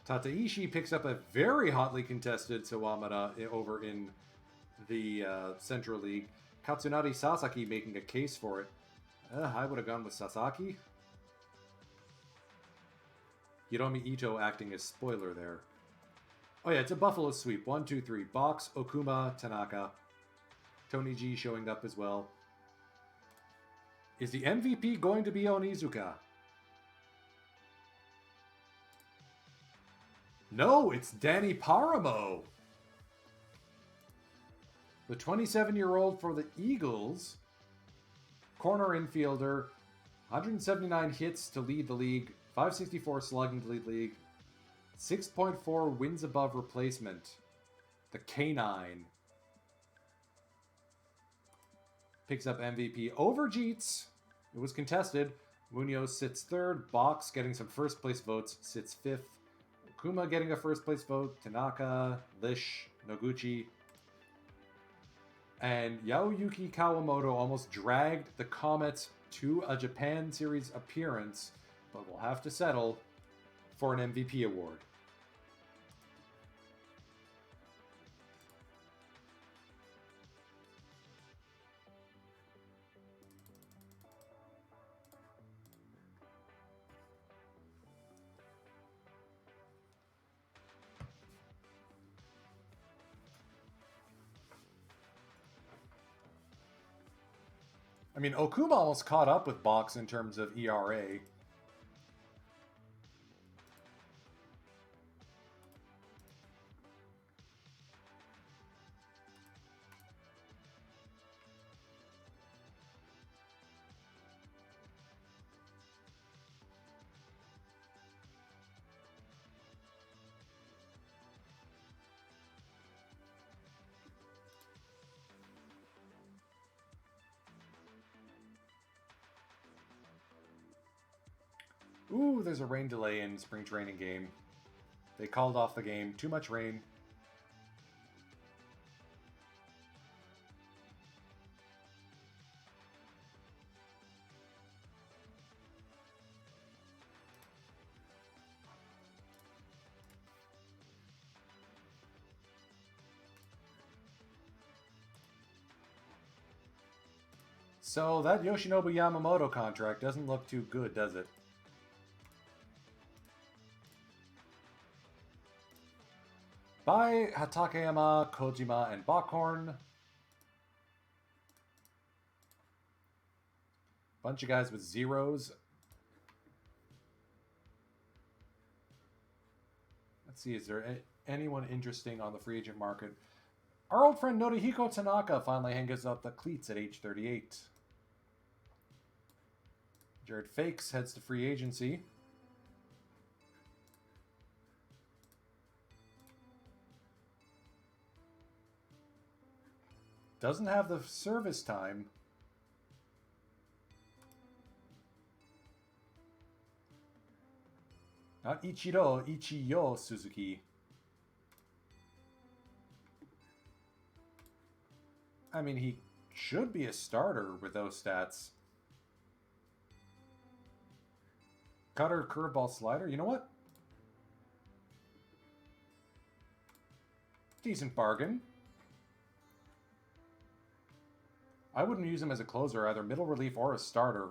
Tataishi picks up a very hotly contested Sawamata over in the Central League. Katsunari Sasaki making a case for it. I would have gone with Sasaki. Hiromi Ito acting as spoiler there. Oh yeah, it's a Buffalo sweep. 1, 2, 3. Box, Okuma, Tanaka. Tony G showing up as well. Is the MVP going to be Onizuka? No, it's Danny Paramo. The 27-year-old for the Eagles. Corner infielder. 179 hits to lead the league. 564 slugging to lead the league. 6.4 wins above replacement. The Canine. Picks up MVP over Jeets. It was contested. Munoz sits third. Box getting some first place votes. Sits fifth. Okuma getting a first place vote. Tanaka, Lish, Noguchi. And Yaoyuki Kawamoto almost dragged the Comets to a Japan Series appearance, but will have to settle for an MVP award. I mean, Okuma almost caught up with Box in terms of ERA. Ooh, there's a rain delay in spring training game. They called off the game. Too much rain. So that Yoshinobu Yamamoto contract doesn't look too good, does it? By Hatakeyama, Kojima, and Backhorn. Bunch of guys with zeros. Let's see, is there anyone interesting on the free agent market? Our old friend Norihiko Tanaka finally hangs up the cleats at age 38. Jared Fakes heads to free agency. Doesn't have the service time. Not Ichiro, Ichiyo Suzuki. I mean, he should be a starter with those stats. Cutter, curveball, slider. You know what? Decent bargain. I wouldn't use him as a closer, either middle relief or a starter.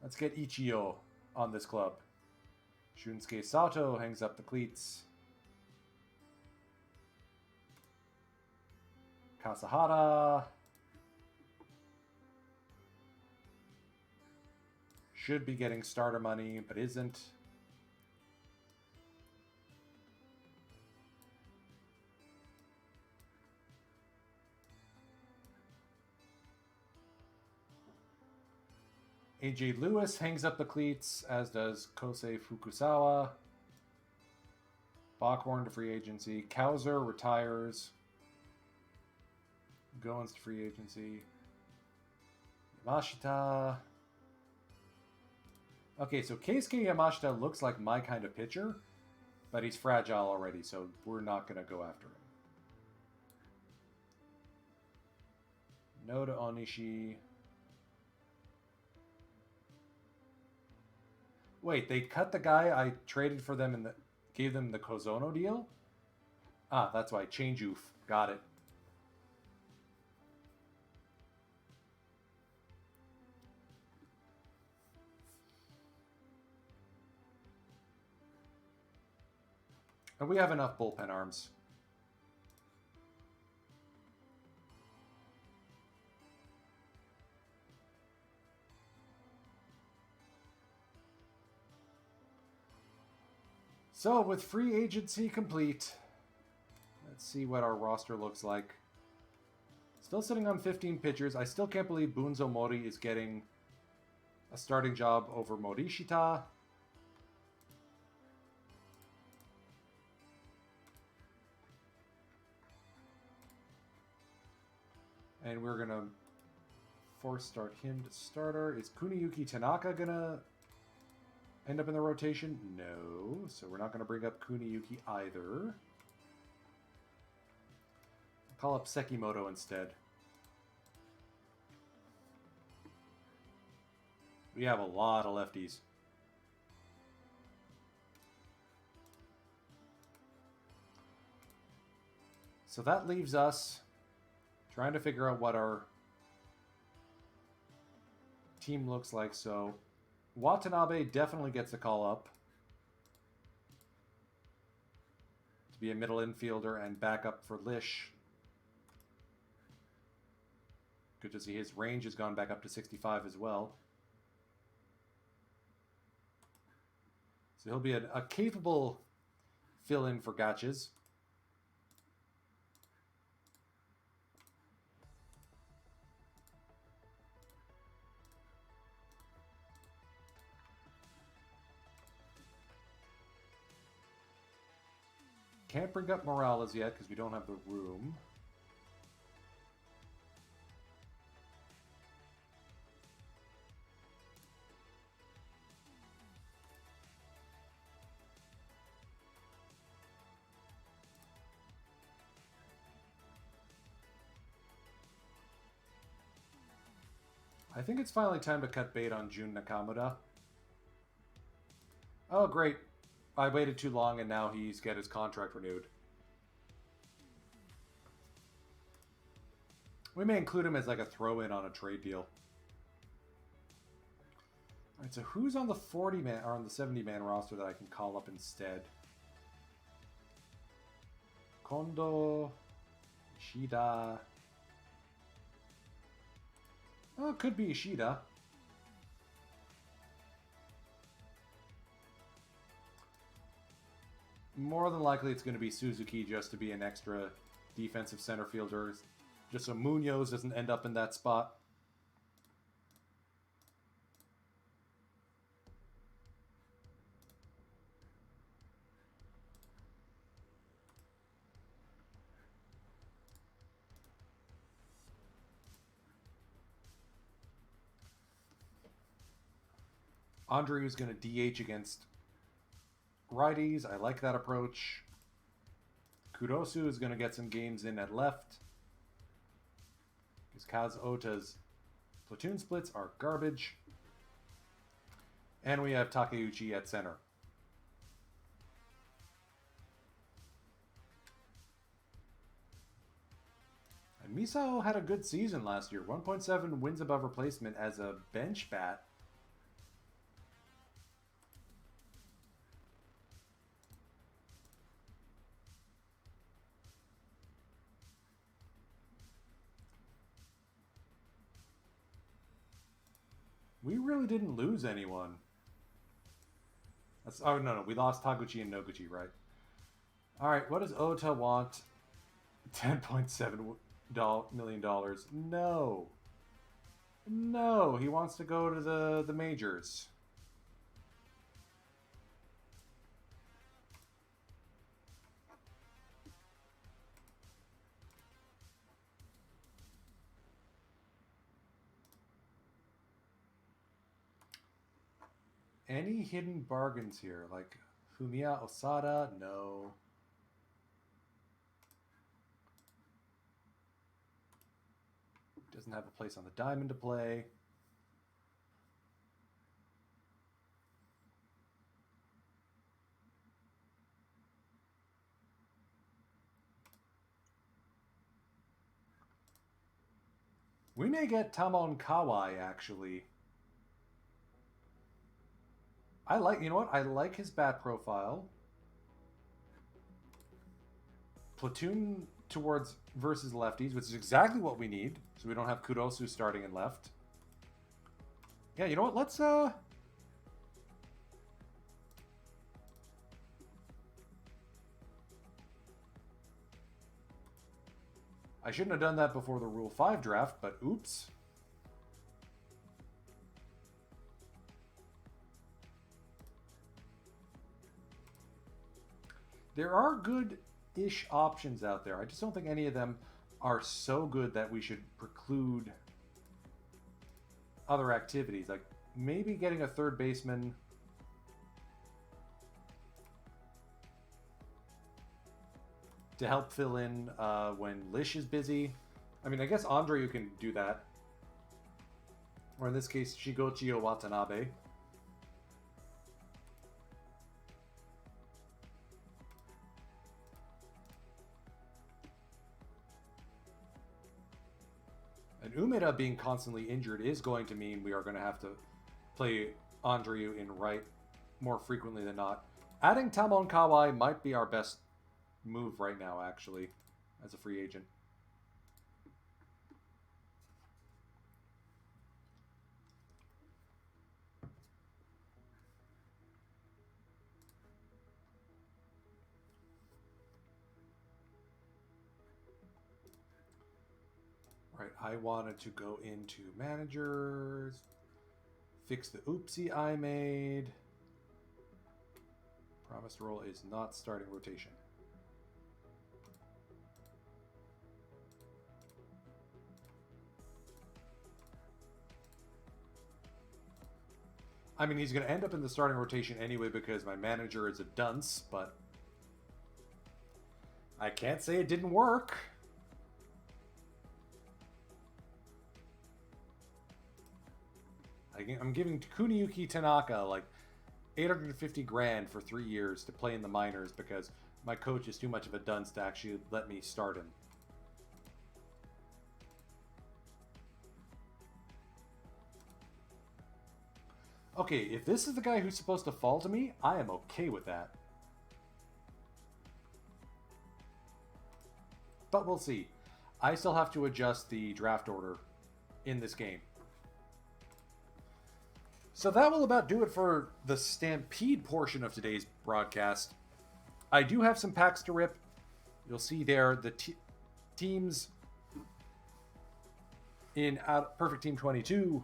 Let's get Ichiyo on this club. Shunsuke Sato hangs up the cleats. Kasahara. should be getting starter money, but isn't. AJ Lewis hangs up the cleats, as does Kosei Fukusawa. Bockhorn to free agency. Kauser retires. Goins to free agency. Yamashita. Okay, so Keisuke Yamashita looks like my kind of pitcher, but he's fragile already, so we're not going to go after him. No to Onishi. Wait, they cut the guy I traded for them and gave them the Kozono deal? Ah, that's why. Change oof. Got it. And we have enough bullpen arms. So, with free agency complete, let's see what our roster looks like. Still sitting on 15 pitchers. I still can't believe Bunzo Mori is getting a starting job over Morishita. And we're going to force start him to starter. Is Kuniyuki Tanaka going to end up in the rotation? No. So we're not going to bring up Kuniyuki either. Call up Sekimoto instead. We have a lot of lefties. So that leaves us trying to figure out what our team looks like. So Watanabe definitely gets a call up to be a middle infielder and backup for Lish. Good to see his range has gone back up to 65 as well. So he'll be a capable fill-in for Gotches. Can't bring up Morales yet because we don't have the room. I think it's finally time to cut bait on Jun Nakamura. Oh, great. I waited too long and now he's got his contract renewed. We may include him as like a throw-in on a trade deal. Alright, so who's on the 40-man or on the 70-man roster that I can call up instead? Kondo, Ishida. Oh, it could be Ishida. More than likely it's going to be Suzuki just to be an extra defensive center fielder. Just so Munoz doesn't end up in that spot. Andre is going to DH against righties. I like that approach. Kurosu is going to get some games in at left. Because Kaz Ota's platoon splits are garbage. And we have Takeuchi at center. And Misao had a good season last year. 1.7 wins above replacement as a bench bat. We really didn't lose anyone. That's, oh, no, we lost Taguchi and Noguchi, right? All right, what does Ota want? $10.7 million. No. No, he wants to go to the majors. Any hidden bargains here? Like Fumiya Osada? No. Doesn't have a place on the diamond to play. We may get Tamon Kawai, actually. I like, you know what? I like his bat profile. Platoon towards versus lefties, which is exactly what we need. So we don't have Kurosu starting in left. Yeah, you know what? Let's I shouldn't have done that before the Rule 5 draft, but oops. There are good-ish options out there. I just don't think any of them are so good that we should preclude other activities. Like maybe getting a third baseman to help fill in when Lish is busy. I mean, I guess Andre, you can do that. Or in this case, Shigochi Watanabe. And Umeda being constantly injured is going to mean we are going to have to play Andreu in right more frequently than not. Adding Tamon Kawai might be our best move right now, actually, as a free agent. Right, I wanted to go into managers, fix the oopsie I made. Promised role is not starting rotation. I mean, he's going to end up in the starting rotation anyway because my manager is a dunce, but I can't say it didn't work. I'm giving Kuniyuki Tanaka like 850 grand for 3 years to play in the minors because my coach is too much of a dunce to actually let me start him. Okay, if this is the guy who's supposed to fall to me, I am okay with that. But we'll see. I still have to adjust the draft order in this game. So that will about do it for the Stampede portion of today's broadcast. I do have some packs to rip. You'll see there the teams in Perfect Team 22.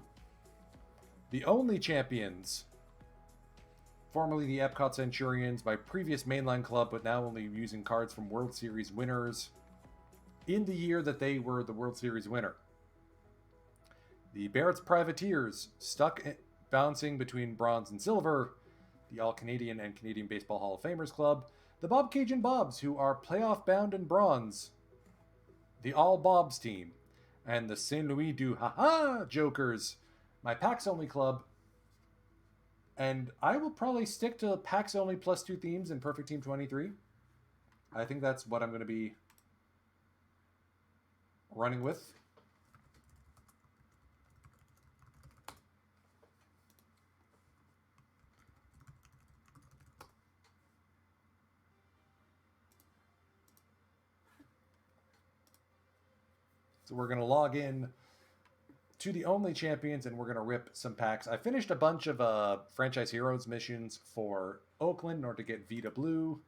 The only champions, formerly the Epcot Centurions, my previous mainline club, but now only using cards from World Series winners in the year that they were the World Series winner. The Barrett's Privateers, bouncing between bronze and silver, the All-Canadian and Canadian Baseball Hall of Famers Club, the Bob Cajun Bobs, who are playoff bound in bronze, the All Bobs team, and the Saint Louis du Ha-Ha Jokers, my packs only club. And I will probably stick to packs only +2 themes in Perfect Team 23. I think that's what I'm going to be running with. So we're going to log in to the only champions, and we're going to rip some packs. I finished a bunch of Franchise Heroes missions for Oakland in order to get Vita Blue.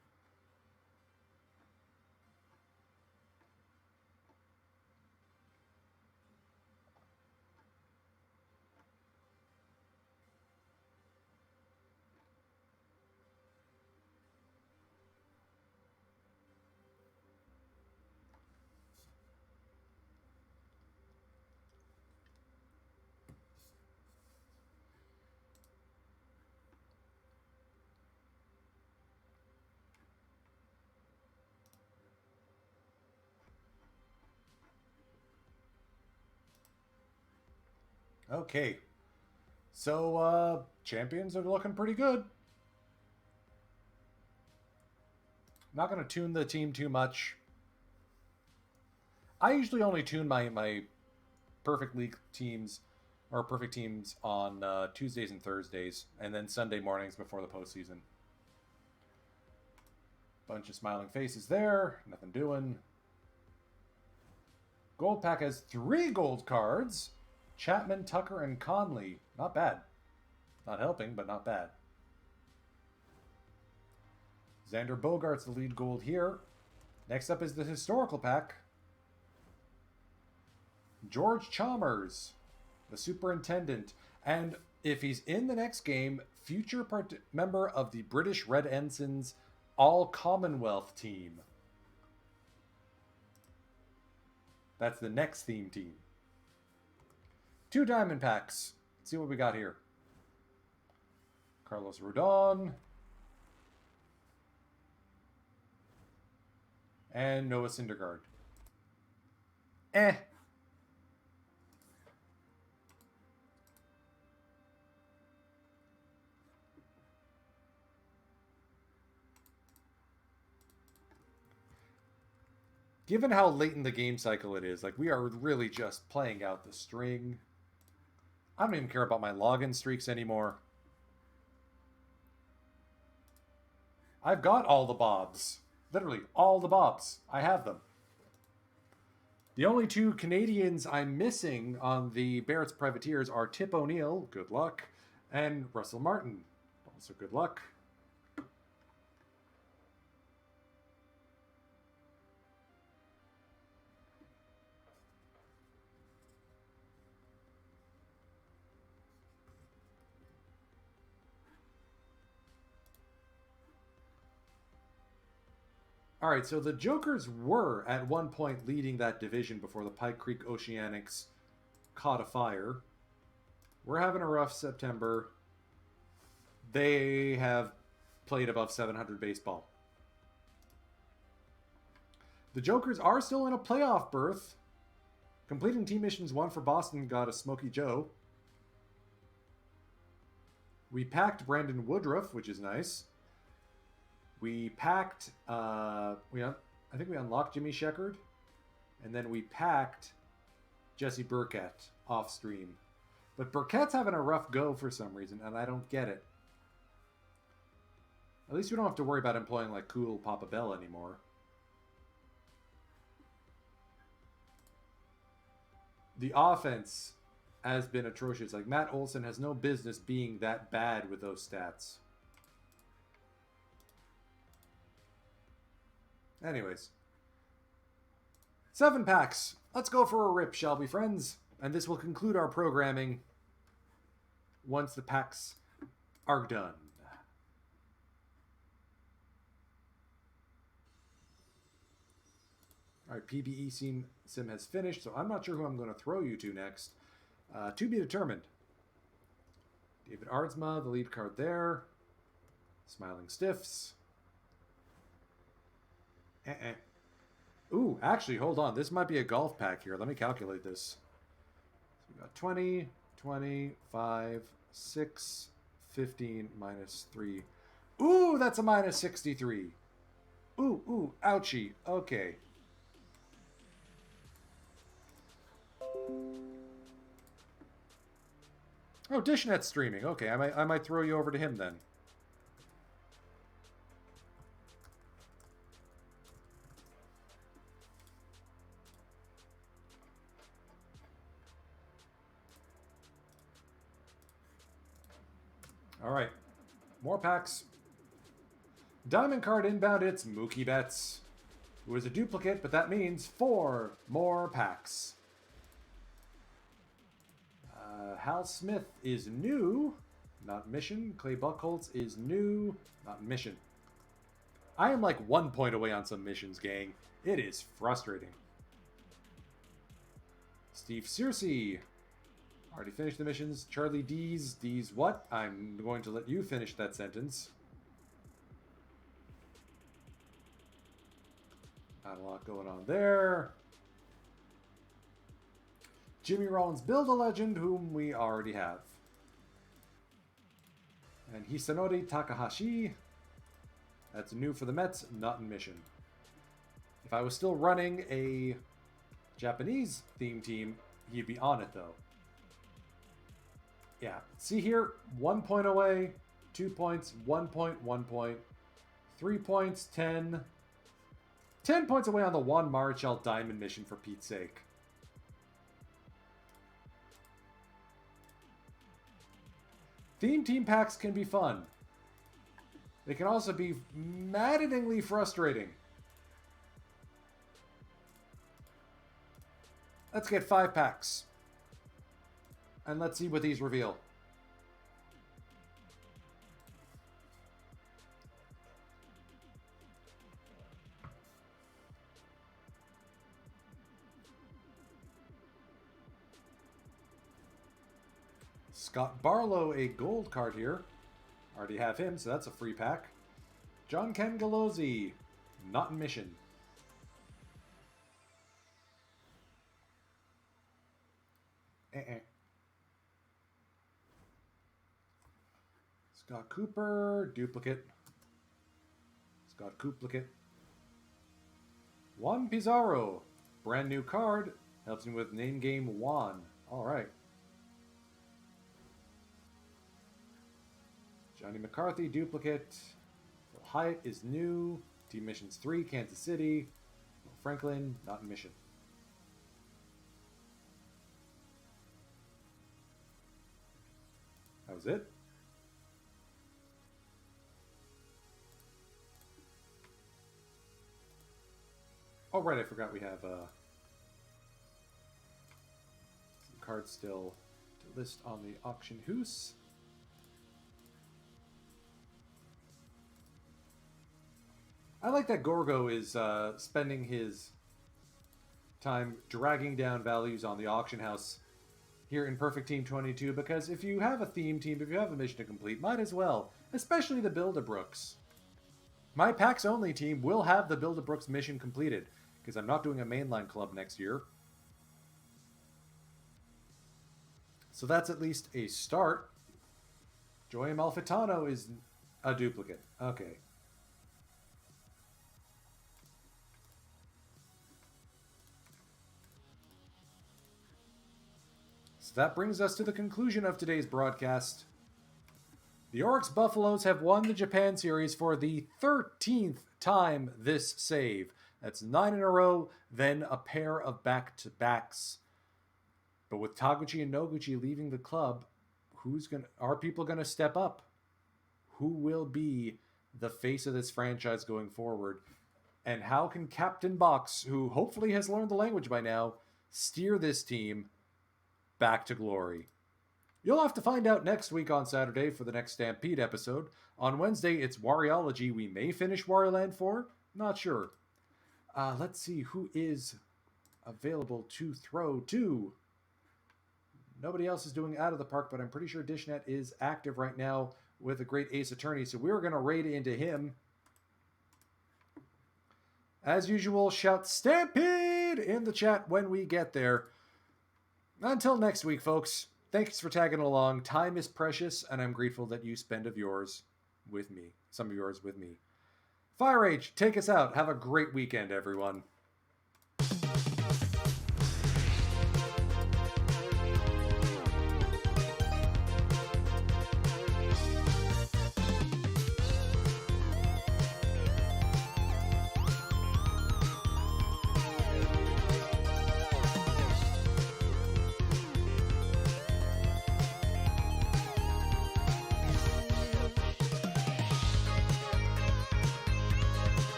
Okay. So, champions are looking pretty good. Not going to tune the team too much. I usually only tune my perfect league teams or perfect teams on Tuesdays and Thursdays, and then Sunday mornings before the postseason. Bunch of smiling faces there. Nothing doing. Gold pack has 3 gold cards. Chapman, Tucker, and Conley. Not bad. Not helping, but not bad. Xander Bogaerts the lead gold here. Next up is the historical pack. George Chalmers, the superintendent. And if he's in the next game, future member of the British Red Ensigns All-Commonwealth team. That's the next theme team. 2 diamond packs. Let's see what we got here. Carlos Rodon. And Noah Syndergaard. Given how late in the game cycle it is, like, we are really just playing out the string. I don't even care about my login streaks anymore. I've got all the bobs. Literally, all the bobs. I have them. The only 2 Canadians I'm missing on the Barrett's Privateers are Tip O'Neill, good luck, and Russell Martin, also good luck. All right, so the Jokers were at one point leading that division before the Pike Creek Oceanics caught a fire. We're having a rough September. They have played above 700 baseball. The Jokers are still in a playoff berth. Completing team missions 1 for Boston got a Smokey Joe. We packed Brandon Woodruff, which is nice. We packed, I think we unlocked Jimmy Sheckard, and then we packed Jesse Burkett off stream. But Burkett's having a rough go for some reason, and I don't get it. At least we don't have to worry about employing like cool Papa Bell anymore. The offense has been atrocious. Like, Matt Olson has no business being that bad with those stats. Anyways. 7 packs. Let's go for a rip, shall we, friends? And this will conclude our programming once the packs are done. All right, PBE sim has finished, so I'm not sure who I'm going to throw you to next. To be determined. David Ardsma, the lead card there. Smiling Stiffs. Ooh, actually, hold on. This might be a golf pack here. Let me calculate this. So we got 20, 25, 6, 15, minus 3. Ooh, that's a minus 63. Ooh, ouchie. Okay. Oh, Dishnet's streaming. Okay, I might throw you over to him then. All right. More packs. Diamond card inbound, it's Mookie Betts, who is a duplicate, but that means 4 more packs. Hal Smith is new, not mission. Clay Buchholz is new, not mission. I am like 1 point away on some missions, gang. It is frustrating. Steve Searcy. Already finished the missions. Charlie D's what? I'm going to let you finish that sentence. Not a lot going on there. Jimmy Rollins, Build a Legend, whom we already have. And Hisanori Takahashi. That's new for the Mets, not in mission. If I was still running a Japanese theme team, he'd be on it though. Yeah, see here, 1 point away, 2 points, 1 point, 1 point, 3 points, 10. 10 points away on the Juan Marichal Diamond mission, for Pete's sake. Theme team packs can be fun. They can also be maddeningly frustrating. Let's get 5 packs. And let's see what these reveal. Scott Barlow, a gold card here. Already have him, so that's a free pack. John Ken Galozzi, not in mission. Scott Cooper, duplicate. Scott Couplicate. Juan Pizarro, brand new card. Helps me with name game Juan. Alright. Johnny McCarthy, duplicate. Phil Hyatt is new. Team Missions 3, Kansas City. Franklin, not in mission. That was it? Oh, right, I forgot we have some cards still to list on the auction house. I like that Gorgo is spending his time dragging down values on the auction house here in Perfect Team 22, because if you have a theme team, if you have a mission to complete, might as well, especially the Build-A-Brooks. My Packs Only team will have the Build-A-Brooks mission completed, because I'm not doing a mainline club next year. So that's at least a start. Joey Malfitano is a duplicate. Okay. So that brings us to the conclusion of today's broadcast. The Oryx Buffaloes have won the Japan Series for the 13th time this save. That's 9 in a row, then a pair of back-to-backs. But with Taguchi and Noguchi leaving the club, are people gonna step up? Who will be the face of this franchise going forward? And how can Captain Box, who hopefully has learned the language by now, steer this team back to glory? You'll have to find out next week on Saturday for the next Stampede episode. On Wednesday, it's Warriology. We may finish Wario Land 4. Not sure. Let's see who is available to throw to. Nobody else is doing Out of the Park, but I'm pretty sure Dishnet is active right now with a great Ace Attorney, so we're going to raid into him. As usual, shout Stampede in the chat when we get there. Until next week, folks, thanks for tagging along. Time is precious, and I'm grateful that you spend of yours with me. Some of yours with me. Firage, take us out. Have a great weekend, everyone.